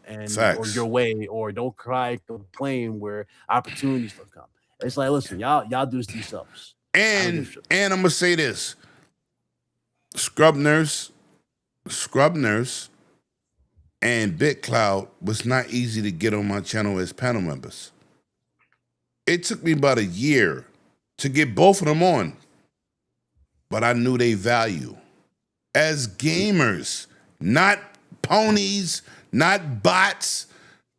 or your way, or don't cry, complain where opportunities don't come. It's like, listen, y'all do this to yourselves. And I'm gonna say this: Scrub Nurse, and BitCloud was not easy to get on my channel as panel members. It took me about a year to get both of them on, but I knew they value as gamers, not ponies, not bots,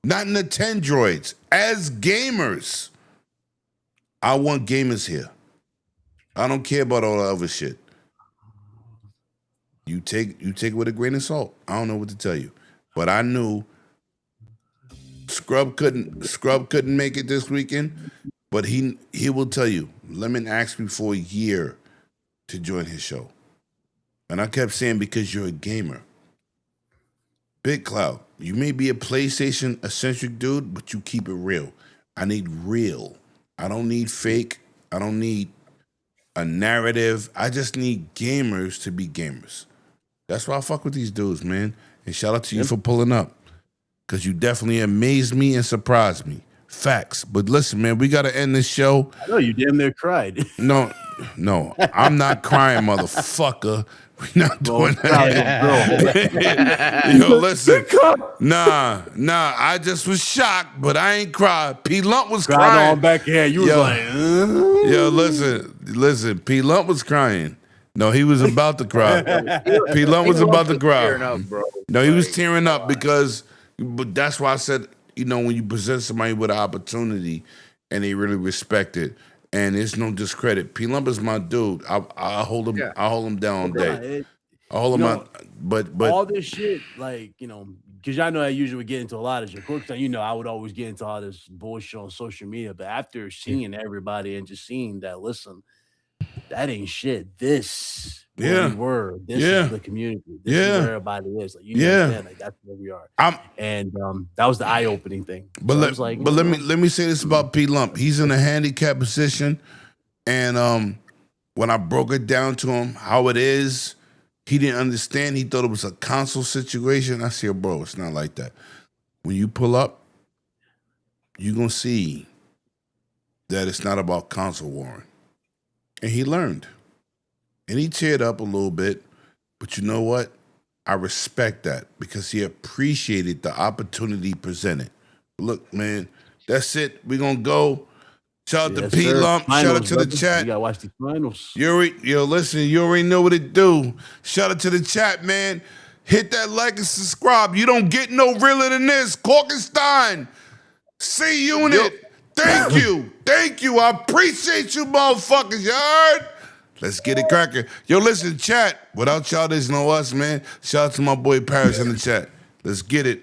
not Nintendroids. As gamers, I want gamers here. I don't care about all the other shit. You take it with a grain of salt. I don't know what to tell you, but I knew Scrub couldn't make it this weekend, but he will tell you. Lemon asked me for a year to join his show, and I kept saying because you're a gamer. Big Cloud, you may be a PlayStation eccentric dude, but you keep it real. I need real. I don't need fake. I don't need a narrative. I just need gamers to be gamers. That's why I fuck with these dudes, man. And shout out to you for pulling up. Because you definitely amazed me and surprised me. Facts. But listen, man, we got to end this show. I know you damn near cried. No, I'm not crying, motherfucker. We're not doing that. Yo, listen. Nah. I just was shocked, but I ain't cried. P Lump was crying. On back here. You was like, Yo, listen. P Lump was crying. No, he was about to cry. P Lump was about to cry. Up, bro. No, he was tearing up because, but that's why I said, when you present somebody with an opportunity and they really respect it, and it's no discredit. P Lump is my dude. I hold him. Yeah. I hold him down all day. I hold him out. But all this shit, like because y'all know I usually would get into a lot of shit. Of course, I would always get into all this bullshit on social media. But after seeing everybody and just seeing that, listen, that ain't shit. This where we were. This is the community. This is where everybody is. Like understand, like that's where we are. And that was the eye-opening thing. But so let me say this about P Lump. He's in a handicapped position, and when I broke it down to him how it is, he didn't understand. He thought it was a console situation. I said, bro, it's not like that. When you pull up, you're gonna see that it's not about console warring. And he learned. And he teared up a little bit. But you know what? I respect that because he appreciated the opportunity presented. Look, man, that's it. We're going to go. Shout out to P Lump. Shout out to the chat. You got to watch the finals. Listen, you already know what it do. Shout out to the chat, man. Hit that like and subscribe. You don't get no realer than this. Corkenstein. C-Unit. Yep. Thank you. Thank you. I appreciate you motherfuckers. You heard? Let's get it cracking. Yo, listen, chat. Without y'all, there's no us, man. Shout out to my boy Paris in the chat. Let's get it.